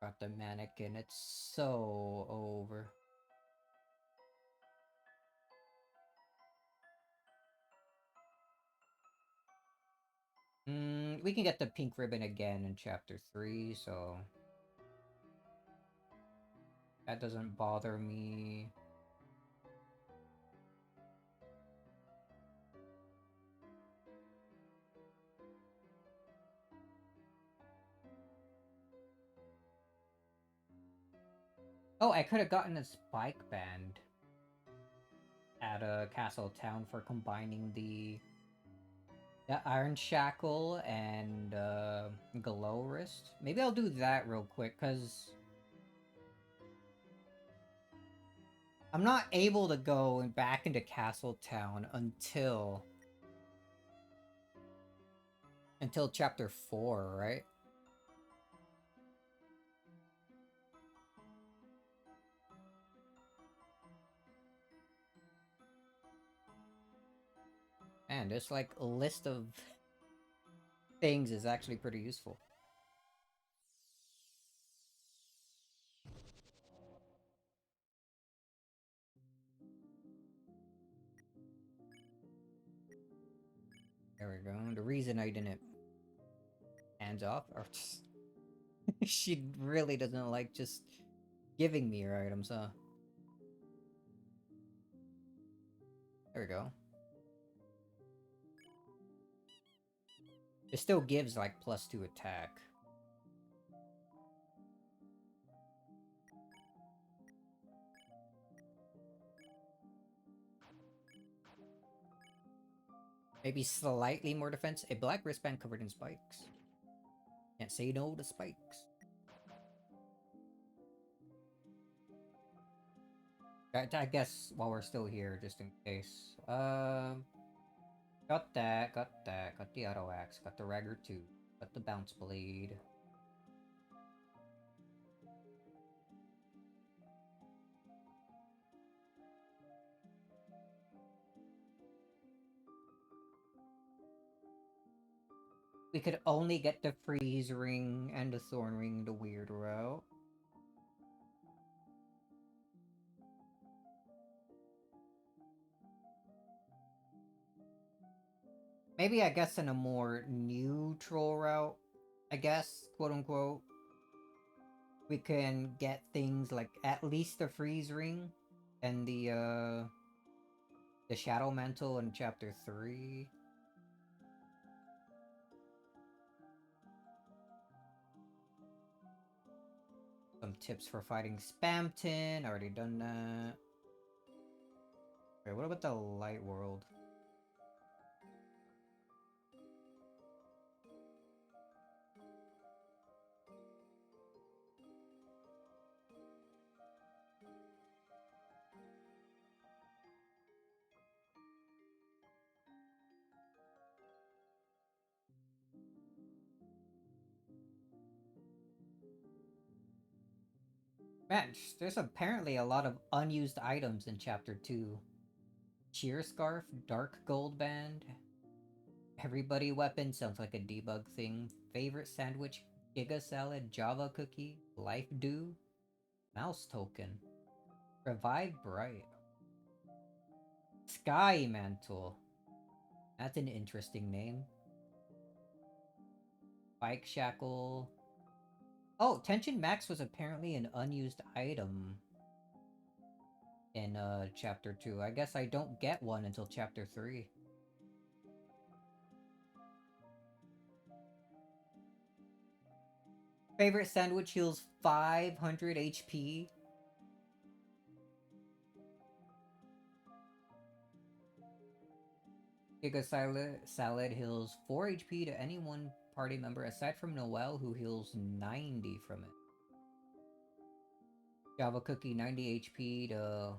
Got the mannequin. It's so over. We can get the pink ribbon again in chapter 3, so that doesn't bother me. Oh, I could have gotten a spike band at a Castle Town for combining the Iron Shackle and Glow Wrist. Maybe I'll do that real quick, because I'm not able to go back into Castle Town until chapter 4, right? And this like a list of things is actually pretty useful. There we go. The reason I didn't hands off, or she really doesn't like just giving me her items, huh? There we go. It still gives like +2 attack. Maybe slightly more defense. A black wristband covered in spikes. Can't say no to spikes. I guess while we're still here, just in case. Got that, got that, got the auto axe, got the Ragger 2, got the bounce blade. We could only get the freeze ring and the thorn ring the weird route. Maybe I guess in a more neutral route, I guess, quote unquote, we can get things like at least the freeze ring and the shadow mantle in chapter 3. Some tips for fighting Spamton, already done that. Okay, what about the light world? Man, there's apparently a lot of unused items in chapter 2. Cheer scarf, dark gold band. Everybody weapon sounds like a debug thing. Favorite sandwich, giga salad, java cookie, life dew, mouse token, revive bright, sky mantle. That's an interesting name. Bike shackle. Oh, Tension Max was apparently an unused item in chapter 2. I guess I don't get one until chapter 3. Favorite sandwich heals 500 HP. Giga Salad heals 4 HP to any one party member aside from Noelle, who heals 90 from it. Java Cookie 90 HP to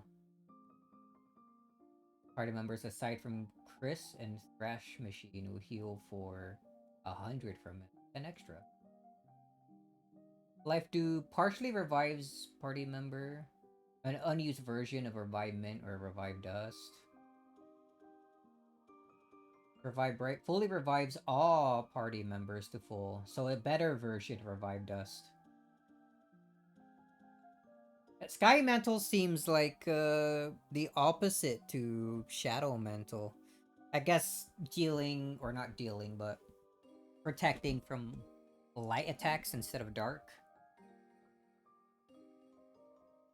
party members aside from Chris and Thrash Machine, who heal for 100 from it. 10 extra. Life Dew partially revives party member. An unused version of Revive Mint or Revive Dust. Revive Bright fully revives all party members to full, so a better version of Revive Dust. Sky Mantle seems like the opposite to Shadow Mantle. I guess dealing, or not dealing, but protecting from light attacks instead of dark.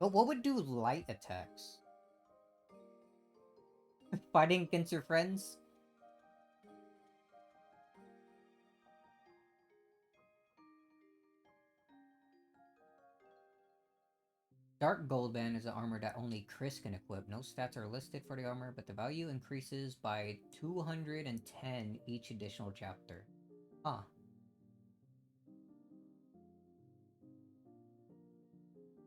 But what would do light attacks? Fighting against your friends? Dark Gold Band is an armor that only Chris can equip. No stats are listed for the armor, but the value increases by 210 each additional chapter. Huh.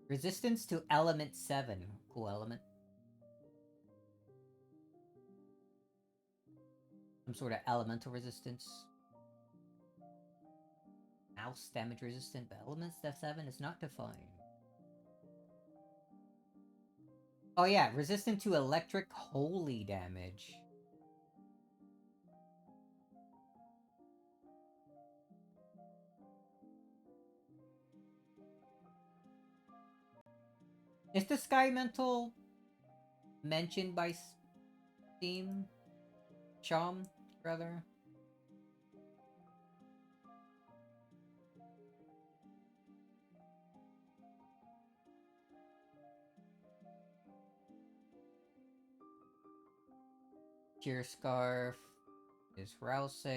Resistance to Element 7. Cool element. Some sort of elemental resistance. Mouse damage resistant, but Element 7 is not defined. Oh yeah, resistant to electric holy damage. Is the Sky Mental mentioned by Steam? Chom, rather? Cheer Scarf is Rouse.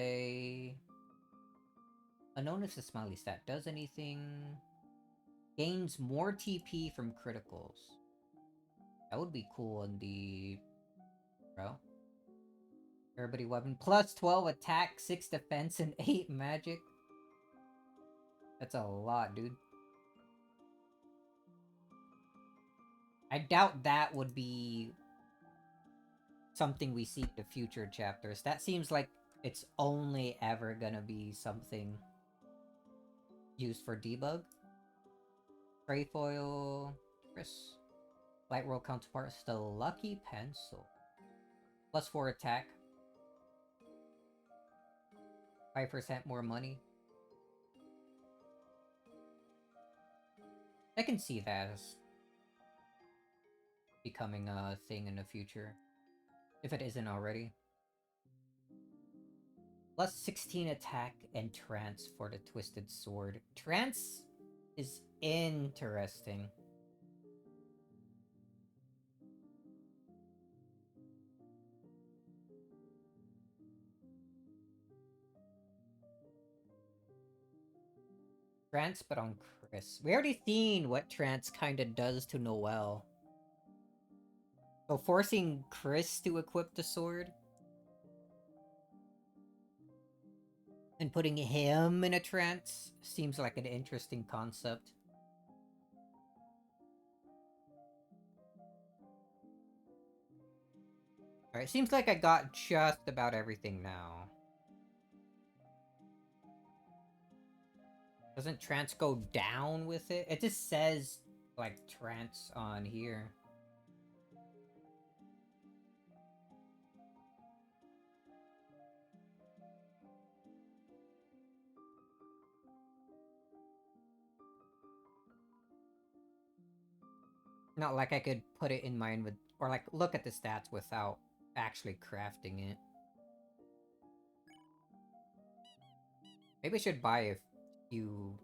Unknown if the smiley stat does anything. Gains more TP from criticals. That would be cool on the bro. Everybody weapon plus 12 attack, 6 defense, and 8 magic. That's a lot, dude. I doubt that would be something we see in the future chapters. That seems like it's only ever gonna be something used for debug. Trefoil, Chris. Light roll counterparts, the Lucky Pencil. Plus 4 attack. 5% more money. I can see that as becoming a thing in the future. If it isn't already. Plus 16 attack and trance for the Twisted Sword. Trance is interesting. Trance, but on Chris. We already seen what Trance kinda does to Noelle. So forcing Chris to equip the sword and putting him in a trance seems like an interesting concept. Alright, seems like I got just about everything now. Doesn't trance go down with it? It just says, like, trance on here. Not like I could put it in my inventory, or like look at the stats without actually crafting it. Maybe I should buy a few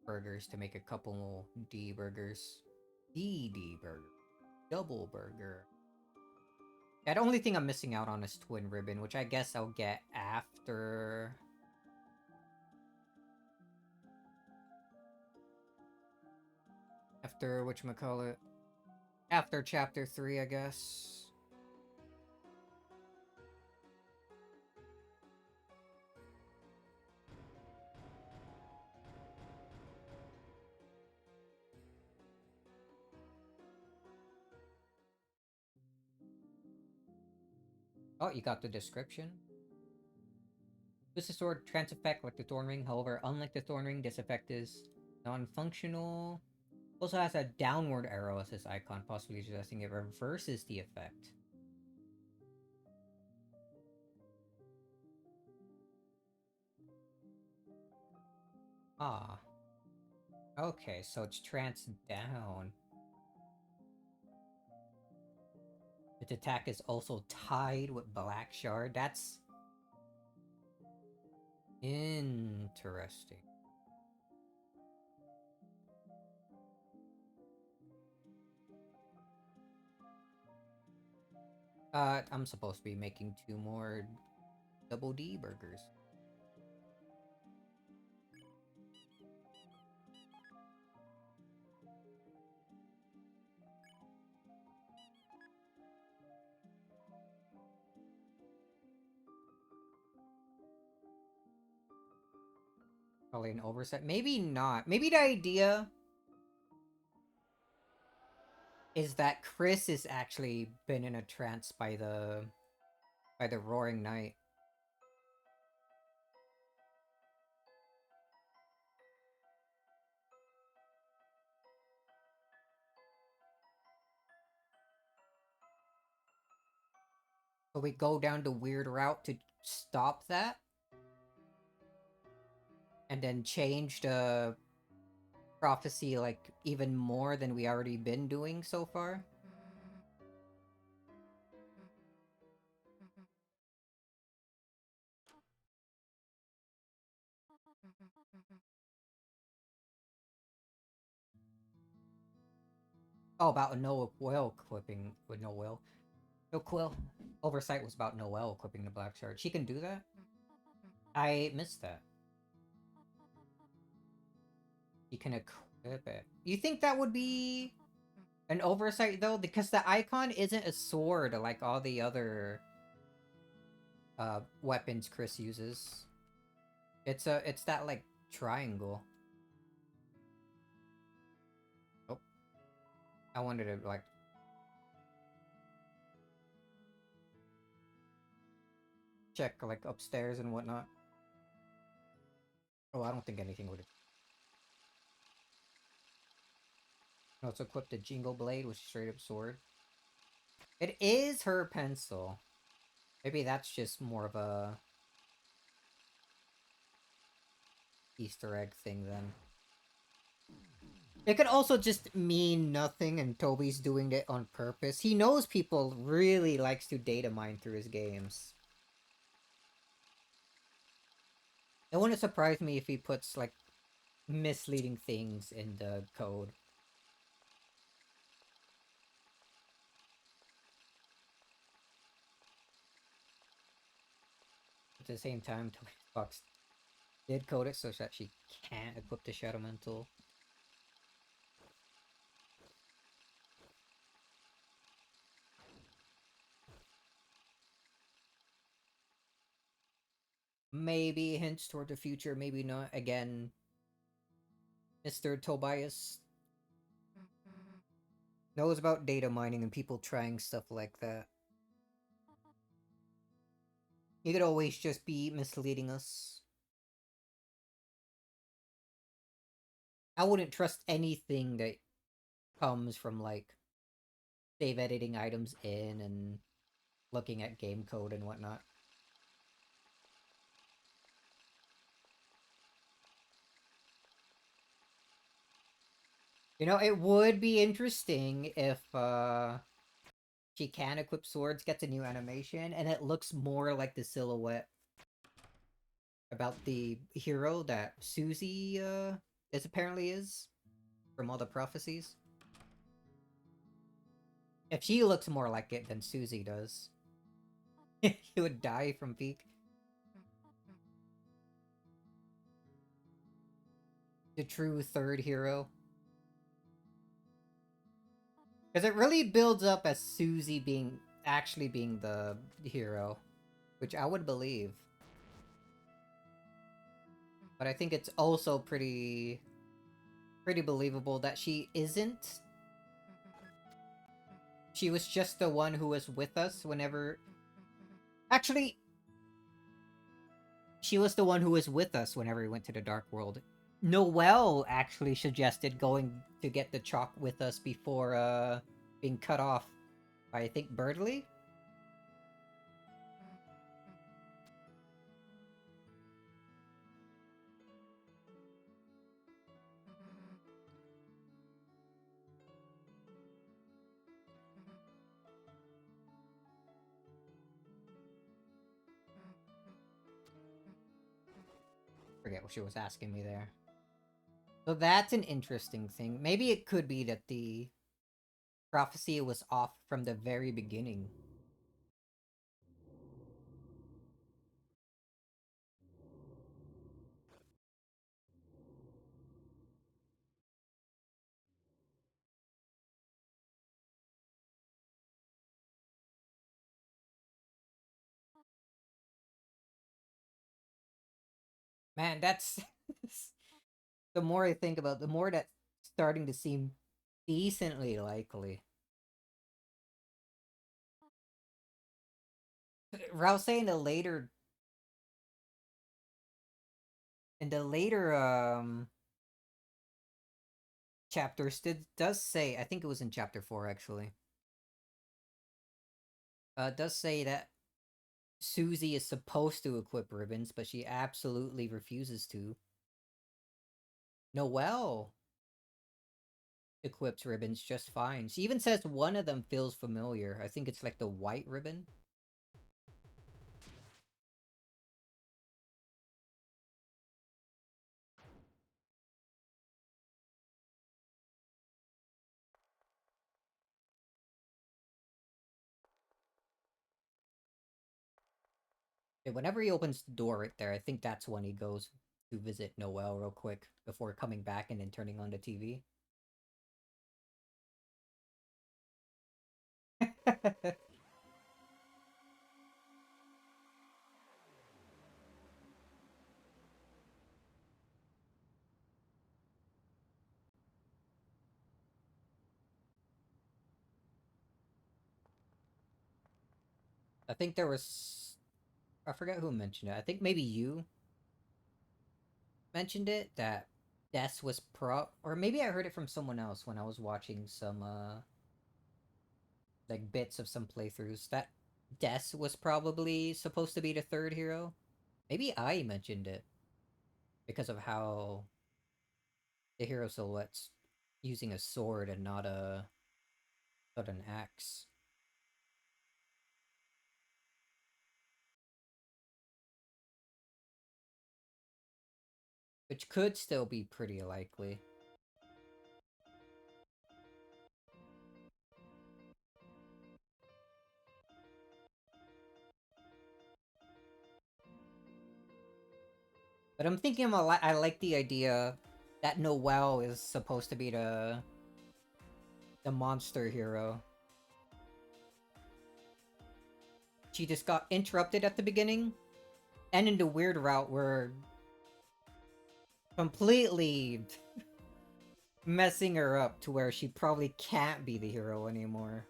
burgers to make a couple D burgers. D burger. Double burger. Yeah, the only thing I'm missing out on is Twin Ribbon, which I guess I'll get after... After, whatchamacallit? After Chapter 3, I guess. Oh, you got the description? This sword trans effect like the Thorn Ring, however, unlike the Thorn Ring, this effect is non-functional. Also has a downward arrow as its icon, possibly suggesting it reverses the effect. Ah. Okay, so it's trance down. Its attack is also tied with Black Shard. That's interesting. I'm supposed to be making 2 more double D burgers. Probably an oversight. Maybe not. Maybe the idea is that Chris is actually been in a trance by the Roaring Knight. So we go down the weird route to stop that? And then change the prophecy, like, even more than we already been doing so far? Oh, about Noel equipping with Noel. No Quill. Oversight was about Noel equipping the Black Shard. She can do that? I missed that. You can equip it. You think that would be an oversight though? Because the icon isn't a sword like all the other weapons Chris uses. It's that like triangle. Oh. I wanted to like check like upstairs and whatnot. Oh, I don't think anything would. No, it's equipped a Jingle Blade, which is straight up sword. It is her pencil. Maybe that's just more of a Easter egg thing then. It could also just mean nothing and Toby's doing it on purpose. He knows people really likes to data mine through his games. It wouldn't surprise me if he puts, like, misleading things in the code. At the same time, Toby Fox did code it so that she can't equip the Shadow Mantle. Maybe hints toward the future, maybe not. Again, Mr. Tobias knows about data mining and people trying stuff like that. He could always just be misleading us. I wouldn't trust anything that comes from, like, save editing items in and looking at game code and whatnot. You know, it would be interesting if, she can equip swords, gets a new animation, and it looks more like the silhouette about the hero that Susie, This apparently is from all the prophecies. If she looks more like it than Susie does, he would die from Peak. The true third hero. Because it really builds up as Susie actually being the hero, which I would believe. But I think it's also pretty believable that she isn't. She was just the one who was with us whenever... Actually, she was the one who was with us whenever we went to the Dark World. Noelle actually suggested going to get the chalk with us before being cut off by, I think, Birdley? Forget what she was asking me there. So that's an interesting thing. Maybe it could be that the prophecy was off from the very beginning. Man, that's... the more I think about it, the more that's starting to seem decently likely. Rouse in the later... In the later, chapters, does say... I think it was in chapter 4, actually. Does say that Susie is supposed to equip ribbons, but she absolutely refuses to. Noelle equips ribbons just fine. She even says one of them feels familiar. I think it's like the white ribbon. And whenever he opens the door right there, I think that's when he goes to visit Noelle real quick before coming back and then turning on the TV. I think there was... I forget who mentioned it. I think maybe you mentioned it, that Des was or maybe I heard it from someone else when I was watching some like bits of some playthroughs, that Des was probably supposed to be the third hero. Maybe I mentioned it because of how the hero silhouette's using a sword and not an axe. Which could still be pretty likely. But I'm thinking I like the idea that Noelle is supposed to be the monster hero. She just got interrupted at the beginning, and in the weird route where completely messing her up to where she probably can't be the hero anymore.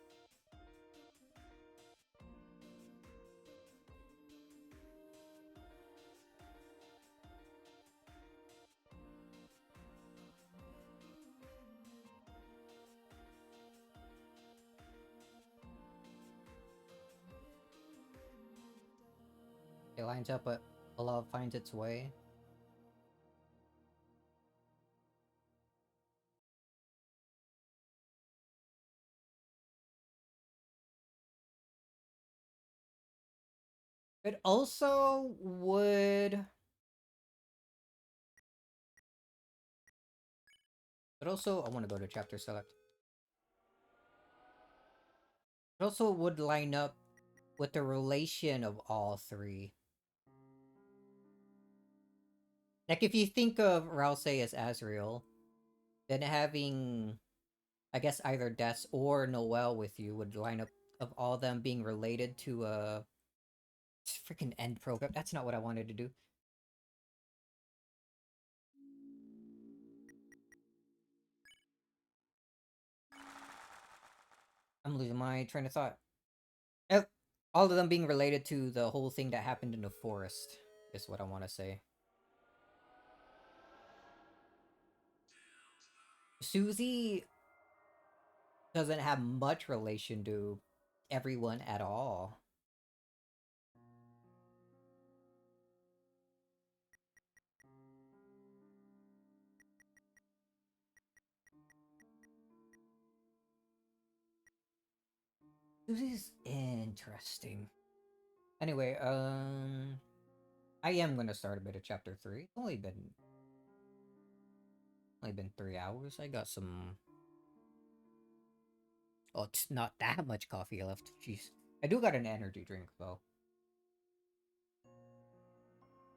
It lines up, but love finds its way. It also would... But also, I want to go to chapter select. It also would line up with the relation of all three. Like, if you think of Rouse as Azrael, then having, I guess, either Des or Noel with you would line up of all them being related to a freaking end program. That's not what I wanted to do. I'm losing my train of thought. Eh, all of them being related to the whole thing that happened in the forest is what I want to say. Susie doesn't have much relation to everyone at all. Susie's interesting. Anyway, I am gonna start a bit of chapter 3. It's only been 3 hours. I got some. Oh, it's not that much coffee left. Jeez, I do got an energy drink though.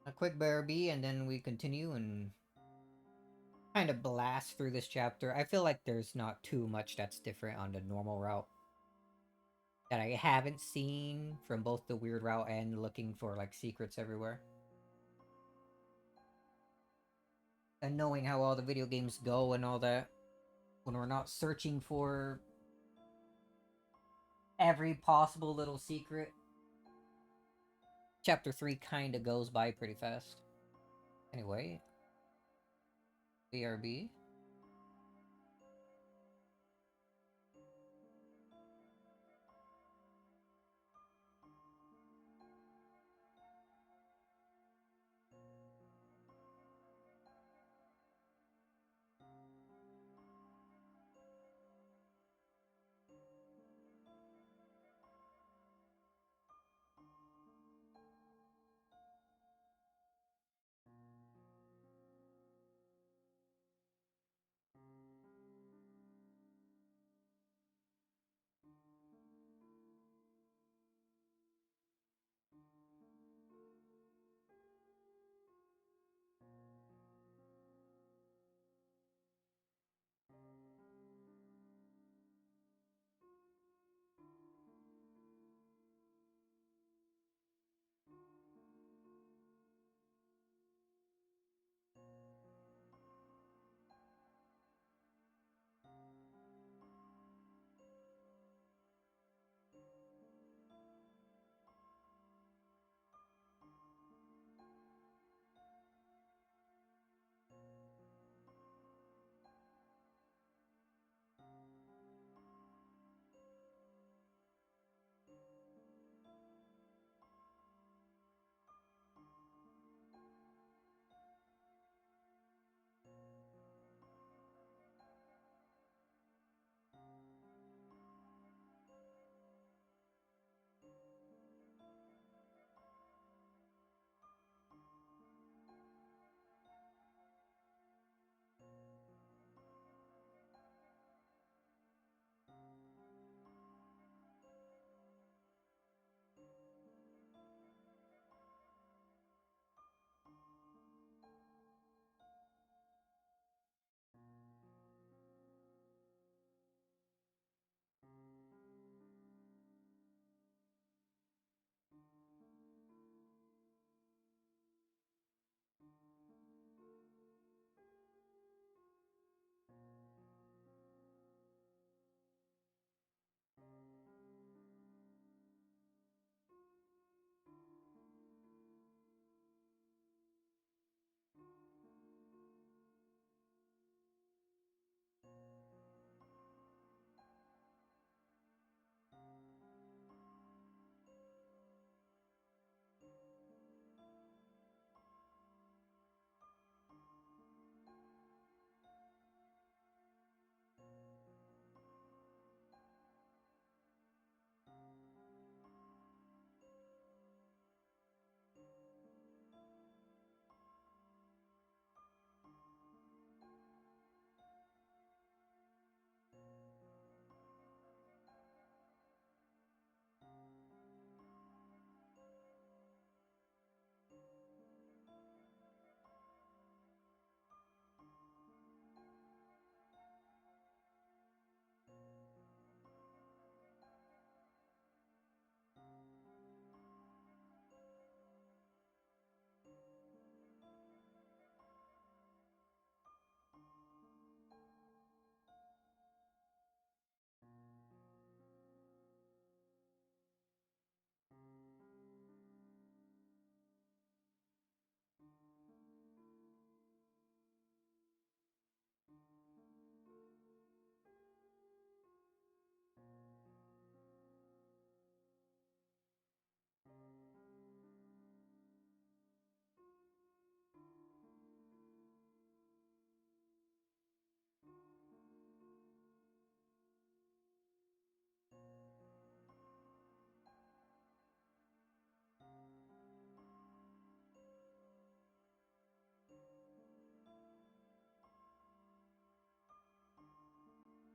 A quick BRB, and then we continue and kind of blast through this chapter. I feel like there's not too much that's different on the normal route that I haven't seen from both the weird route and looking for like secrets everywhere. And knowing how all the video games go and all that, when we're not searching for every possible little secret, chapter 3 kind of goes by pretty fast. Anyway, BRB.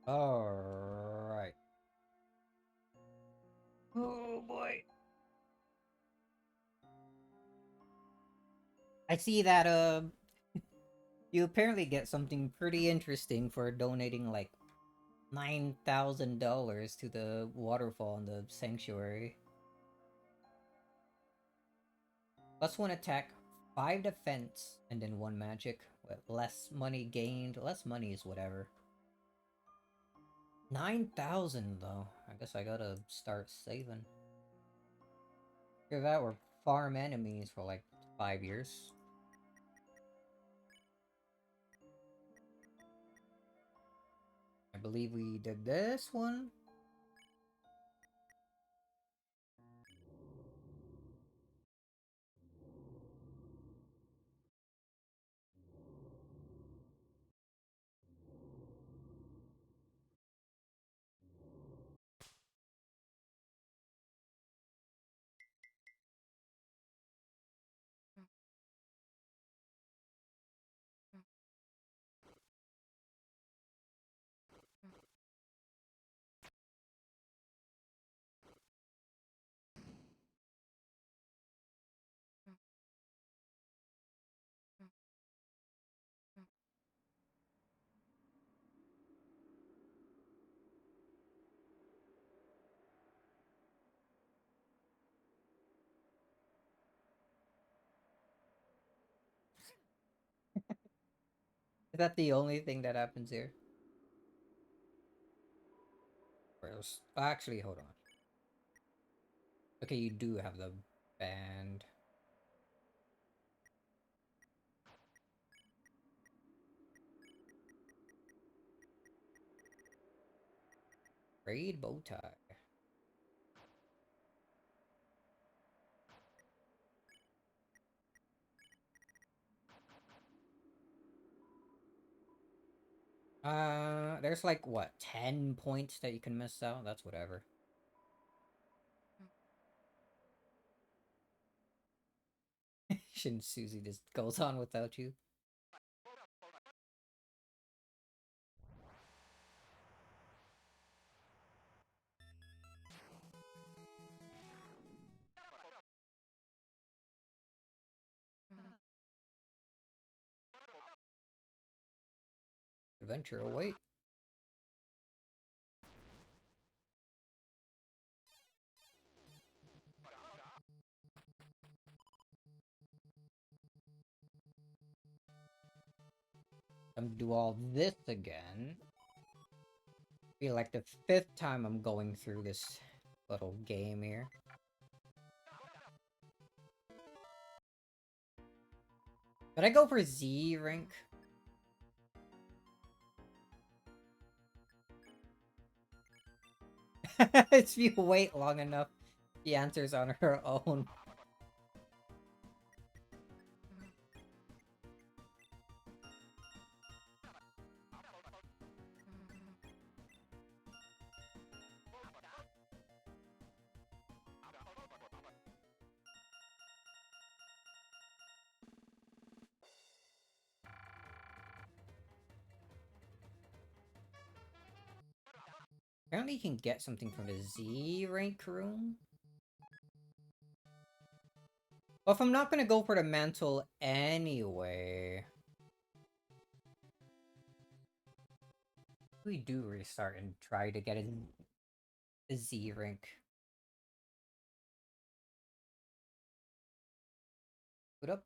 Alright. Oh boy. I see that you apparently get something pretty interesting for donating like $9,000 to the waterfall in the sanctuary. +1 attack, 5 defense, and then 1 magic. With less money gained. Less money is whatever. 9,000 though. I guess I gotta start saving. After that, we're farm enemies for like 5 years. I believe we did this one. Is that the only thing that happens here? Or else... Actually, hold on. Okay, you do have the band. Braid bow tie. There's like, what, 10 points that you can miss out? That's whatever. Shouldn't Susie just goes on without you? Adventure await. I'm gonna do all this again. Feel like the 5th time I'm going through this little game here. Did I go for Z rank? If you wait long enough, the answer's on her own. Apparently you can get something from the Z rank room. Well, if I'm not gonna go for the mantle anyway... We do restart and try to get a Z rank. Put up.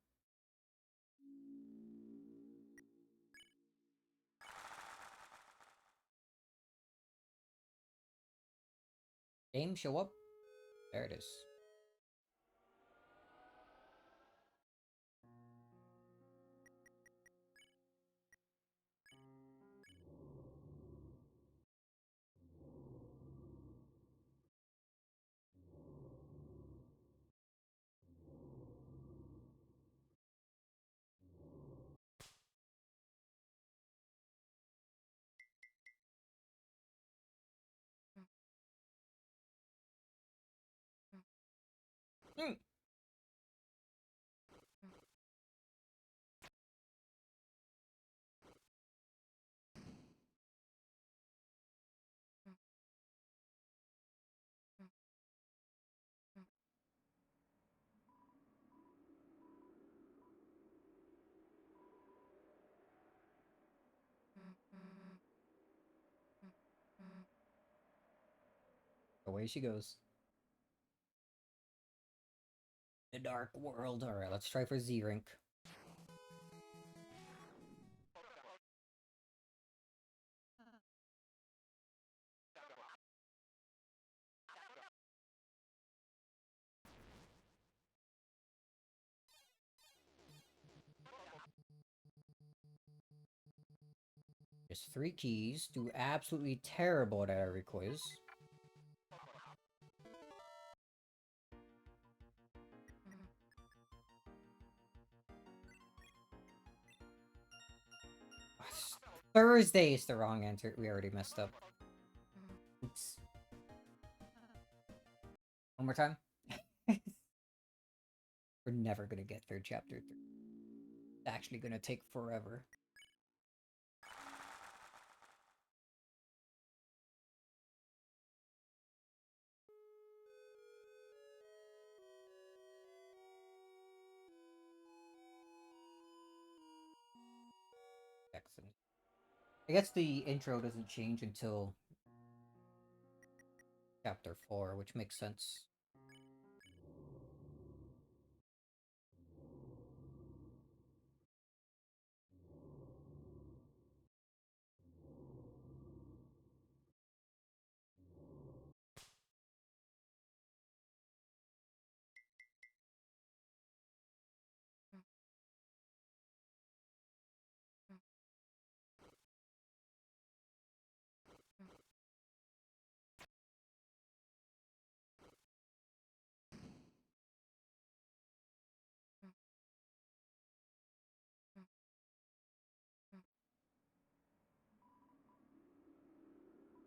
Game show up. There it is. Hmm. Away she goes. The dark world. Alright, let's try for Z-Rank. There's 3 keys. Do absolutely terrible at every quiz. Thursday is the wrong answer. We already messed up. Oops. One more time. We're never gonna get through chapter 3. It's actually gonna take forever. Excellent. I guess the intro doesn't change until chapter 4, which makes sense.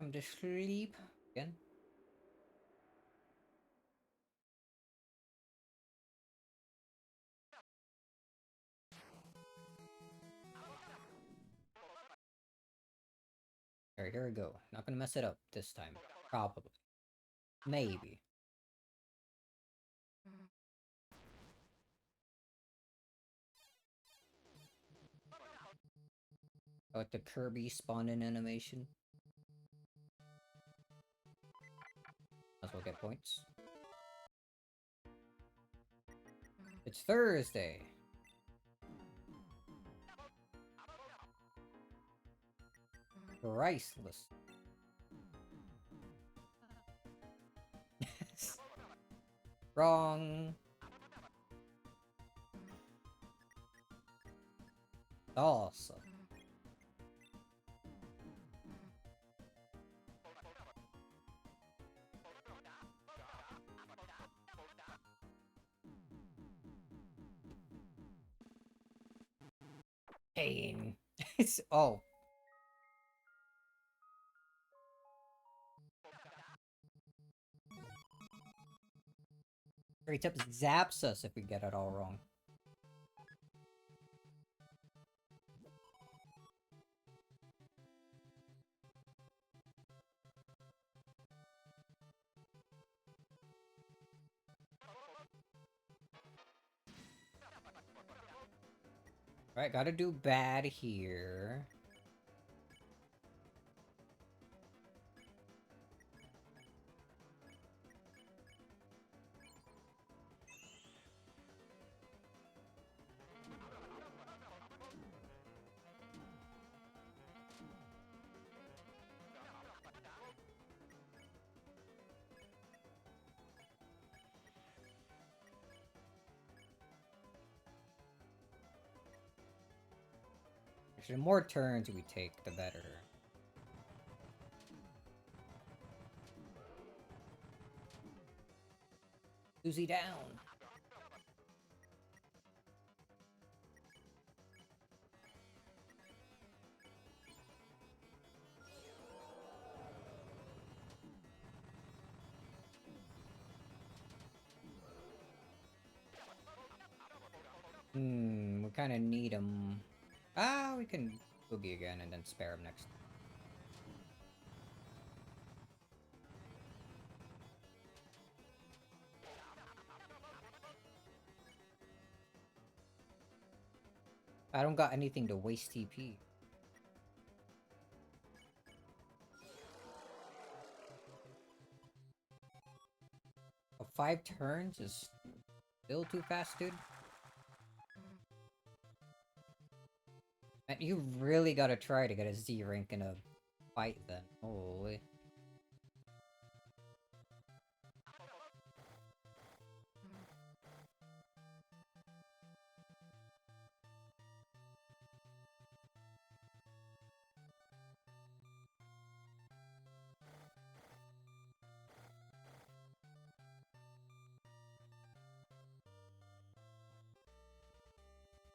I'm to sleep again. Alright, here we go. Not gonna mess it up this time. Probably. Maybe. I like the Kirby spawn-in animation. Might as well get points. It's Thursday! Priceless. Wrong. Awesome. Pain. It's oh. Straight up zaps us if we get it all wrong. Alright, gotta do bad here. Actually, the more turns we take, the better. Susie down. We kind of need him. Ah, we can boogie again and then spare him next. I don't got anything to waste TP. 5 turns is still too fast, dude. Man, you really gotta try to get a Z rank in a fight then. Holy.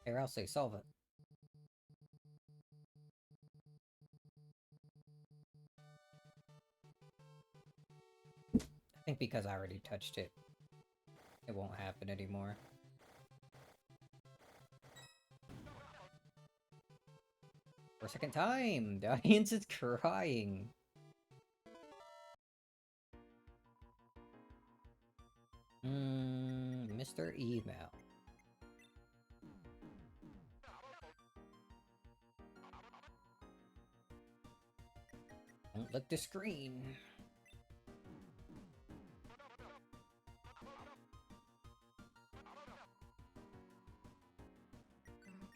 Or else they solve it. I think because I already touched it, it won't happen anymore. For a second time! The audience is crying! Mr. Email. Don't look the screen.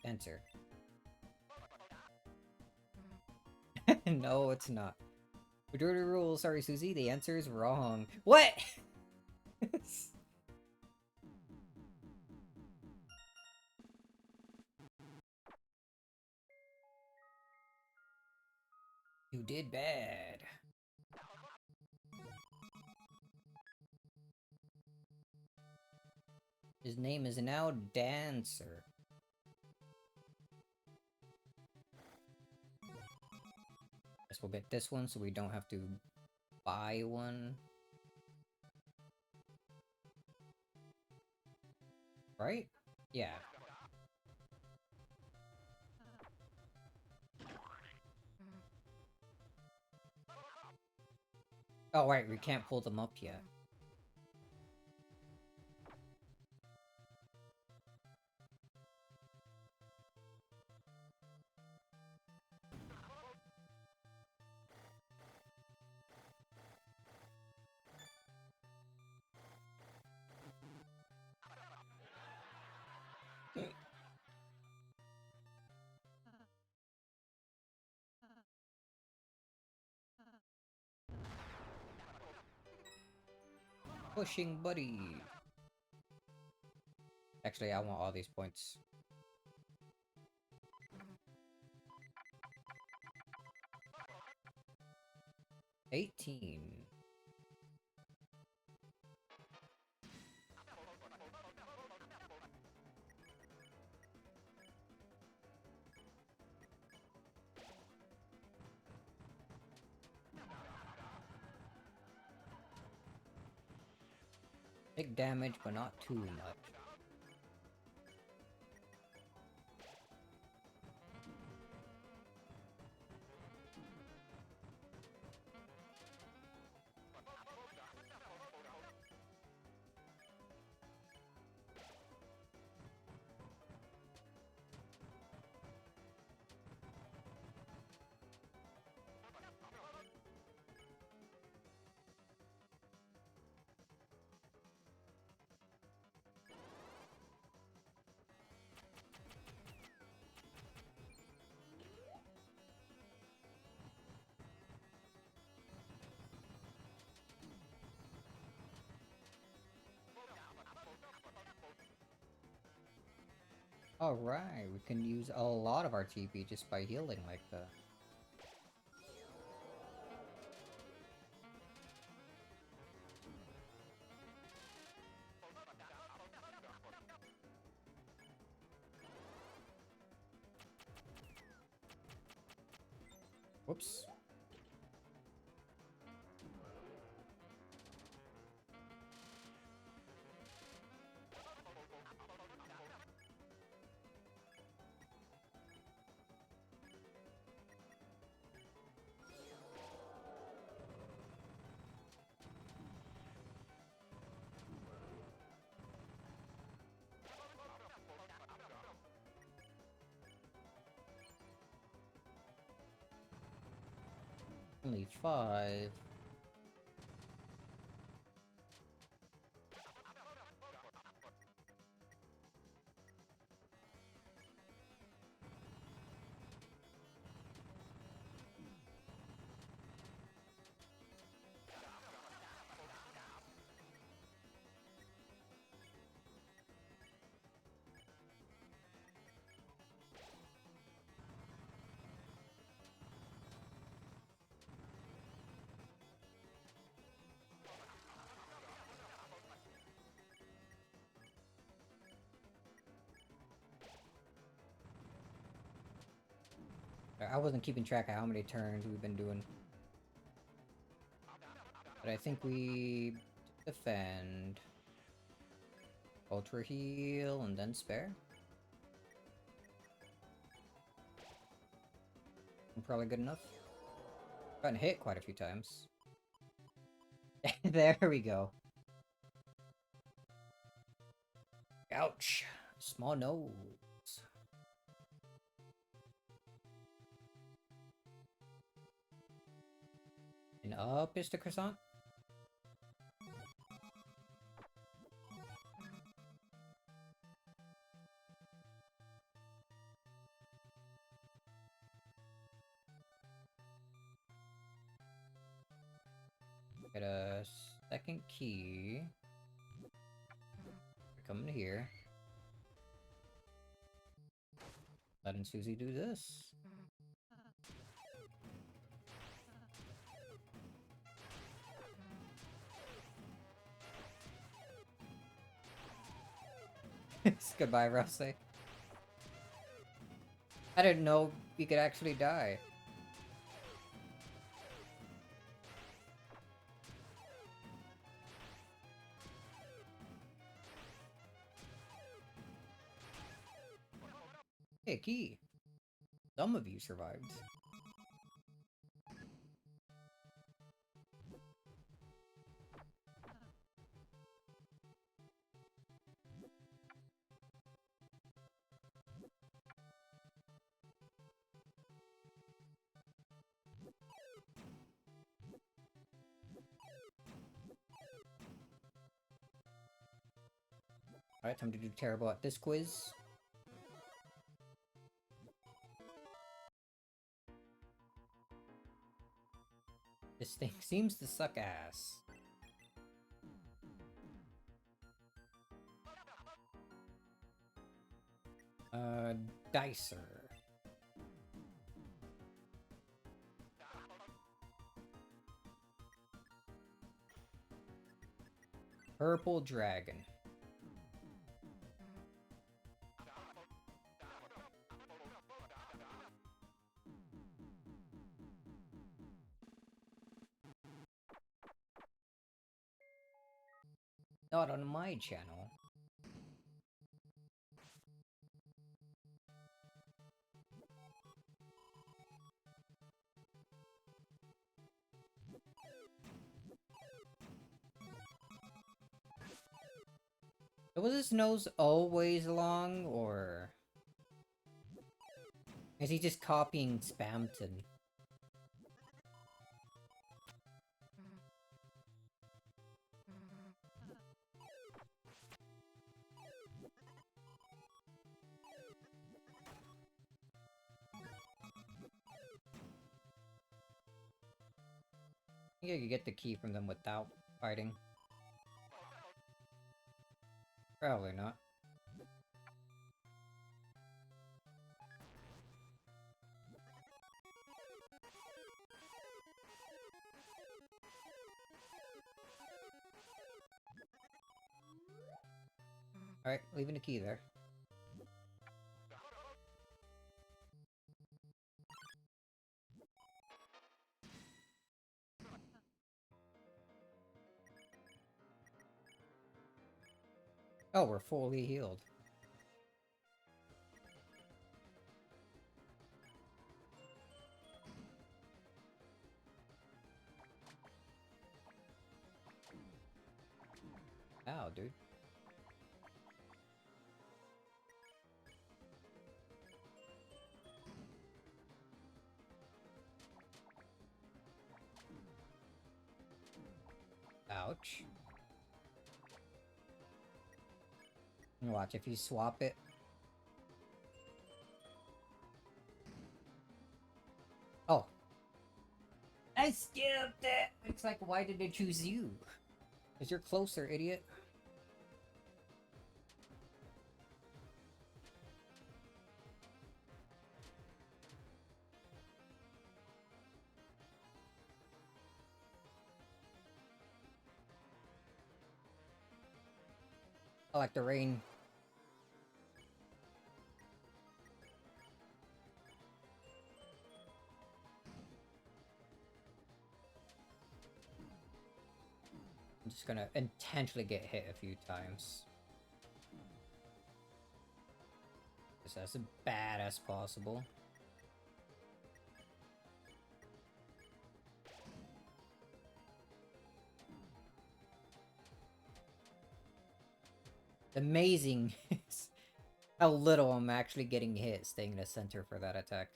Answer. No, it's not. Majority rule, sorry Susie, the answer is wrong. What?! You did bad. His name is now Dancer. Guess we'll get this one so we don't have to buy one. Right? Yeah. Oh, right, we can't pull them up yet. Pushing buddy. Actually, I want all these points. $18. Big damage, but not too much. Alright, we can use a lot of our TP just by healing like that. Whoops. Only 5. I wasn't keeping track of how many turns we've been doing. But I think we defend, ultra heal, and then spare. Probably good enough. Gotten hit quite a few times. There we go. Ouch. Small nose. And up is the croissant. Get a second key. Coming here. Letting Susie do this. Goodbye, Rose. I didn't know you could actually die. Hey, key. Some of you survived. Alright, time to do terrible at this quiz. This thing seems to suck ass. Dicer. Purple dragon. Not on my channel. Was his nose always long, or is he just copying Spamton? I think I could get the key from them without fighting. Probably not. Alright, leaving the key there. Oh, we're fully healed. Ow, dude. Ouch. Watch if you swap it. Oh. I skipped it! It's like, why did they choose you? Because you're closer, idiot. I like the rain. just gonna intentionally get hit a few times. Just as bad as possible. Amazing how little I'm actually getting hit staying in the center for that attack.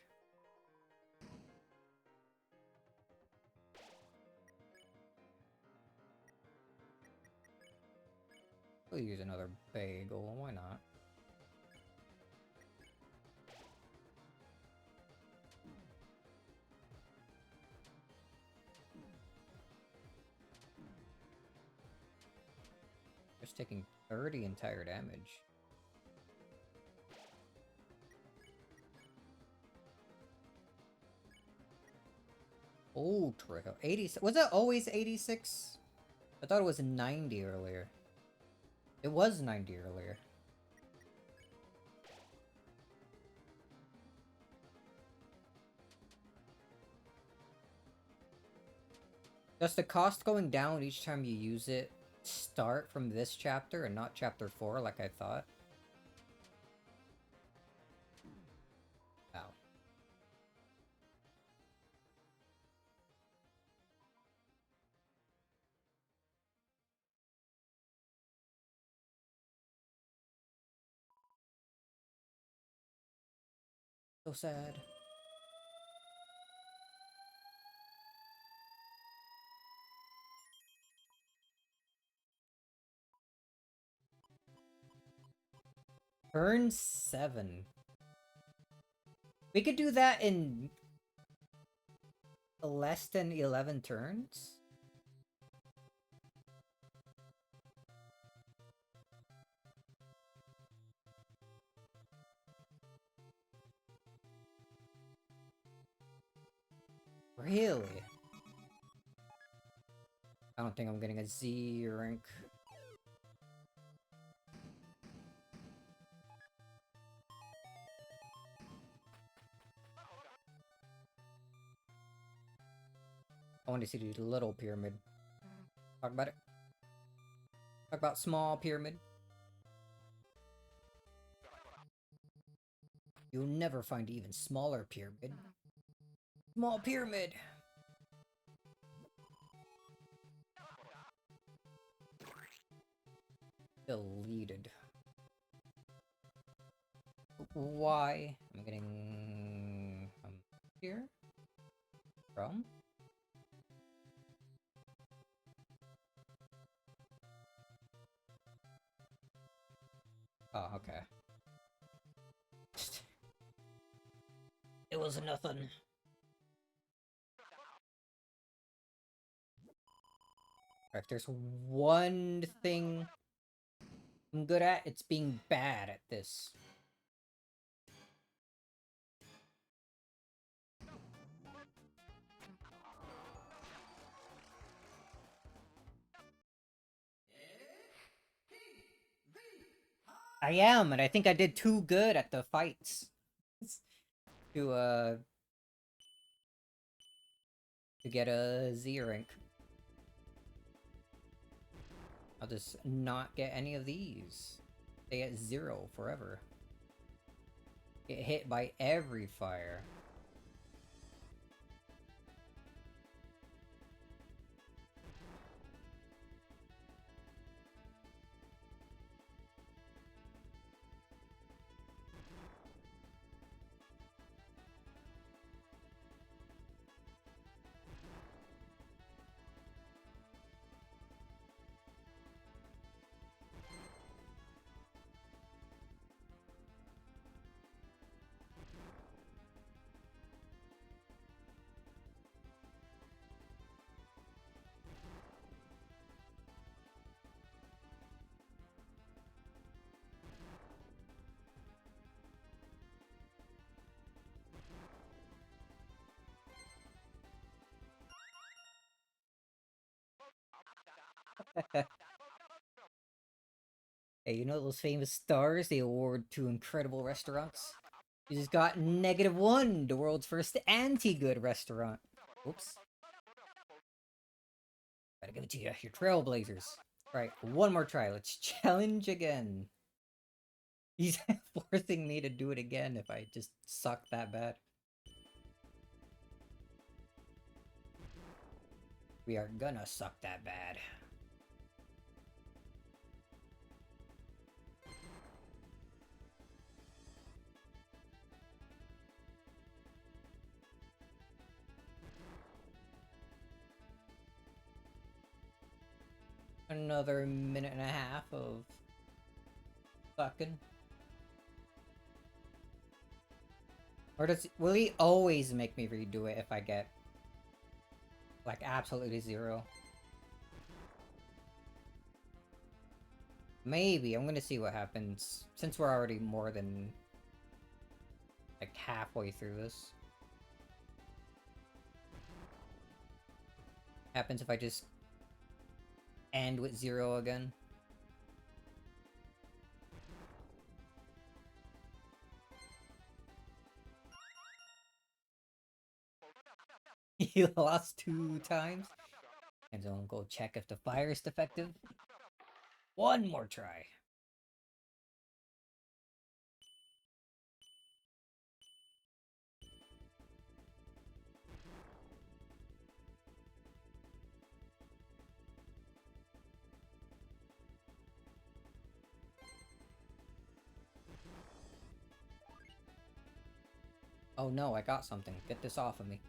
We'll use another bagel, why not? Just taking 30 entire damage. Ultra. 86. Was it always 86? I thought it was 90 earlier. It was 90 earlier. Does the cost going down each time you use it start from this chapter and not chapter 4 like I thought? Ow. So sad. Turn 7. We could do that in less than 11 turns? Really? I don't think I'm getting a Z rank. I want to see the little pyramid. Talk about it. Talk about small pyramid. You'll never find even smaller pyramid. Small pyramid! Deleted. Why? I'm getting... here? From? Oh, okay. It was nothing. If there's one thing I'm good at, it's being bad at this. I am, and I think I did too good at the fights. to get a Z rank. I'll just not get any of these. Stay at 0 forever. Get hit by every fire. Hey, you know those famous stars they award to incredible restaurants? You just got -1, the world's first anti-good restaurant. Oops. Gotta give it to you. You're trailblazers. Right, one more try. Let's challenge again. He's forcing me to do it again if I just suck that bad. We are gonna suck that bad. Another minute and a half of sucking. Or will he always make me redo it if I get like absolutely zero? Maybe. I'm gonna see what happens since we're already more than like halfway through this. Happens if I just end with zero again. He lost 2 times. And so I'll go check if the fire is defective. One more try. Oh no, I got something. Get this off of me.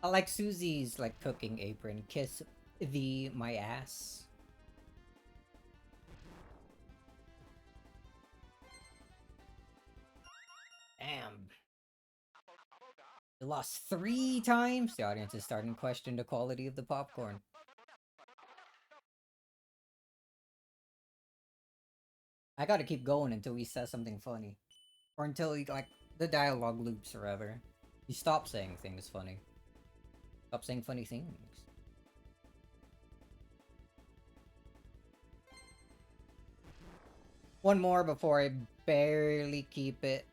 I like Susie's like cooking apron. Kiss my ass. Damn. You lost 3 times? The audience is starting to question the quality of the popcorn. I gotta keep going until he says something funny. Or until he, like, the dialogue loops or whatever. He stops saying things funny. Stop saying funny things. One more before I barely keep it,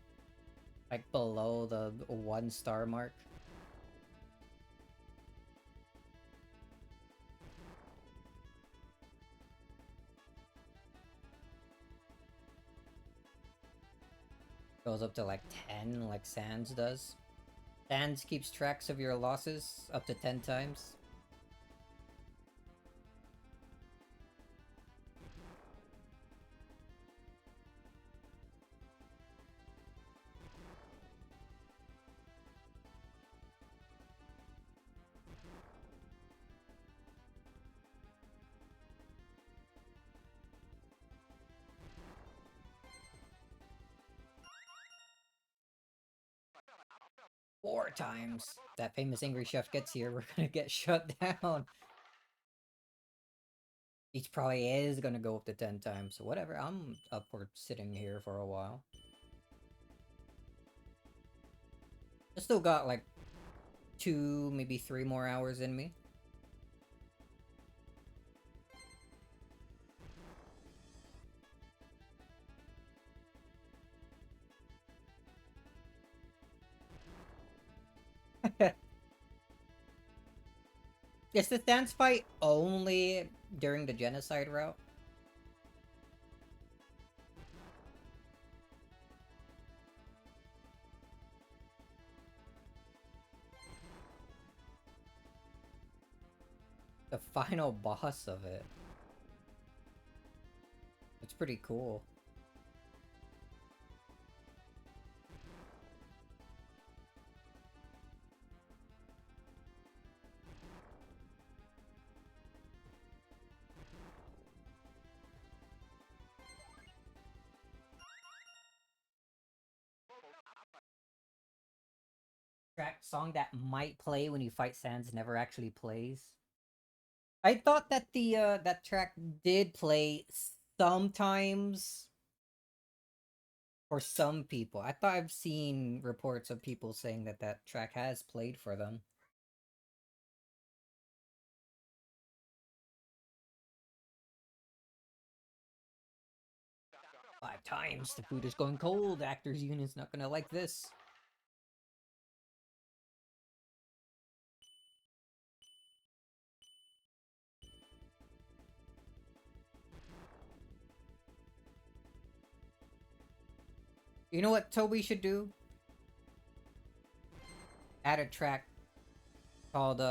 like, below the 1-star mark. Goes up to like 10, like Sans does. Sans keeps tracks of your losses up to 10 times. Four times. That famous angry chef gets here, we're gonna get shut down. Each probably is gonna go up to 10 times, so whatever, I'm up for sitting here for a while. I still got like 2, maybe 3 more hours in me. Is the dance fight only during the genocide route? The final boss of it. It's pretty cool. Track song that might play when you fight Sans never actually plays. I thought that the that track did play sometimes for some people. I thought I've seen reports of people saying that that track has played for them. Five times. The food is going cold. Actors Union's not gonna like this. You know what Toby should do? Add a track called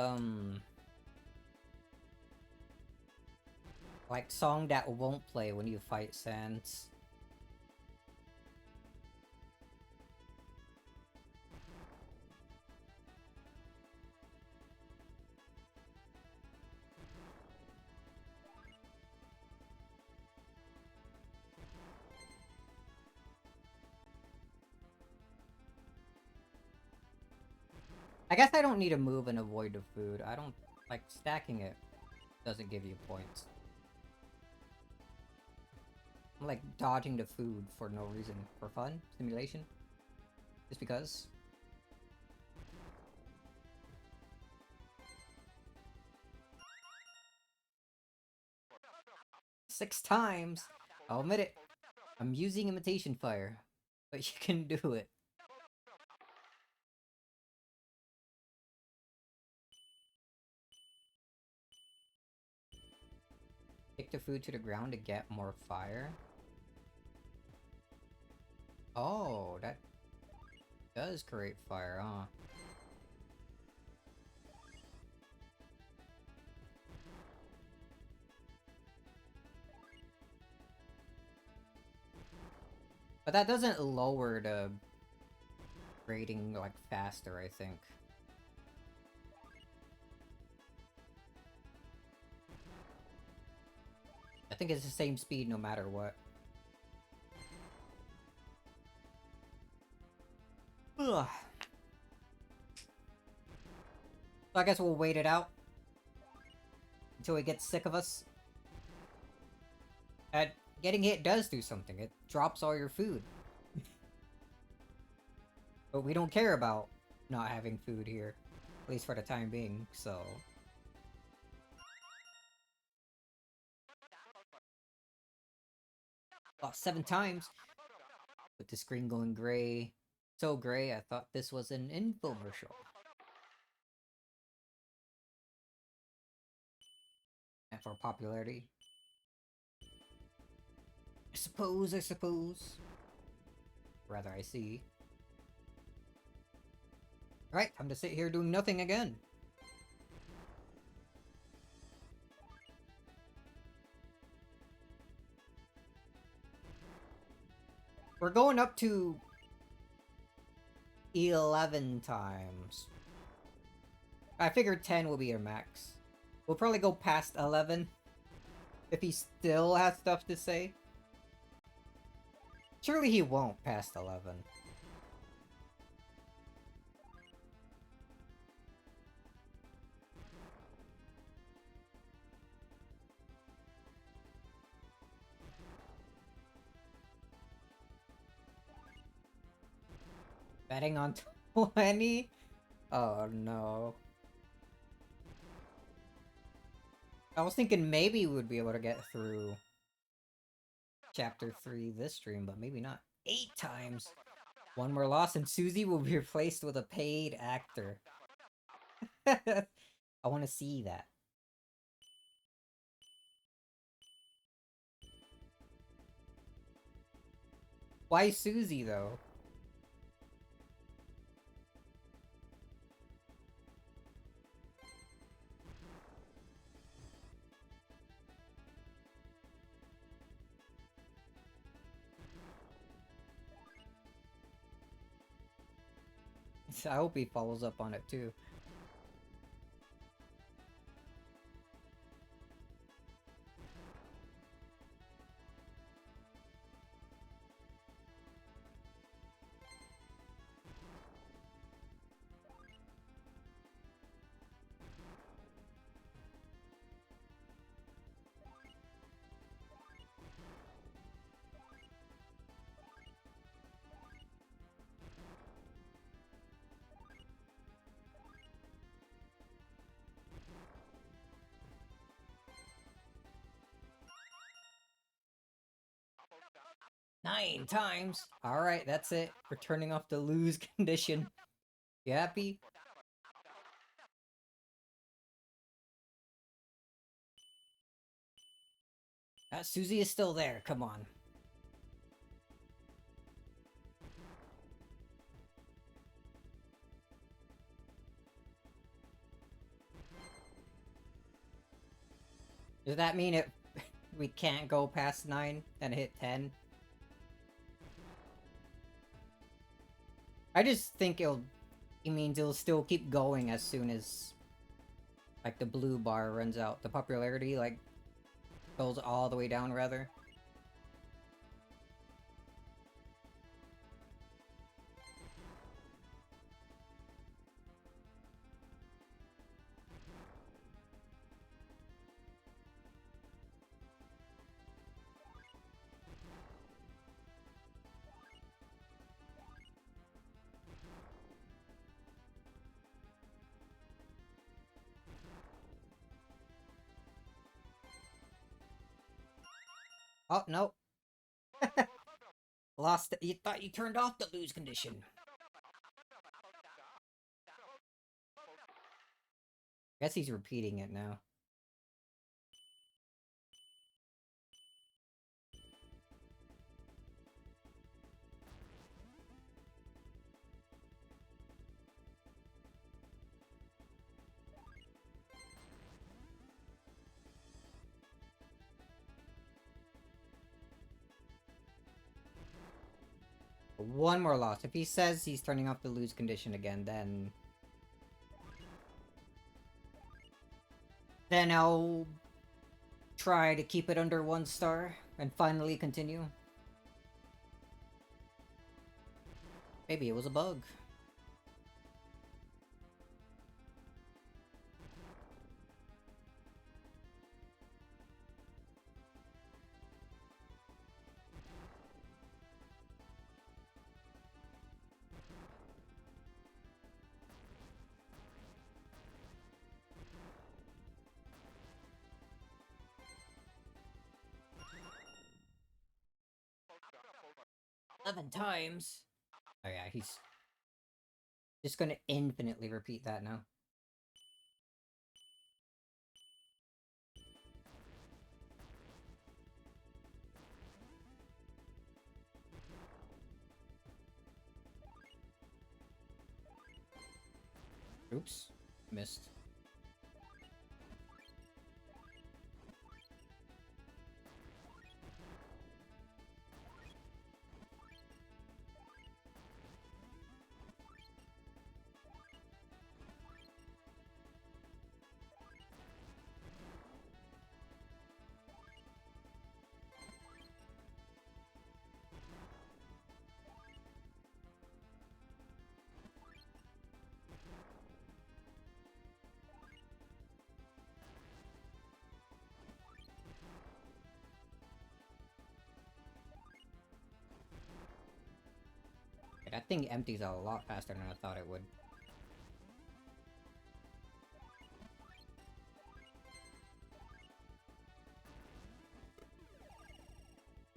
like song that won't play when you fight Sans. I guess I don't need to move and avoid the food. I don't like stacking it doesn't give you points. I'm like dodging the food for no reason. For fun? Simulation? Just because? Six times! I'll admit it. I'm using imitation fire. But you can do it. Kick the food to the ground to get more fire? Oh, that does create fire, huh? But that doesn't lower the rating, like, faster, I think. I think it's the same speed no matter what. Ugh. So I guess we'll wait it out until it gets sick of us. Getting hit does do something. It drops all your food. But we don't care about not having food here. At least for the time being, so... Lost 7 times! With the screen going gray. So gray, I thought this was an infomercial. And for popularity. I suppose. Rather, I see. Right, time to sit here doing nothing again. We're going up to 11 times. I figured 10 will be our max. We'll probably go past 11 if he still has stuff to say. Surely he won't past 11. Betting on 20? Oh no. I was thinking maybe we would be able to get through Chapter 3 this stream, but maybe not. 8 times! One more loss and Susie will be replaced with a paid actor. I want to see that. Why Susie, though? I hope he follows up on it, too. 9 times. Alright, that's it. We're turning off the lose condition. You happy? Susie is still there, come on. Does that mean we can't go past 9 and hit 10? I just think it means it'll still keep going as soon as, like, the blue bar runs out. The popularity, like, goes all the way down, rather. Oh, no. Lost it. You thought you turned off the lose condition. Guess he's repeating it now. One more loss. If he says he's turning off the lose condition again, then I'll try to keep it under 1 star and finally continue. Maybe it was a bug. Eleven times. Oh yeah, he's just gonna infinitely repeat that now. Oops. Missed. That thing empties a lot faster than I thought it would.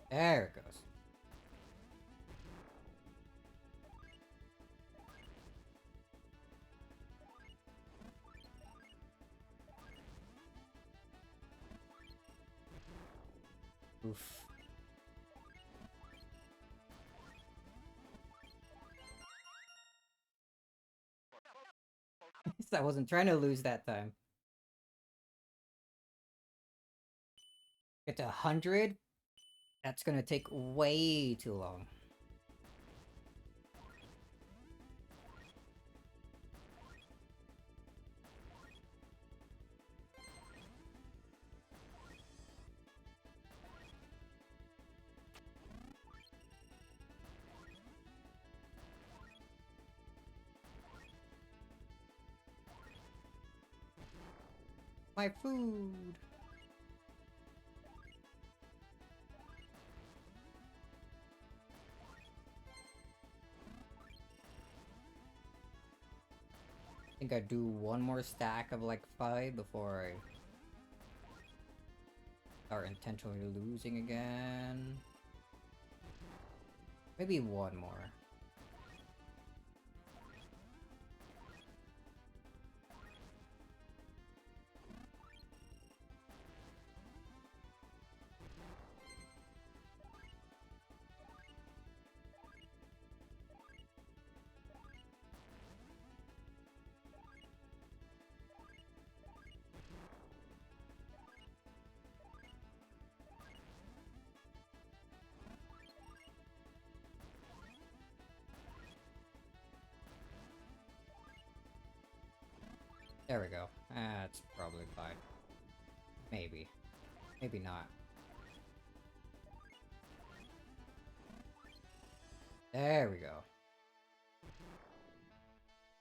There it goes. Oof. I wasn't trying to lose that time. Get to 100? That's gonna take way too long. My food! I think I do one more stack of like 5 before I start intentionally losing again. Maybe one more. There we go. That's probably fine. Maybe. Maybe not. There we go.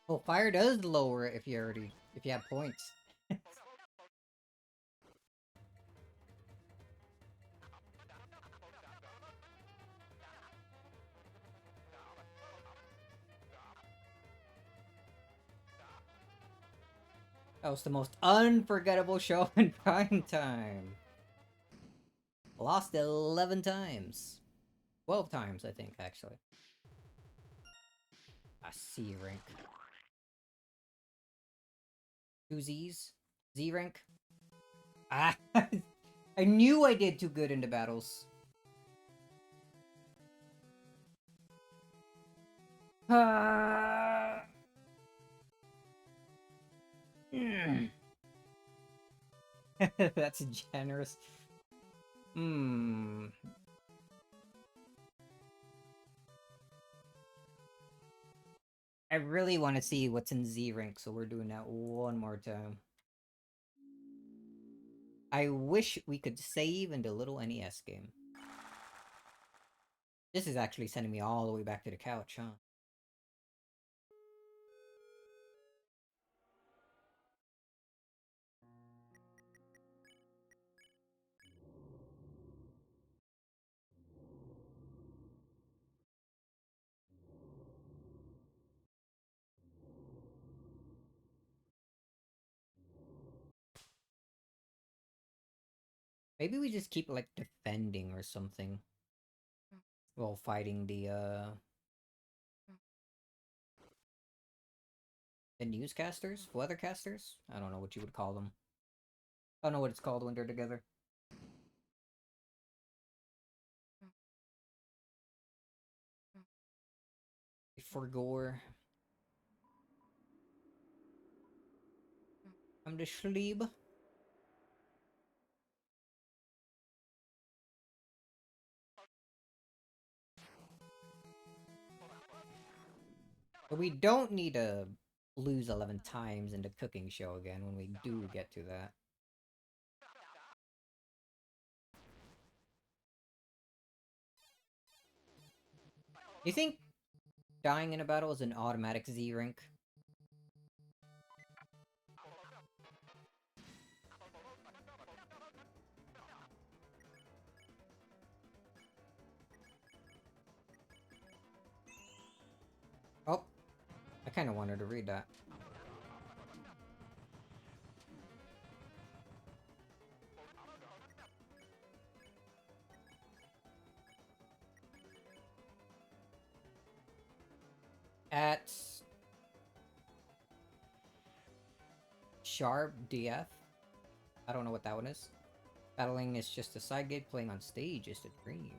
Well, fire does lower it if you have points. That was the most unforgettable show in prime time. Lost 11 times. 12 times, I think, actually. A C rank. 2 Z's? Z rank? Ah! I knew I did too good in the battles. Ah! That's generous. Hmm. I really want to see what's in Z rank, so we're doing that one more time. I wish we could save in the little NES game. This is actually sending me all the way back to the couch, huh? Maybe we just keep, like, defending or something. While fighting the newscasters? Weathercasters? I don't know what you would call them. I don't know what it's called when they're together. For gore. I'm the Schlieb. But we don't need to lose 11 times in the cooking show again when we do get to that. You think dying in a battle is an automatic Z rank? Oh, I kind of wanted to read that. At Sharp DF. I don't know what that one is. Battling is just a side gig, playing on stage is the dream.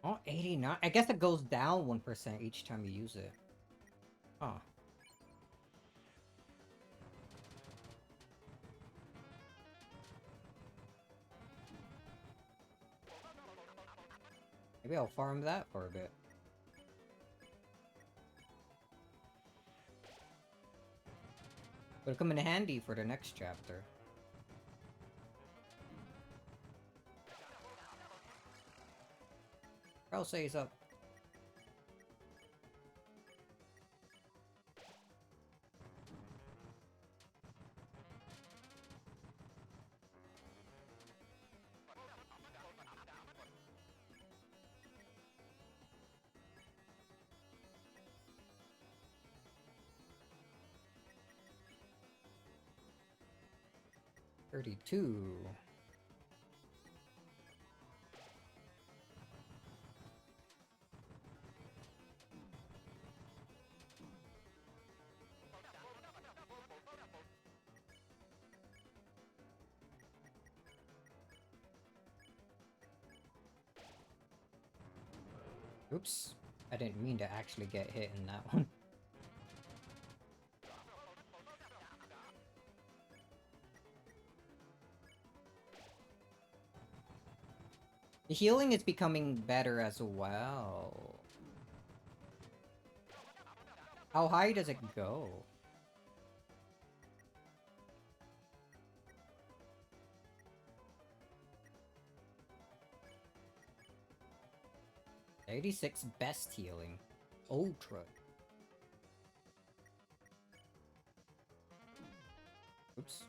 Oh, 89. I guess it goes down 1% each time you use it. Huh. Maybe I'll farm that for a bit. It'll come in handy for the next chapter. I'll say he's up. $32. Oops. I didn't mean to actually get hit in that one. The healing is becoming better as well. How high does it go? $86 best healing. Ultra. Oops.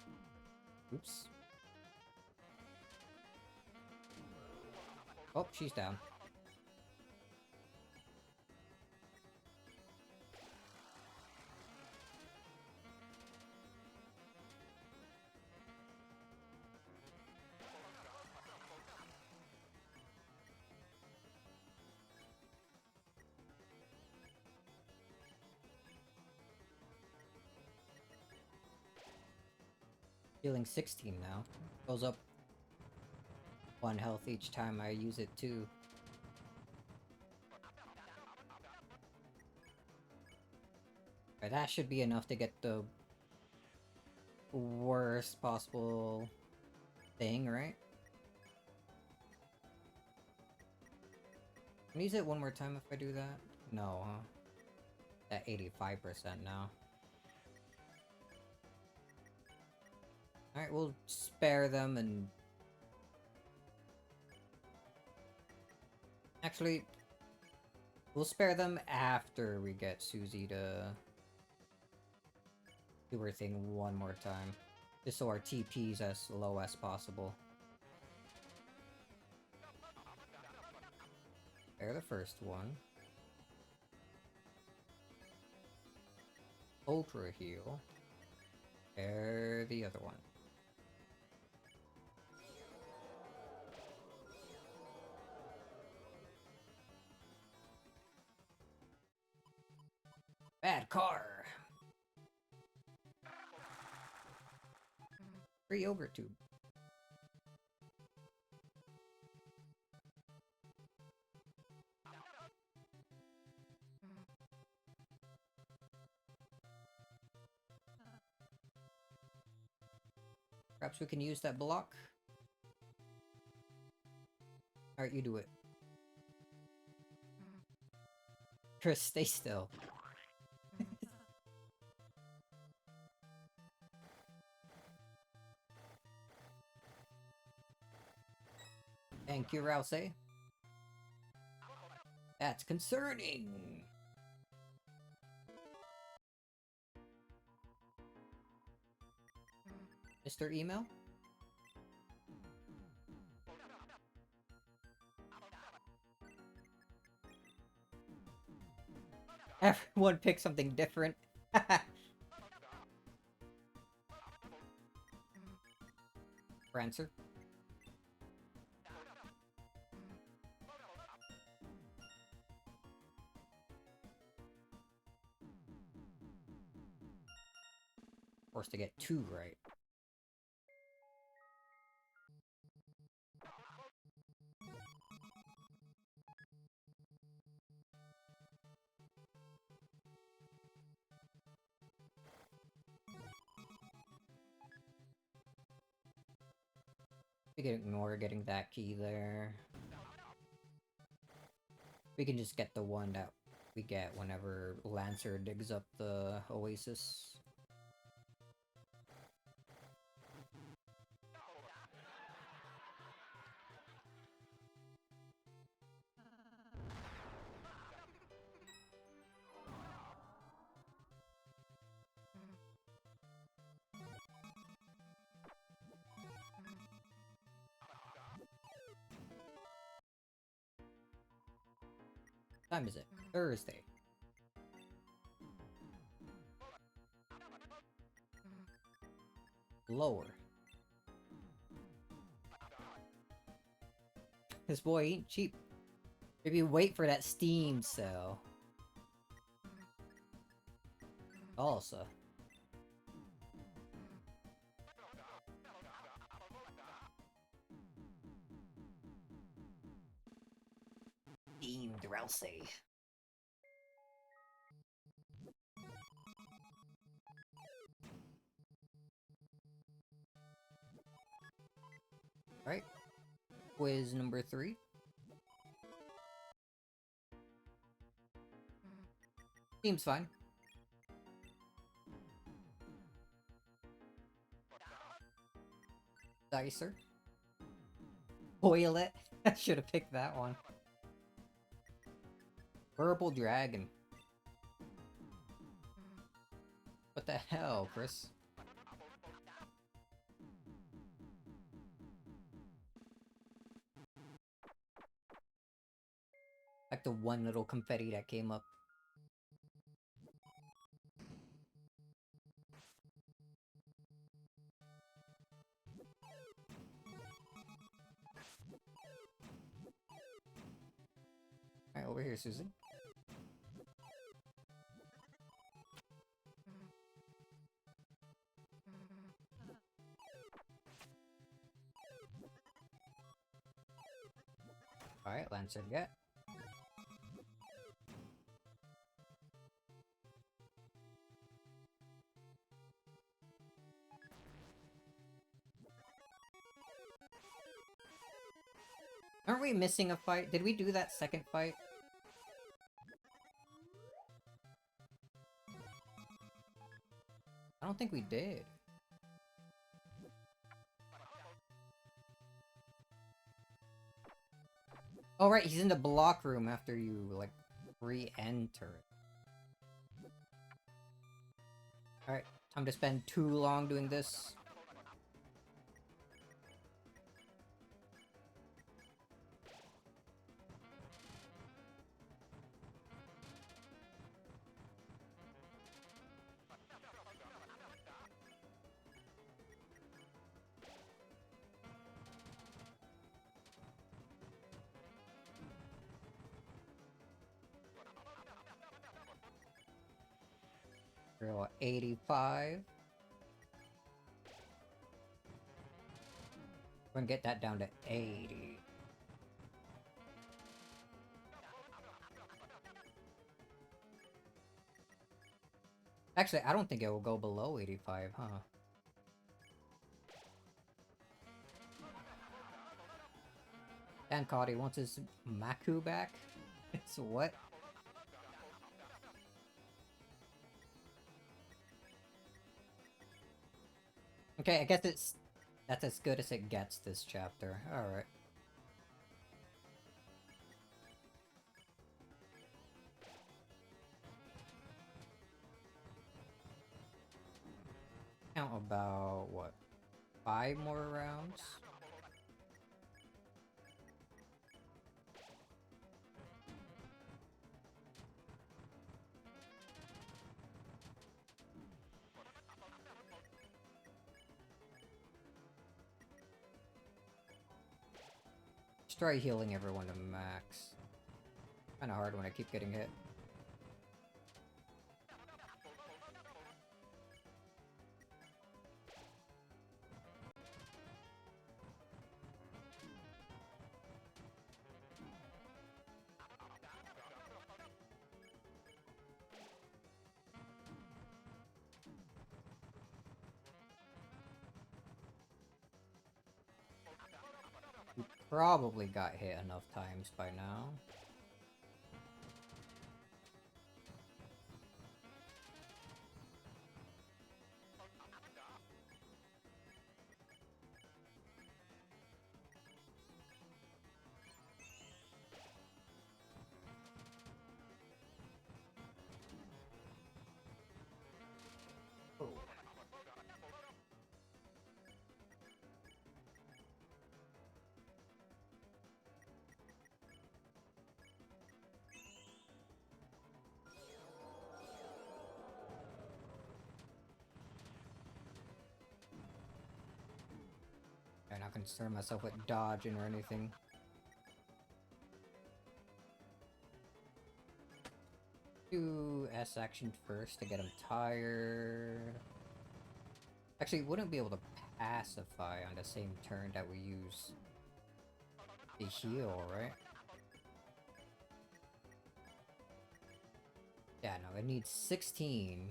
Oops. Oh, she's down. Healing 16 now. Goes up 1 health each time I use it too. Right, that should be enough to get the worst possible thing, right? Can I use it one more time if I do that? No, huh? At 85% now. Alright, we'll spare them and... Actually, we'll spare them after we get Susie to do her thing one more time. Just so our TP's as low as possible. Spare the first one. Ultra heal. Spare the other one. Bad car! Free yogurt tube. Perhaps we can use that block? Alright, you do it. Chris, stay still. Thank you, Rouse. That's concerning! Mr. Email? Everyone pick something different. Prancer? Forced to get 2 right. We can ignore getting that key there. We can just get the one that we get whenever Lancer digs up the oasis. What time is it? Thursday. Lower. This boy ain't cheap. Maybe wait for that Steam sale. Also. Themed Rouse. Alright. Quiz number 3. Seems fine. Dicer. Boil it. I should have picked that one. Purple Dragon. What the hell, Chris? Like the one little confetti that came up. Alright, over here, Susan. Alright, Lancer get. Aren't we missing a fight? Did we do that second fight? I don't think we did. Oh right, he's in the block room after you, like, re-enter it. Alright, time to spend too long doing this. Girl, 85. We're gonna get that down to 80. Actually, I don't think it will go below 85, huh? Dan Cody wants his Maku back? It's what? Okay, I guess that's as good as it gets this chapter. Alright. Count about, what, 5 more rounds? Just try healing everyone to max. Kinda hard when I keep getting hit. Probably got hit enough times by now. concern myself with dodging or anything. Do S action first to get him tired. Actually, wouldn't be able to pacify on the same turn that we use the heal, right? Yeah, no, it needs 16.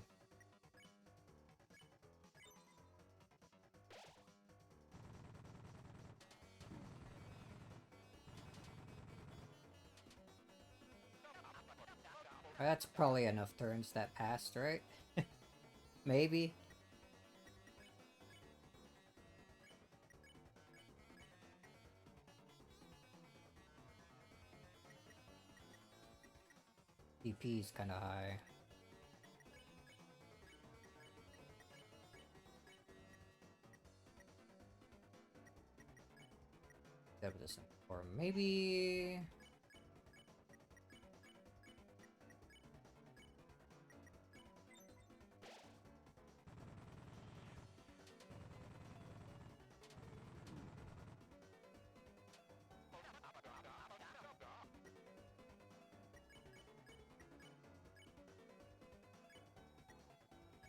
That's probably enough turns that passed, right? Maybe? DP is kinda high. That was or maybe...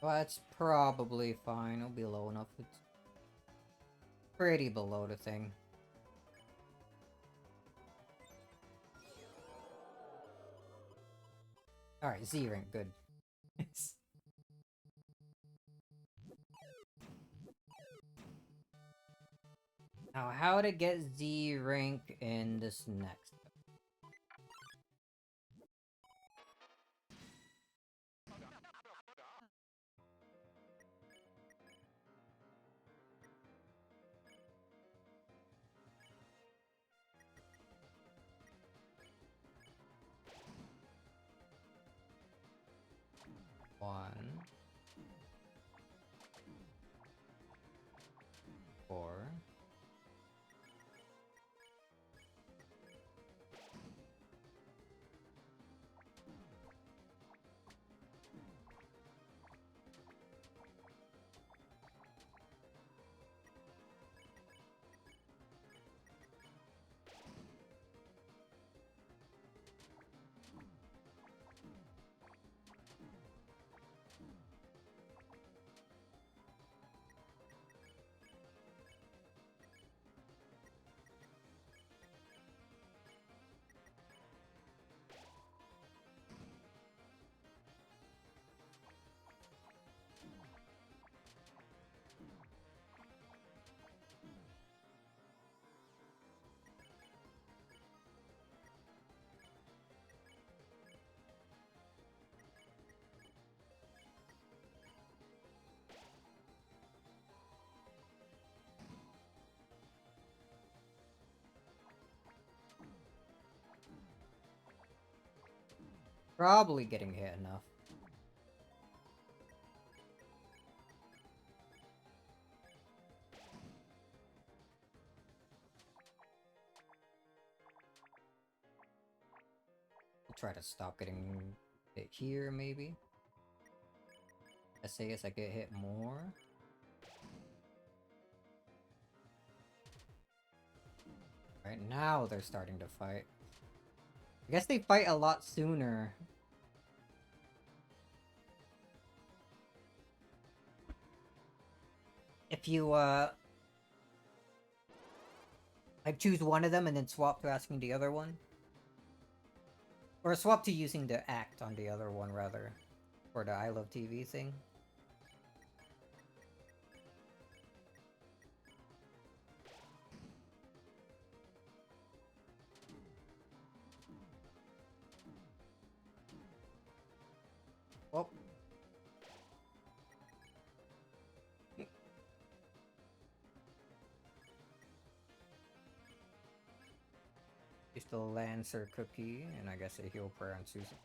Well, that's probably fine. It'll be low enough. It's pretty below the thing. Alright, Z rank, good. Now, how to get Z rank in this next? One, 4. Probably getting hit enough. I'll try to stop getting hit here, maybe. SAS, I get hit more. Right now, they're starting to fight. I guess they fight a lot sooner. If you, like, choose one of them and then swap to asking the other one. Or swap to using the act on the other one, rather. For the I Love TV thing. Well. Just the Lancer cookie, and I guess a heal prayer on Susan.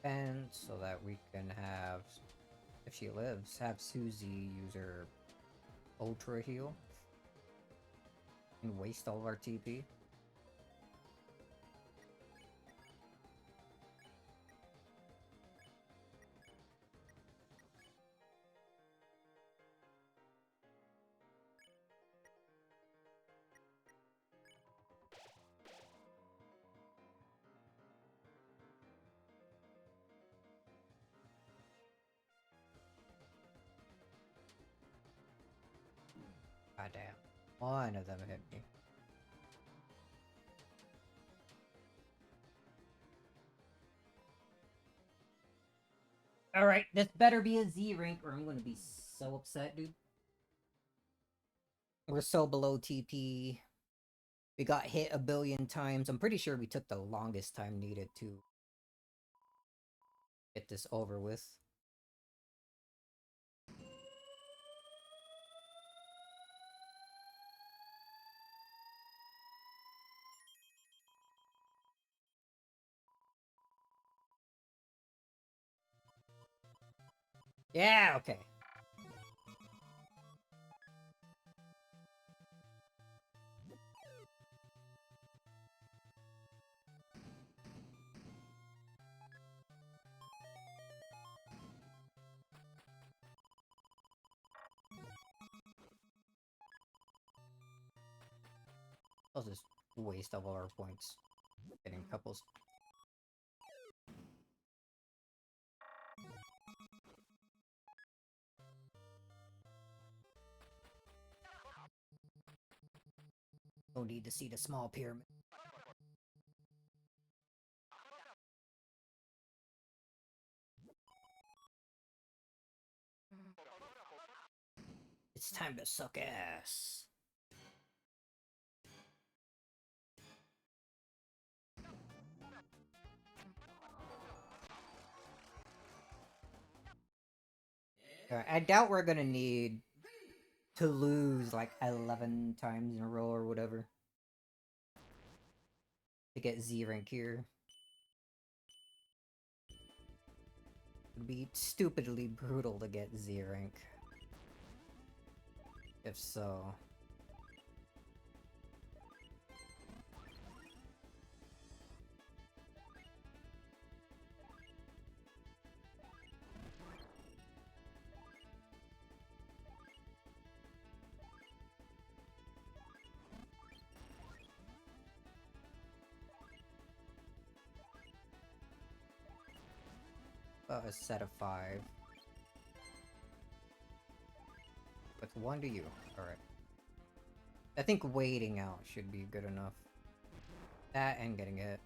And so that we can have If she lives, have Susie use her Ultra Heal and waste all of our TP. God damn. One of them hit me. Alright, this better be a Z rank or I'm gonna be so upset, dude. We're so below TP. We got hit a billion times. I'm pretty sure we took the longest time needed to get this over with. Yeah, okay. I'll just waste all our points getting couples. Don't need to see the small pyramid. It's time to suck ass. I doubt we're gonna need to lose like 11 times in a row or whatever to get Z rank here. It'd be stupidly brutal to get Z rank. If so. A set of 5. With 1 to you. Alright. I think waiting out should be good enough. That and getting hit.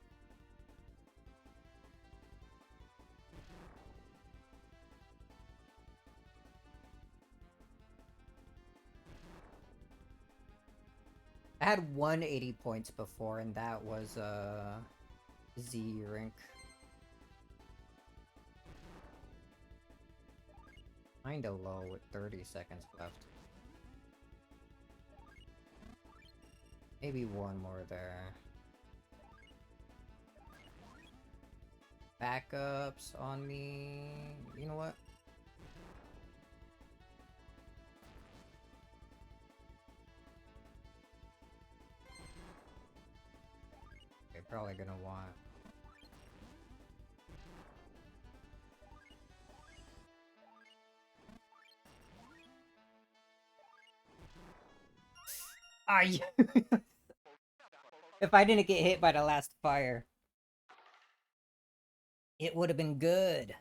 I had 180 points before, and that was Z rank. Kinda low with 30 seconds left. Maybe one more there. Backups on me. You know what? They're probably gonna want. Ah, you. If I didn't get hit by the last fire, it would have been good.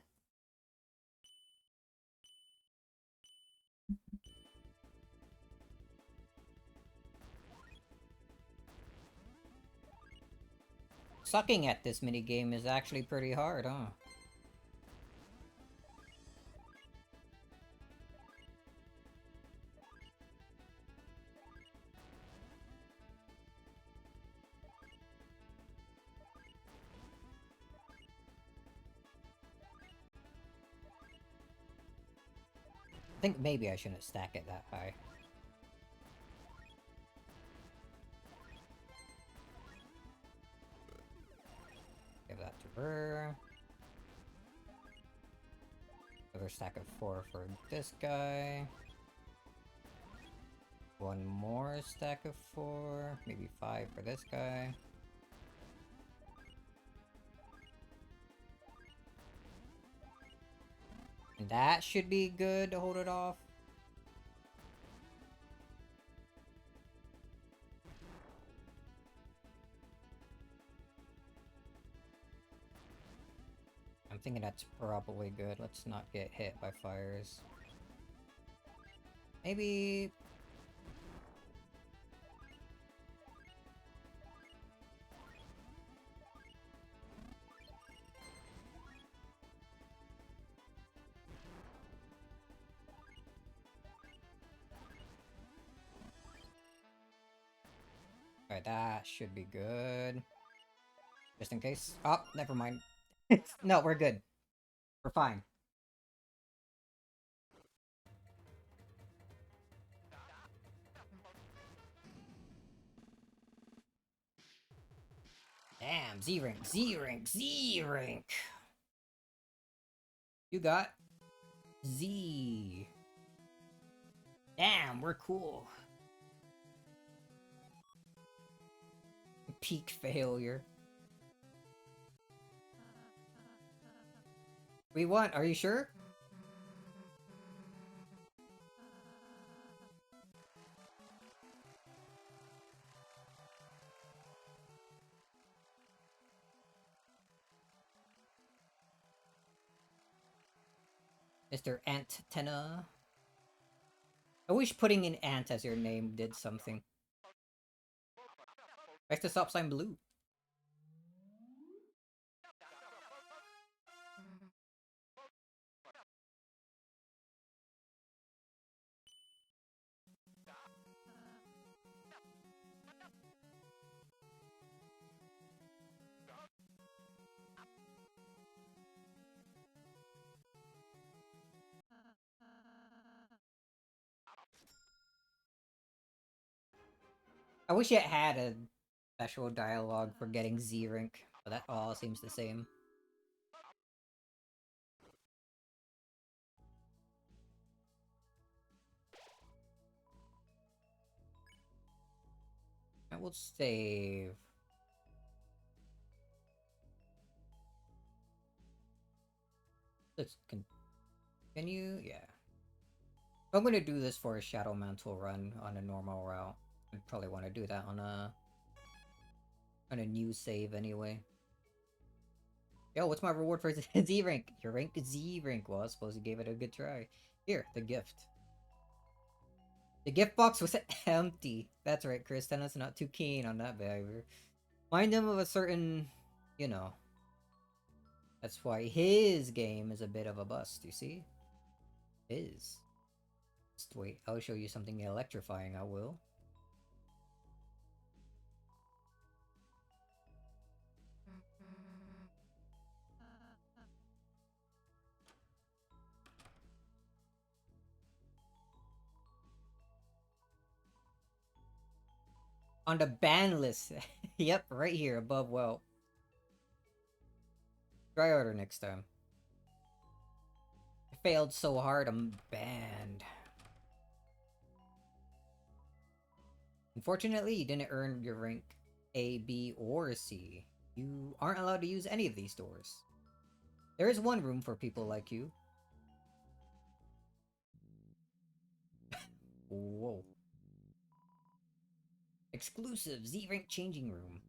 Sucking at this minigame is actually pretty hard, huh? I think maybe I shouldn't stack it that high. Give that to her. Another stack of 4 for this guy. One more stack of 4. Maybe 5 for this guy. And that should be good to hold it off. I'm thinking that's probably good. Let's not get hit by fires. Maybe... Alright, that should be good. Just in case. Oh, never mind. No, we're good. We're fine. Damn, Z rank, Z rank, Z rank. You got Z. Damn, we're cool. Peak failure. We won, are you sure? Mr. Antenna. I wish putting in Ant as your name did something. Back to stop sign blue. I wish it had a special dialogue for getting Z rank, but that all seems the same. I will save. Let's continue. Yeah. If I'm gonna do this for a Shadow Mantle run on a normal route, I'd probably want to do that on a new save anyway. Yo, what's my reward for Z rank? Your rank is Z rank. Well, I suppose you gave it a good try. Here, the gift. The gift box was empty. That's right, Chris. Tenna's not too keen on that behavior. Mind him of a certain, you know. That's why his game is a bit of a bust, you see? His. Just wait, I'll show you something electrifying, I will. On the ban list. Yep, right here above well. Try harder next time. I failed so hard, I'm banned. Unfortunately, you didn't earn your rank A, B, or C. You aren't allowed to use any of these doors. There is one room for people like you. Whoa. Exclusive Z-rank changing room.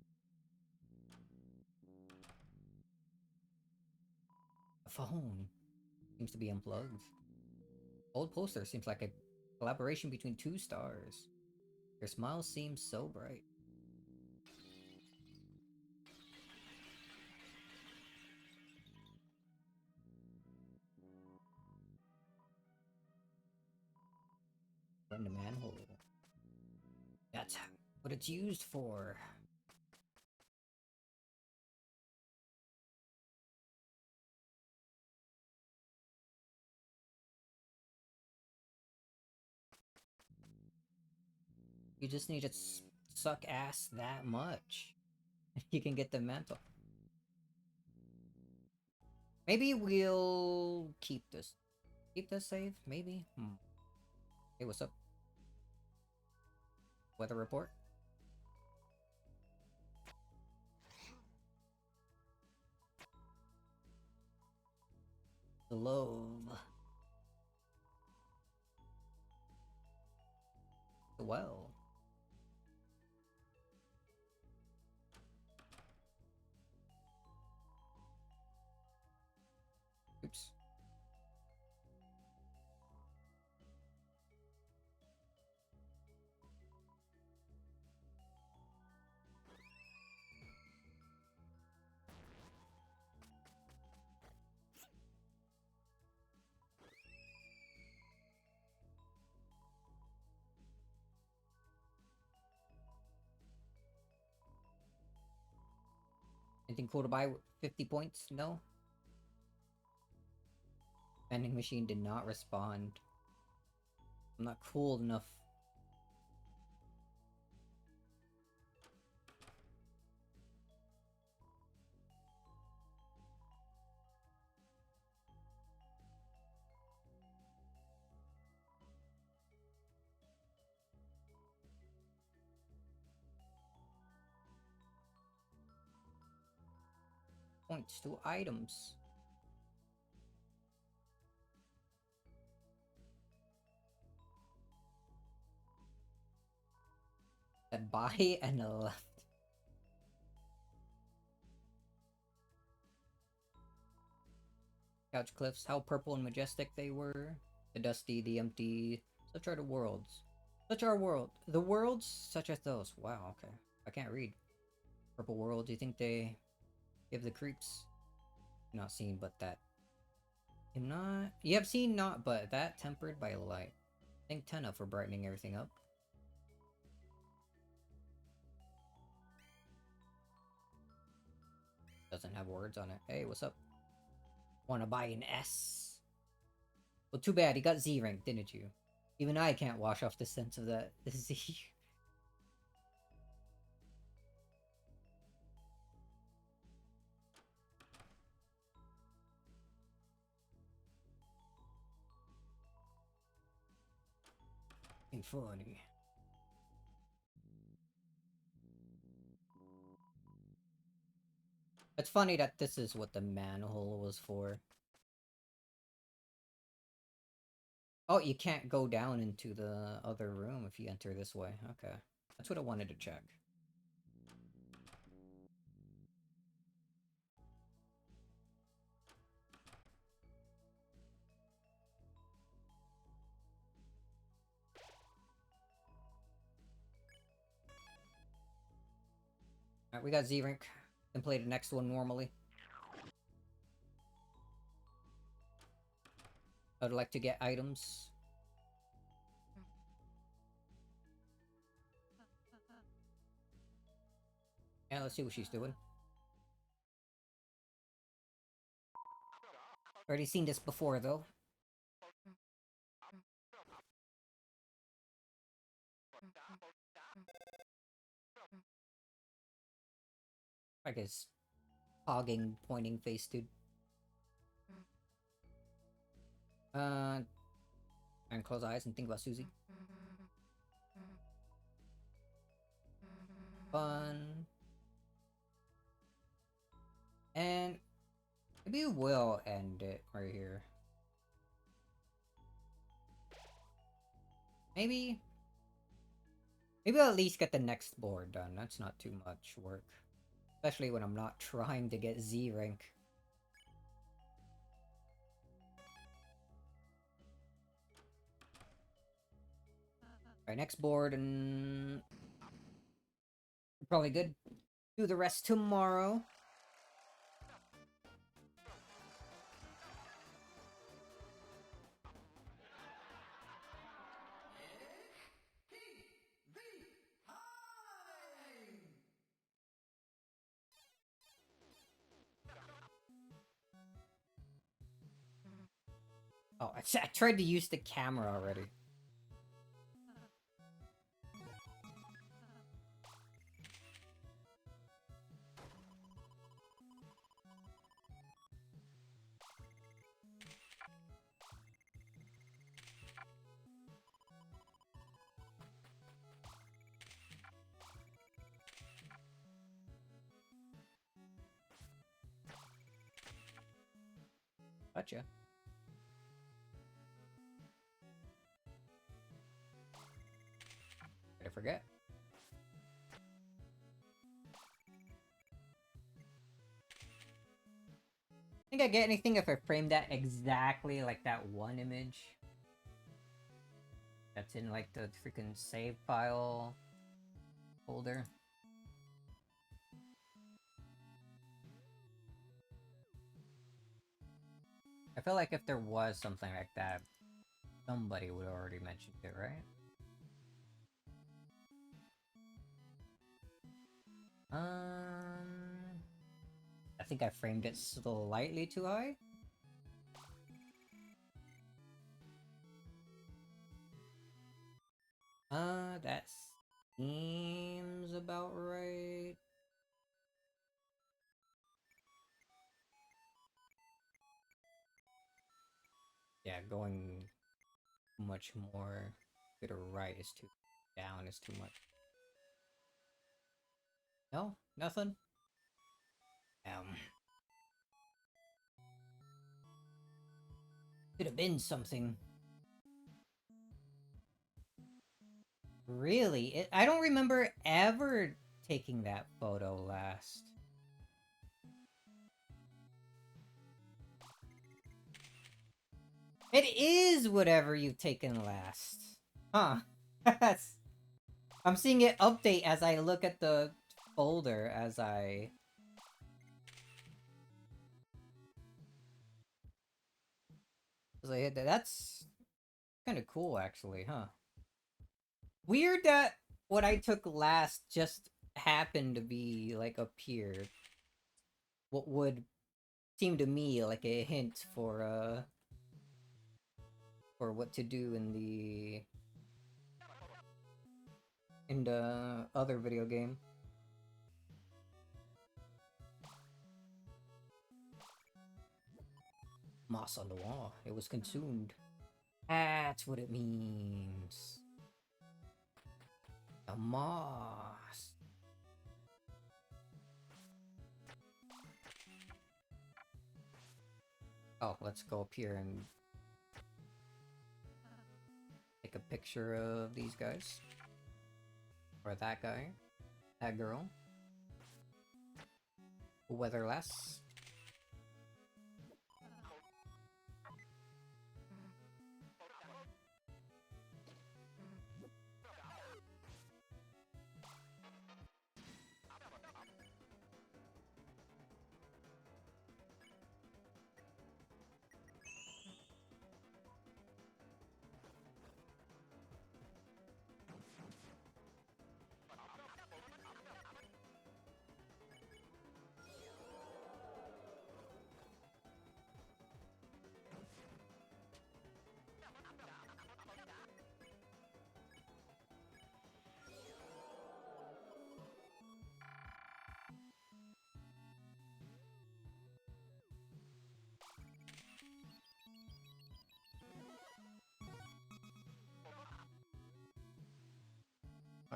A phone. Seems to be unplugged. Old poster seems like a collaboration between two stars. Your smile seems so bright. In the manhole. That's what it's used for. You just need to suck ass that much. You can get the mantle. Maybe we'll keep this. Keep this save, maybe? Hey, what's up? Weather report? Glove. Well. Oops. Anything cool to buy with 50 points? No? Vending machine did not respond. I'm not cool enough. Points to items. That buy and a left. Couch cliffs, how purple and majestic they were. The dusty, the empty. Such are the worlds. Such are world. The worlds such as those. Wow, okay. I can't read. Purple world, do you think they give the creeps? Not seen but that. I'm not. You have seen not but that tempered by light. Thank Tenna for brightening everything up. Doesn't have words on it. Hey, what's up? Wanna buy an S? Well, too bad, you got Z rank, didn't you? Even I can't wash off the sense of that Z. Ain't funny. It's funny that this is what the manhole was for. Oh, you can't go down into the other room if you enter this way. Okay. That's what I wanted to check. Alright, we got Z rank. Can play the next one normally. I'd like to get items. Yeah, let's see what she's doing. Already seen this before, though. I guess hogging, pointing face, dude. And close eyes and think about Susie. Fun. And maybe we'll end it right here. Maybe I'll at least get the next board done. That's not too much work. Especially when I'm not trying to get Z rank. Alright, next board, and probably good. Do the rest tomorrow. Oh, I tried to use the camera already. Gotcha. Did I forget? Think I get anything if I frame that exactly like that one image that's in like the freaking save file folder. I feel like if there was something like that, somebody would have already mentioned it, right? I think I framed it slightly too high. That seems about right. Yeah, going much more to the right is too down is too much. No, nothing. Could have been something. Really? I don't remember ever taking that photo last. It is whatever you've taken last. Huh. I'm seeing it update as I look at the folder as I... That's kind of cool, actually, huh? Weird that what I took last just happened to be, like, up here. What would seem to me like a hint for what to do in the other video game. Moss on the wall. It was consumed. That's what it means. The moss. Oh, let's go up here and take a picture of these guys. Or that guy. That girl. Weatherless.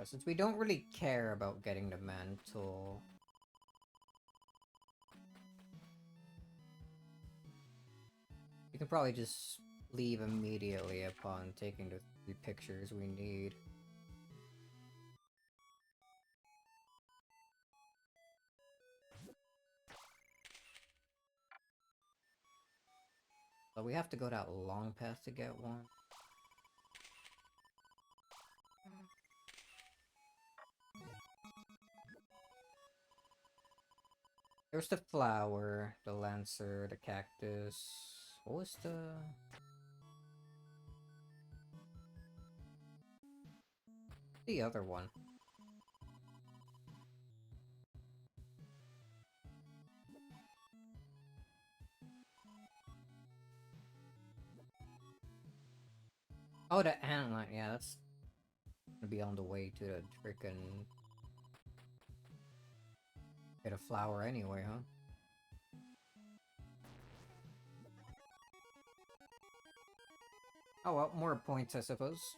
Since we don't really care about getting the mantle... We can probably just leave immediately upon taking the 3 pictures we need. But we have to go that long path to get one. There's the flower, the lancer, the cactus. What was the other one? Oh, the antlion. Yeah, that's gonna be on the way to the freaking... Get a flower anyway, huh? Oh well, more points, I suppose.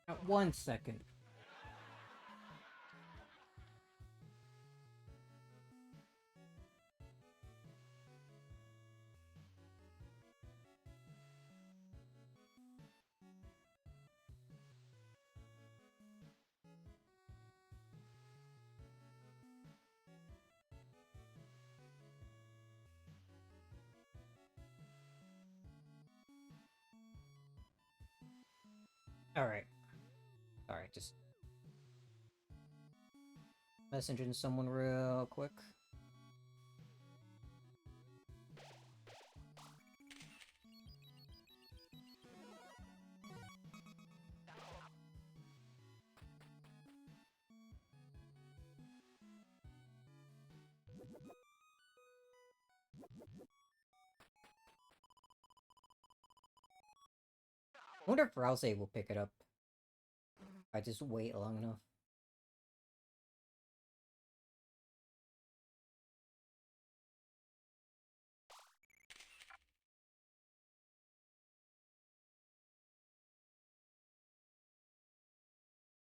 1 second. Alright. Alright, just messaging someone real quick. I wonder if Rouse will pick it up. I just wait long enough.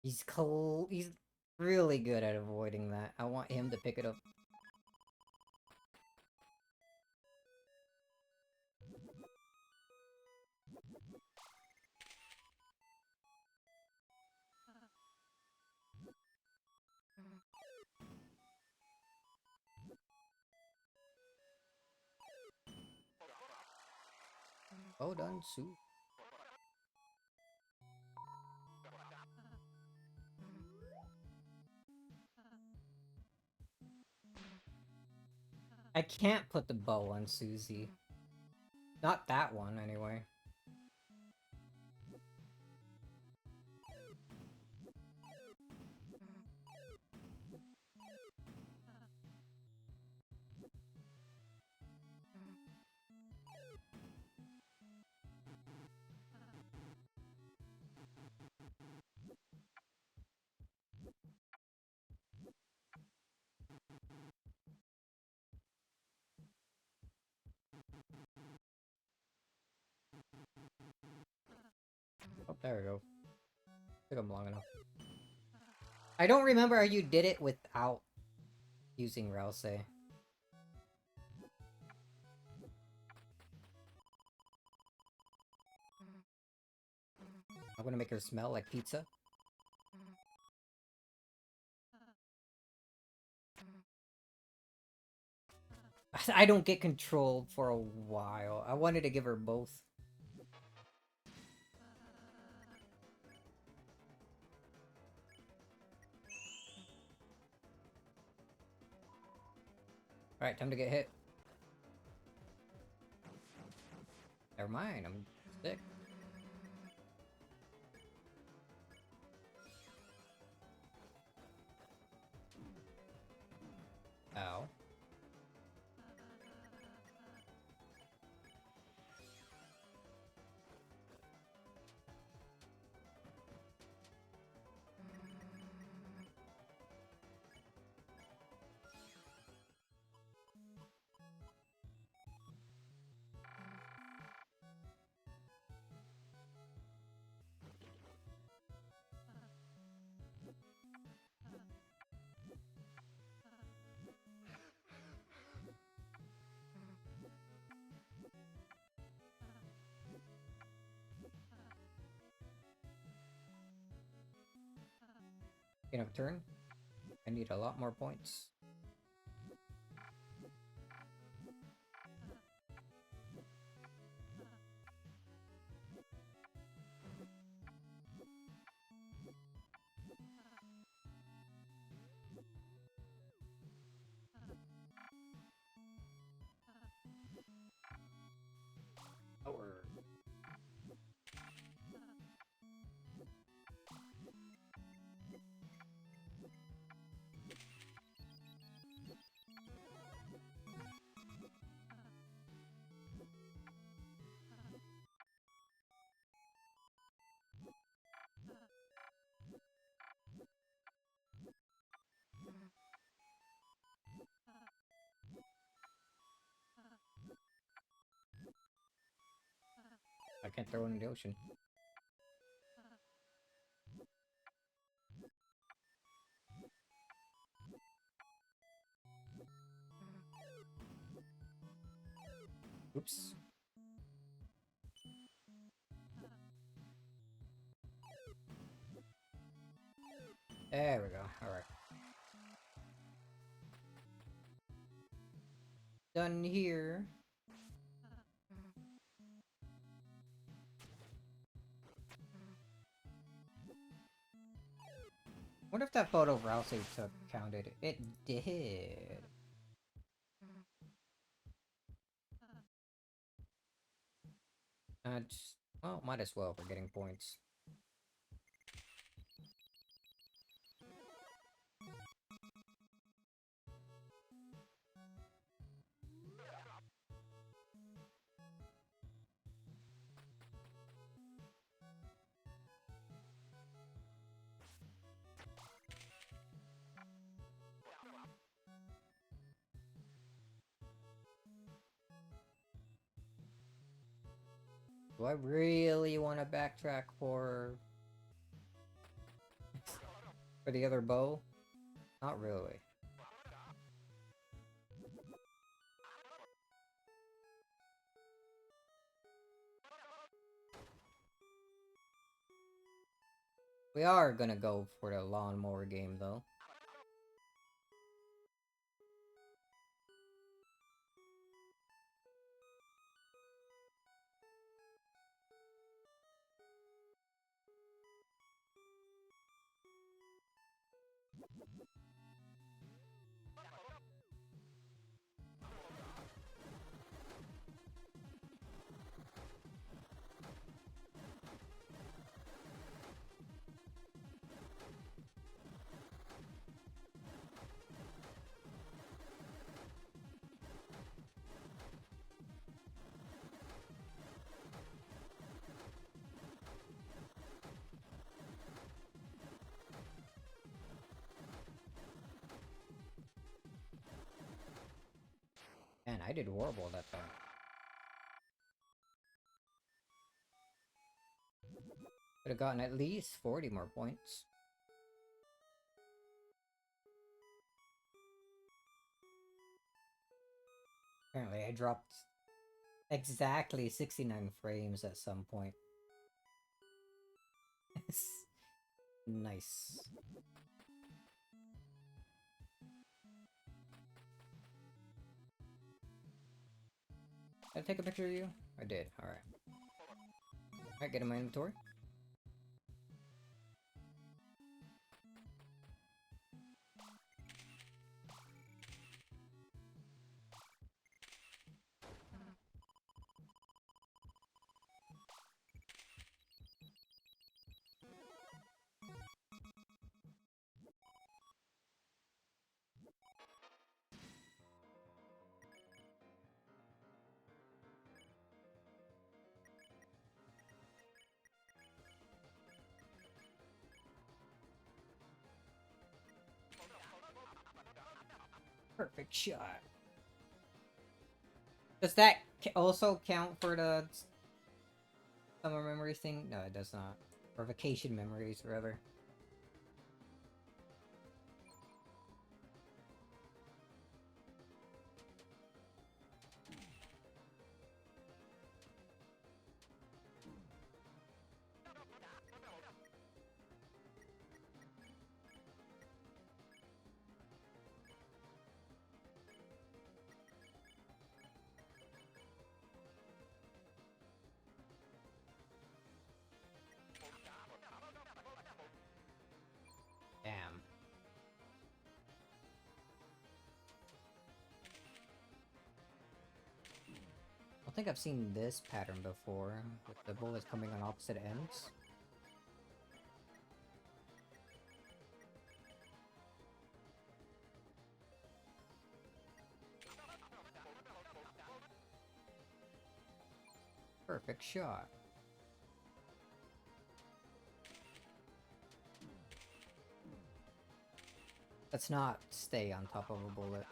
He's cool. He's really good at avoiding that. I want him to pick it up. Well done, Sue. I can't put the bow on Susie. Not that one, anyway. Oh, there we go. Took him long enough. I don't remember how you did it without using Rouse. I'm gonna make her smell like pizza. I don't get controlled for a while. I wanted to give her both. Alright, time to get hit. Never mind, I'm sick. Ow. Enough turn. I need a lot more points. Power. I can't throw it in the ocean. Oops. There we go. Alright. Done here. Wonder if that photo Rousey took counted. It did. Well, might as well for getting points. Do I really want to backtrack for the other bow? Not really. We are gonna go for the lawnmower game though. Man, I did horrible that time. Could have gotten at least 40 more points. Apparently I dropped exactly 69 frames at some point. Nice. Did I take a picture of you? I did, alright. Alright, get in my inventory. Perfect shot. Does that also count for the summer memories thing? No, it does not. Or vacation memories, rather. Damn. I think I've seen this pattern before, with the bullets coming on opposite ends. Perfect shot. Let's not stay on top of a bullet.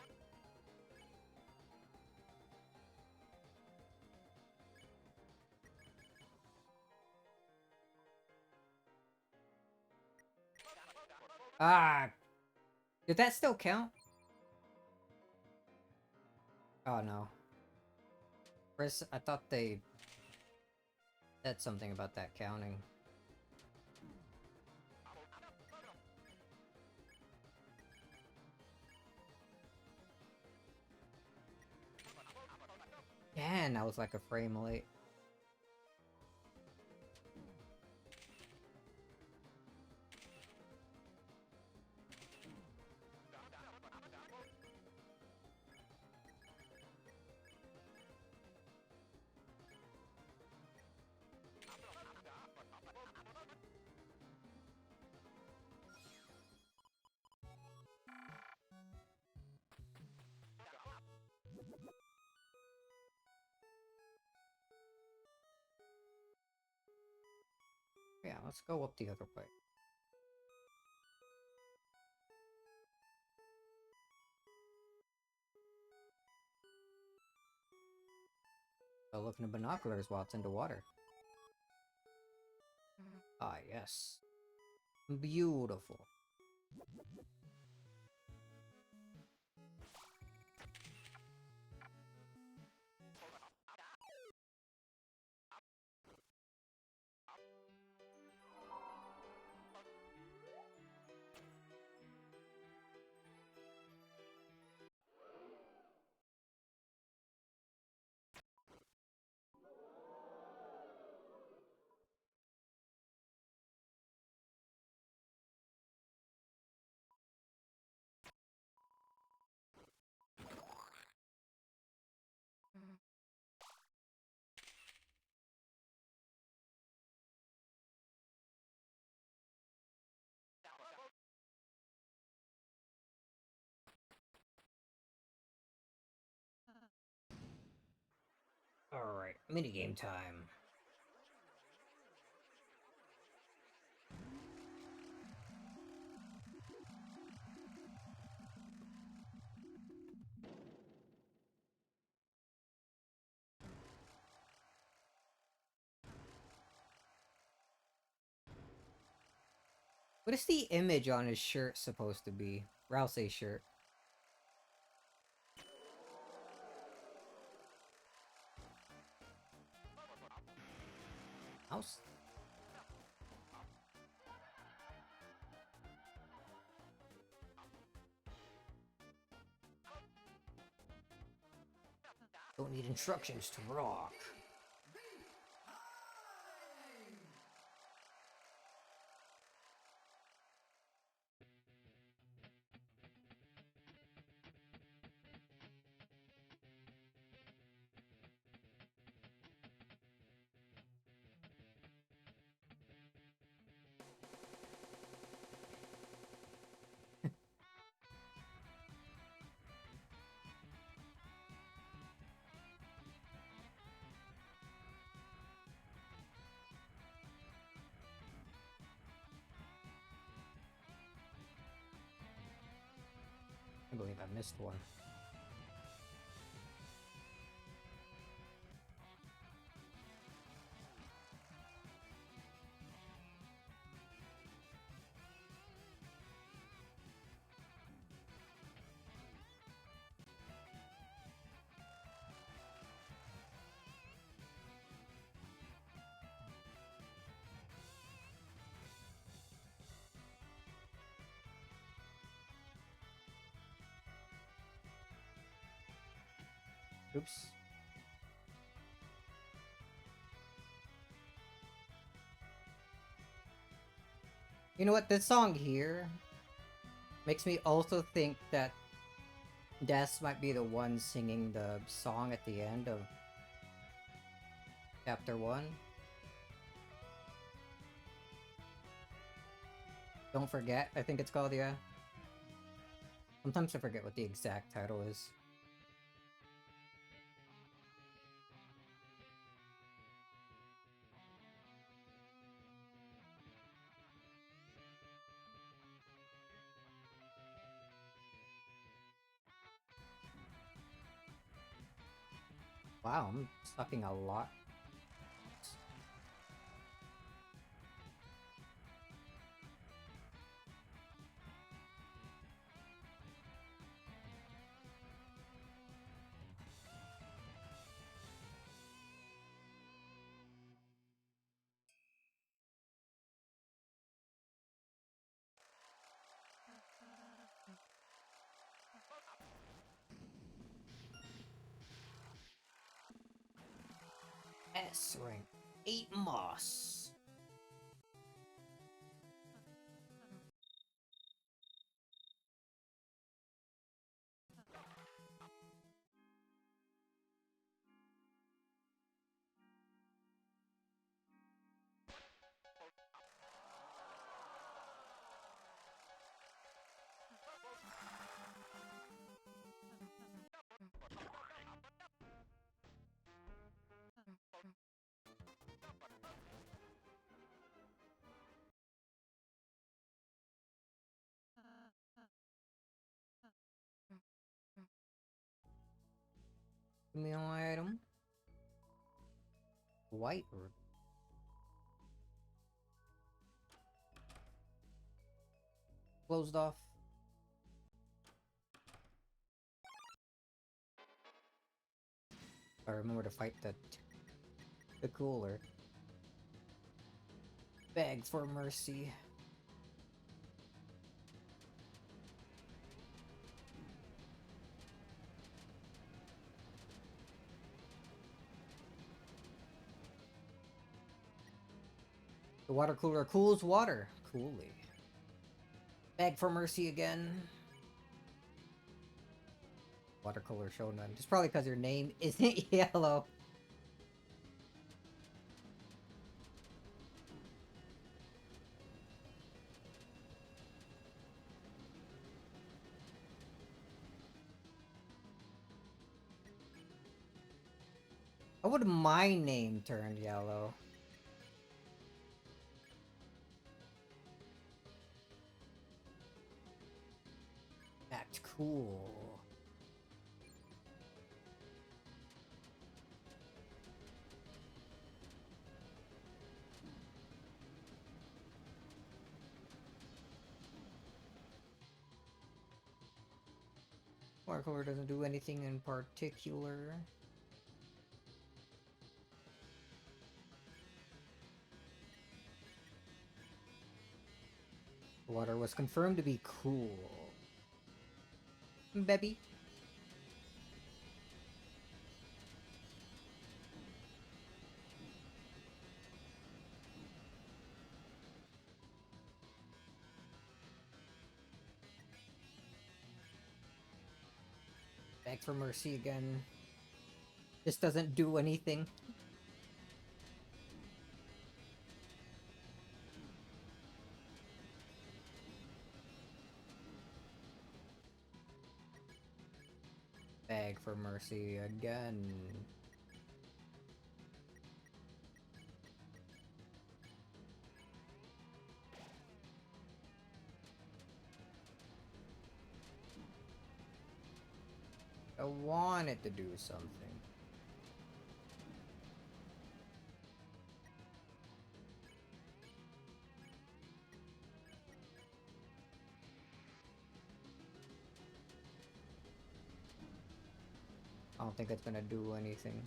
Ah! Did that still count? Oh no. First, I thought they said something about that counting. Man, I was like a frame late. Yeah, let's go up the other way. I'll look into binoculars while it's underwater. Ah, yes. Beautiful. Alright, minigame time. What is the image on his shirt supposed to be? Rousey's shirt. Mouse? Don't need instructions to rock. I believe I missed one. Oops. You know what? This song here makes me also think that Des might be the one singing the song at the end of Chapter 1. Don't Forget, I think it's called, yeah. Sometimes I forget what the exact title is. Wow, I'm sucking a lot. S rank 8 moss. Give me an item. White root. Closed off. I remember to fight the cooler. Beg for mercy. The water cooler cools water. Coolly. Beg for mercy again. Water cooler shonen. It's probably because your name isn't yellow. How would my name turn yellow? Act cool. Water cooler doesn't do anything in particular. Water was confirmed to be cool. Baby. Beg for mercy again. This doesn't do anything. Beg for mercy again. I want it to do something. I don't think it's gonna do anything.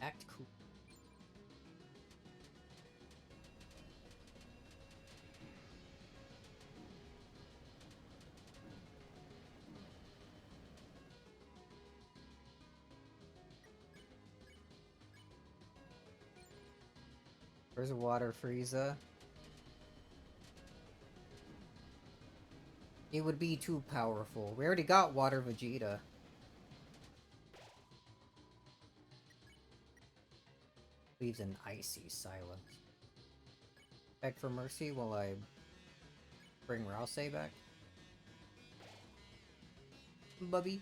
Act cool. Where's Water Frieza? It would be too powerful. We already got Water Vegeta. Leaves an icy silence. Beg for mercy while I bring Rouse back. Bubby.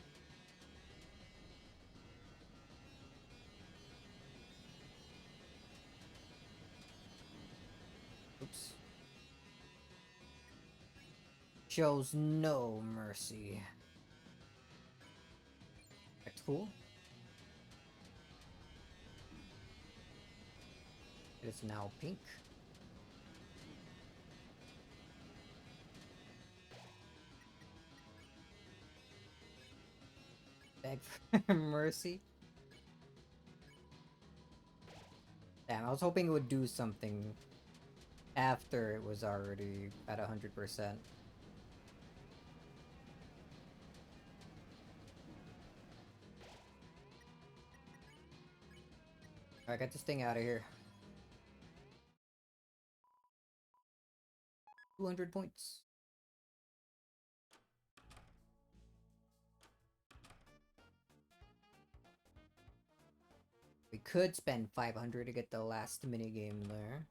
Oops. Shows no mercy. Act cool. It is now pink. Beg for mercy. Damn, I was hoping it would do something after it was already at 100%. I got this thing out of here. 200 points. We could spend 500 to get the last minigame there.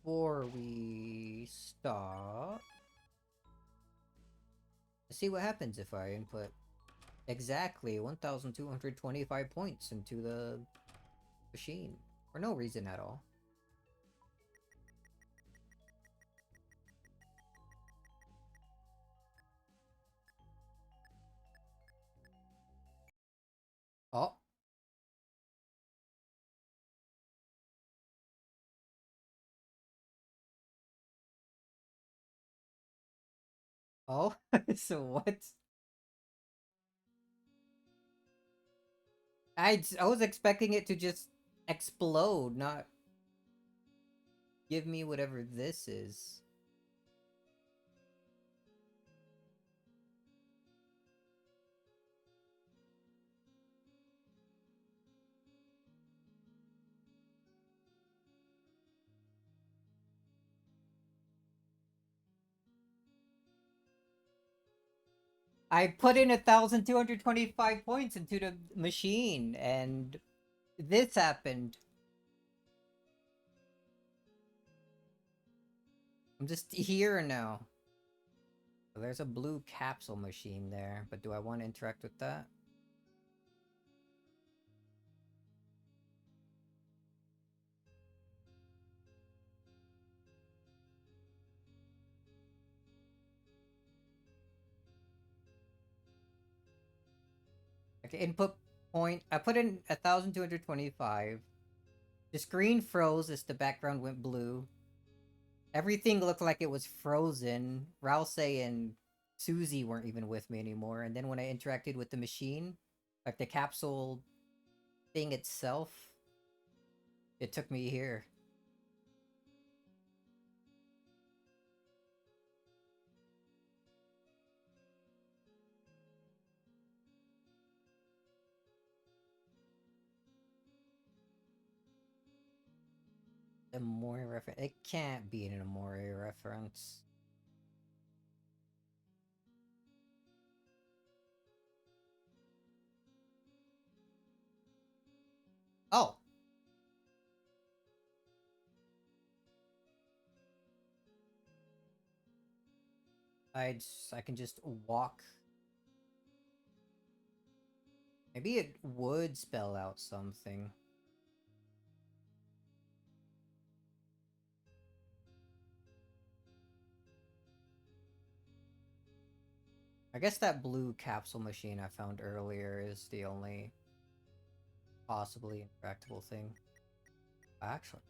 Before we stop, let's see what happens if I input exactly 1,225 points into the machine for no reason at all. Oh. Oh, so what? I was expecting it to just explode, not give me whatever this is. I put in 1,225 points into the machine, and this happened. I'm just here now. So there's a blue capsule machine there, but do I want to interact with that? Okay, input point. I put in 1,225. The screen froze as the background went blue. Everything looked like it was frozen. Rouse and Susie weren't even with me anymore. And then when I interacted with the machine, like the capsule thing itself, it took me here. Amore reference. It can't be an Amore reference. Oh! I can just walk. Maybe it would spell out something. I guess that blue capsule machine I found earlier is the only possibly interactable thing. Actually.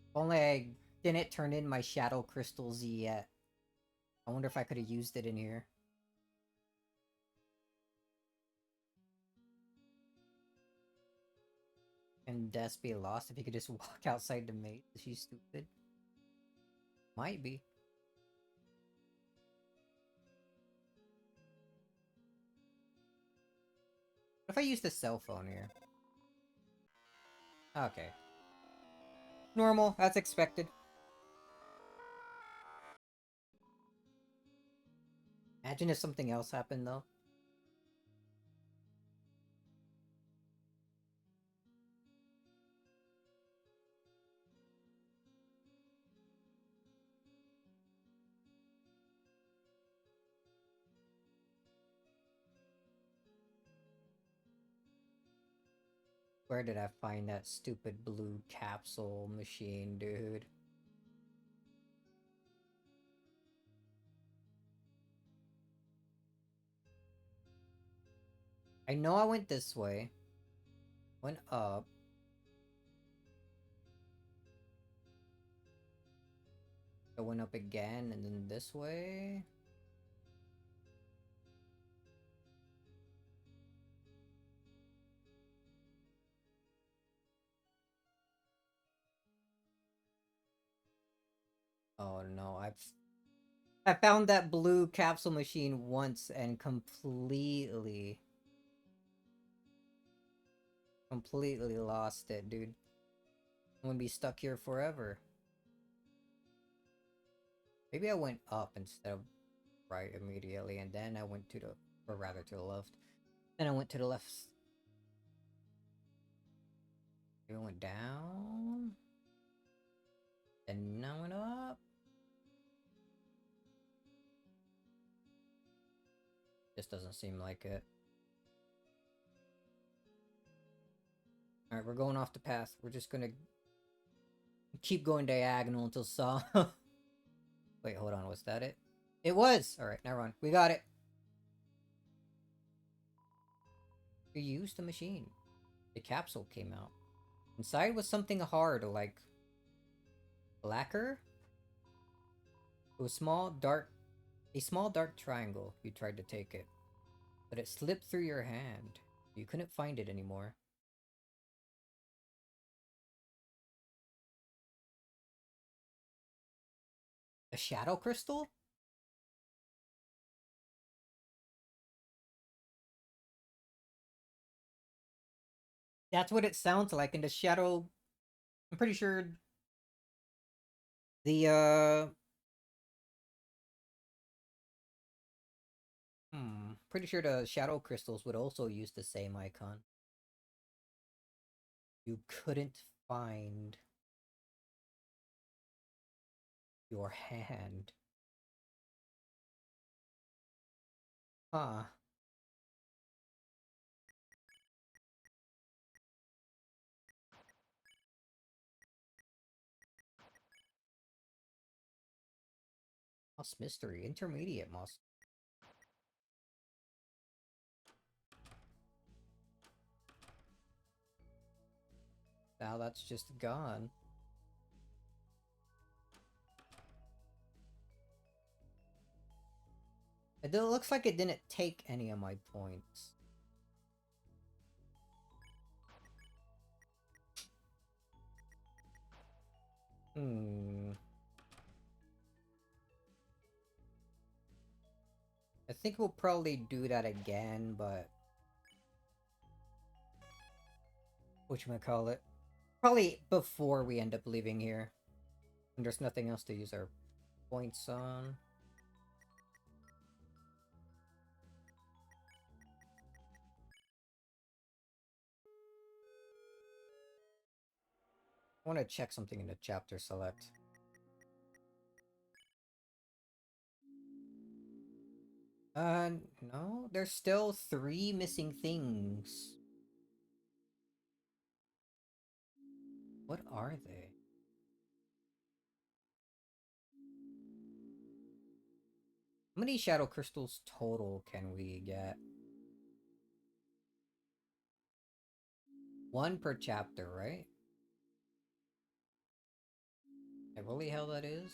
If only I didn't turn in my shadow crystals yet. I wonder if I could have used it in here. Can Des be lost if you could just walk outside the maze? Is she stupid? Might be. What if I use the cell phone here? Okay. Normal, that's expected. Imagine if something else happened though. Where did I find that stupid blue capsule machine, dude? I know I went this way. Went up. I went up again and then this way. Oh no, I found that blue capsule machine once and completely lost it, dude. I'm gonna be stuck here forever. Maybe I went up instead of right immediately, and then I went to the, or rather to the left. Then I went to the left. Maybe I went down. Then I went up. This doesn't seem like it. Alright, we're going off the path. We're just gonna keep going diagonal until Saw. Wait, hold on. Was that it? It was! Alright, now run. We got it. We used the machine. The capsule came out. Inside was something hard, like lacquer? It was a small dark triangle. You tried to take it, but it slipped through your hand. You couldn't find it anymore. A shadow crystal? That's what it sounds like in the shadow. I'm pretty sure the pretty sure the shadow crystals would also use the same icon. You couldn't find your hand. Huh. Moss mystery. Intermediate moss. Now that's just gone. It looks like it didn't take any of my points. I think we'll probably do that again, but whatchamacallit? Probably before we end up leaving here. And there's nothing else to use our points on. I want to check something in the chapter select. No, there's still 3 missing things. What are they? How many shadow crystals total can we get? 1 per chapter, right? I really how that is?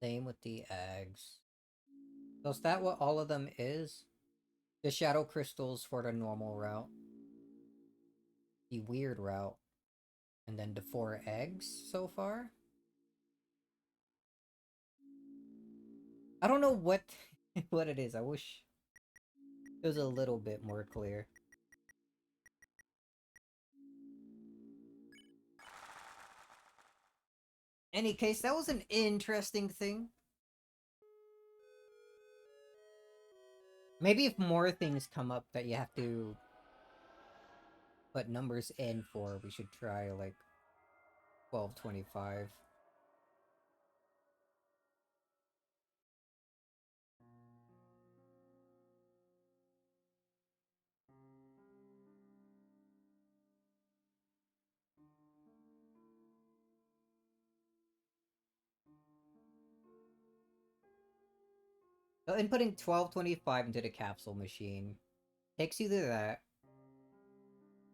Same with the eggs. So is that what all of them is? The shadow crystals for the normal route. The weird route. And then the 4 eggs so far? I don't know what what it is. I wish it was a little bit more clear. Any case, that was an interesting thing. Maybe if more things come up that you have to put numbers in for, we should try like 1225. So inputting 1225 into the capsule machine takes you to that,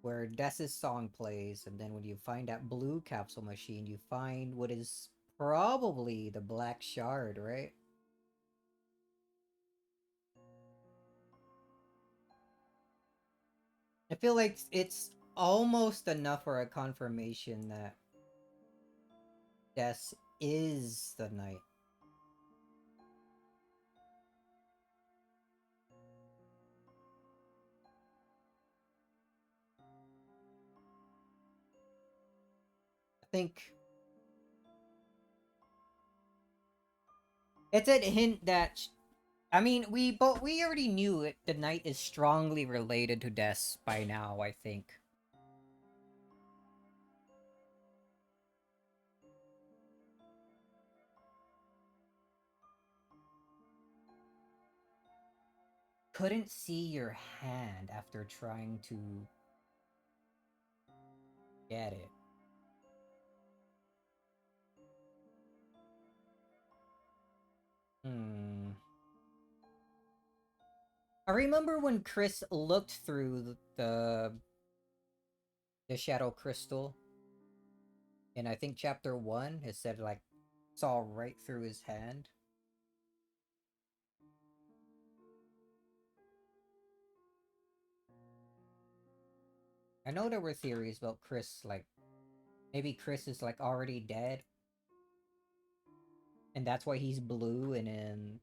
where Dess's song plays, and then when you find that blue capsule machine, you find what is probably the black shard, right? I feel like it's almost enough for a confirmation that Death is the knight. I think it's a hint that I mean we already knew it. The knight is strongly related to Death by now. I think. Couldn't see your hand after trying to get it. Hmm. I remember when Chris looked through the shadow crystal in I think chapter 1, it said like saw right through his hand. I know there were theories about Chris, like maybe Chris is like already dead and that's why he's blue and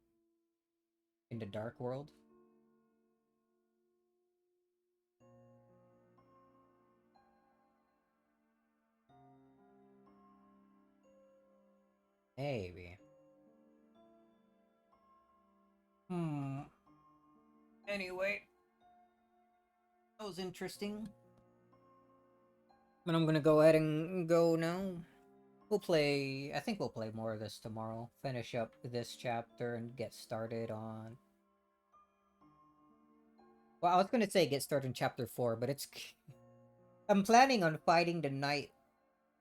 in the dark world. Maybe. Hmm. Anyway, that was interesting. But I'm gonna go ahead and go now. We'll play. I think we'll play more of this tomorrow. Finish up this chapter and get started on. Well, I was gonna say get started in chapter 4, but it's. I'm planning on fighting the knight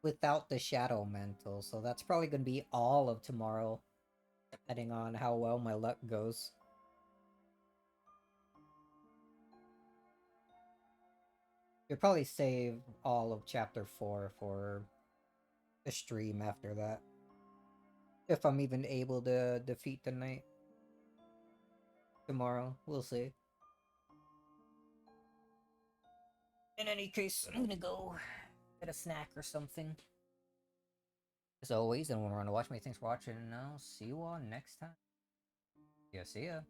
without the shadow mantle, so that's probably gonna be all of tomorrow, depending on how well my luck goes. You'll probably save all of chapter 4 for the stream after that. If I'm even able to defeat the knight tomorrow, we'll see. In any case, I'm gonna go get a snack or something. As always, anyone want to watch me, thanks for watching, and I'll see you all next time. Yeah, see ya.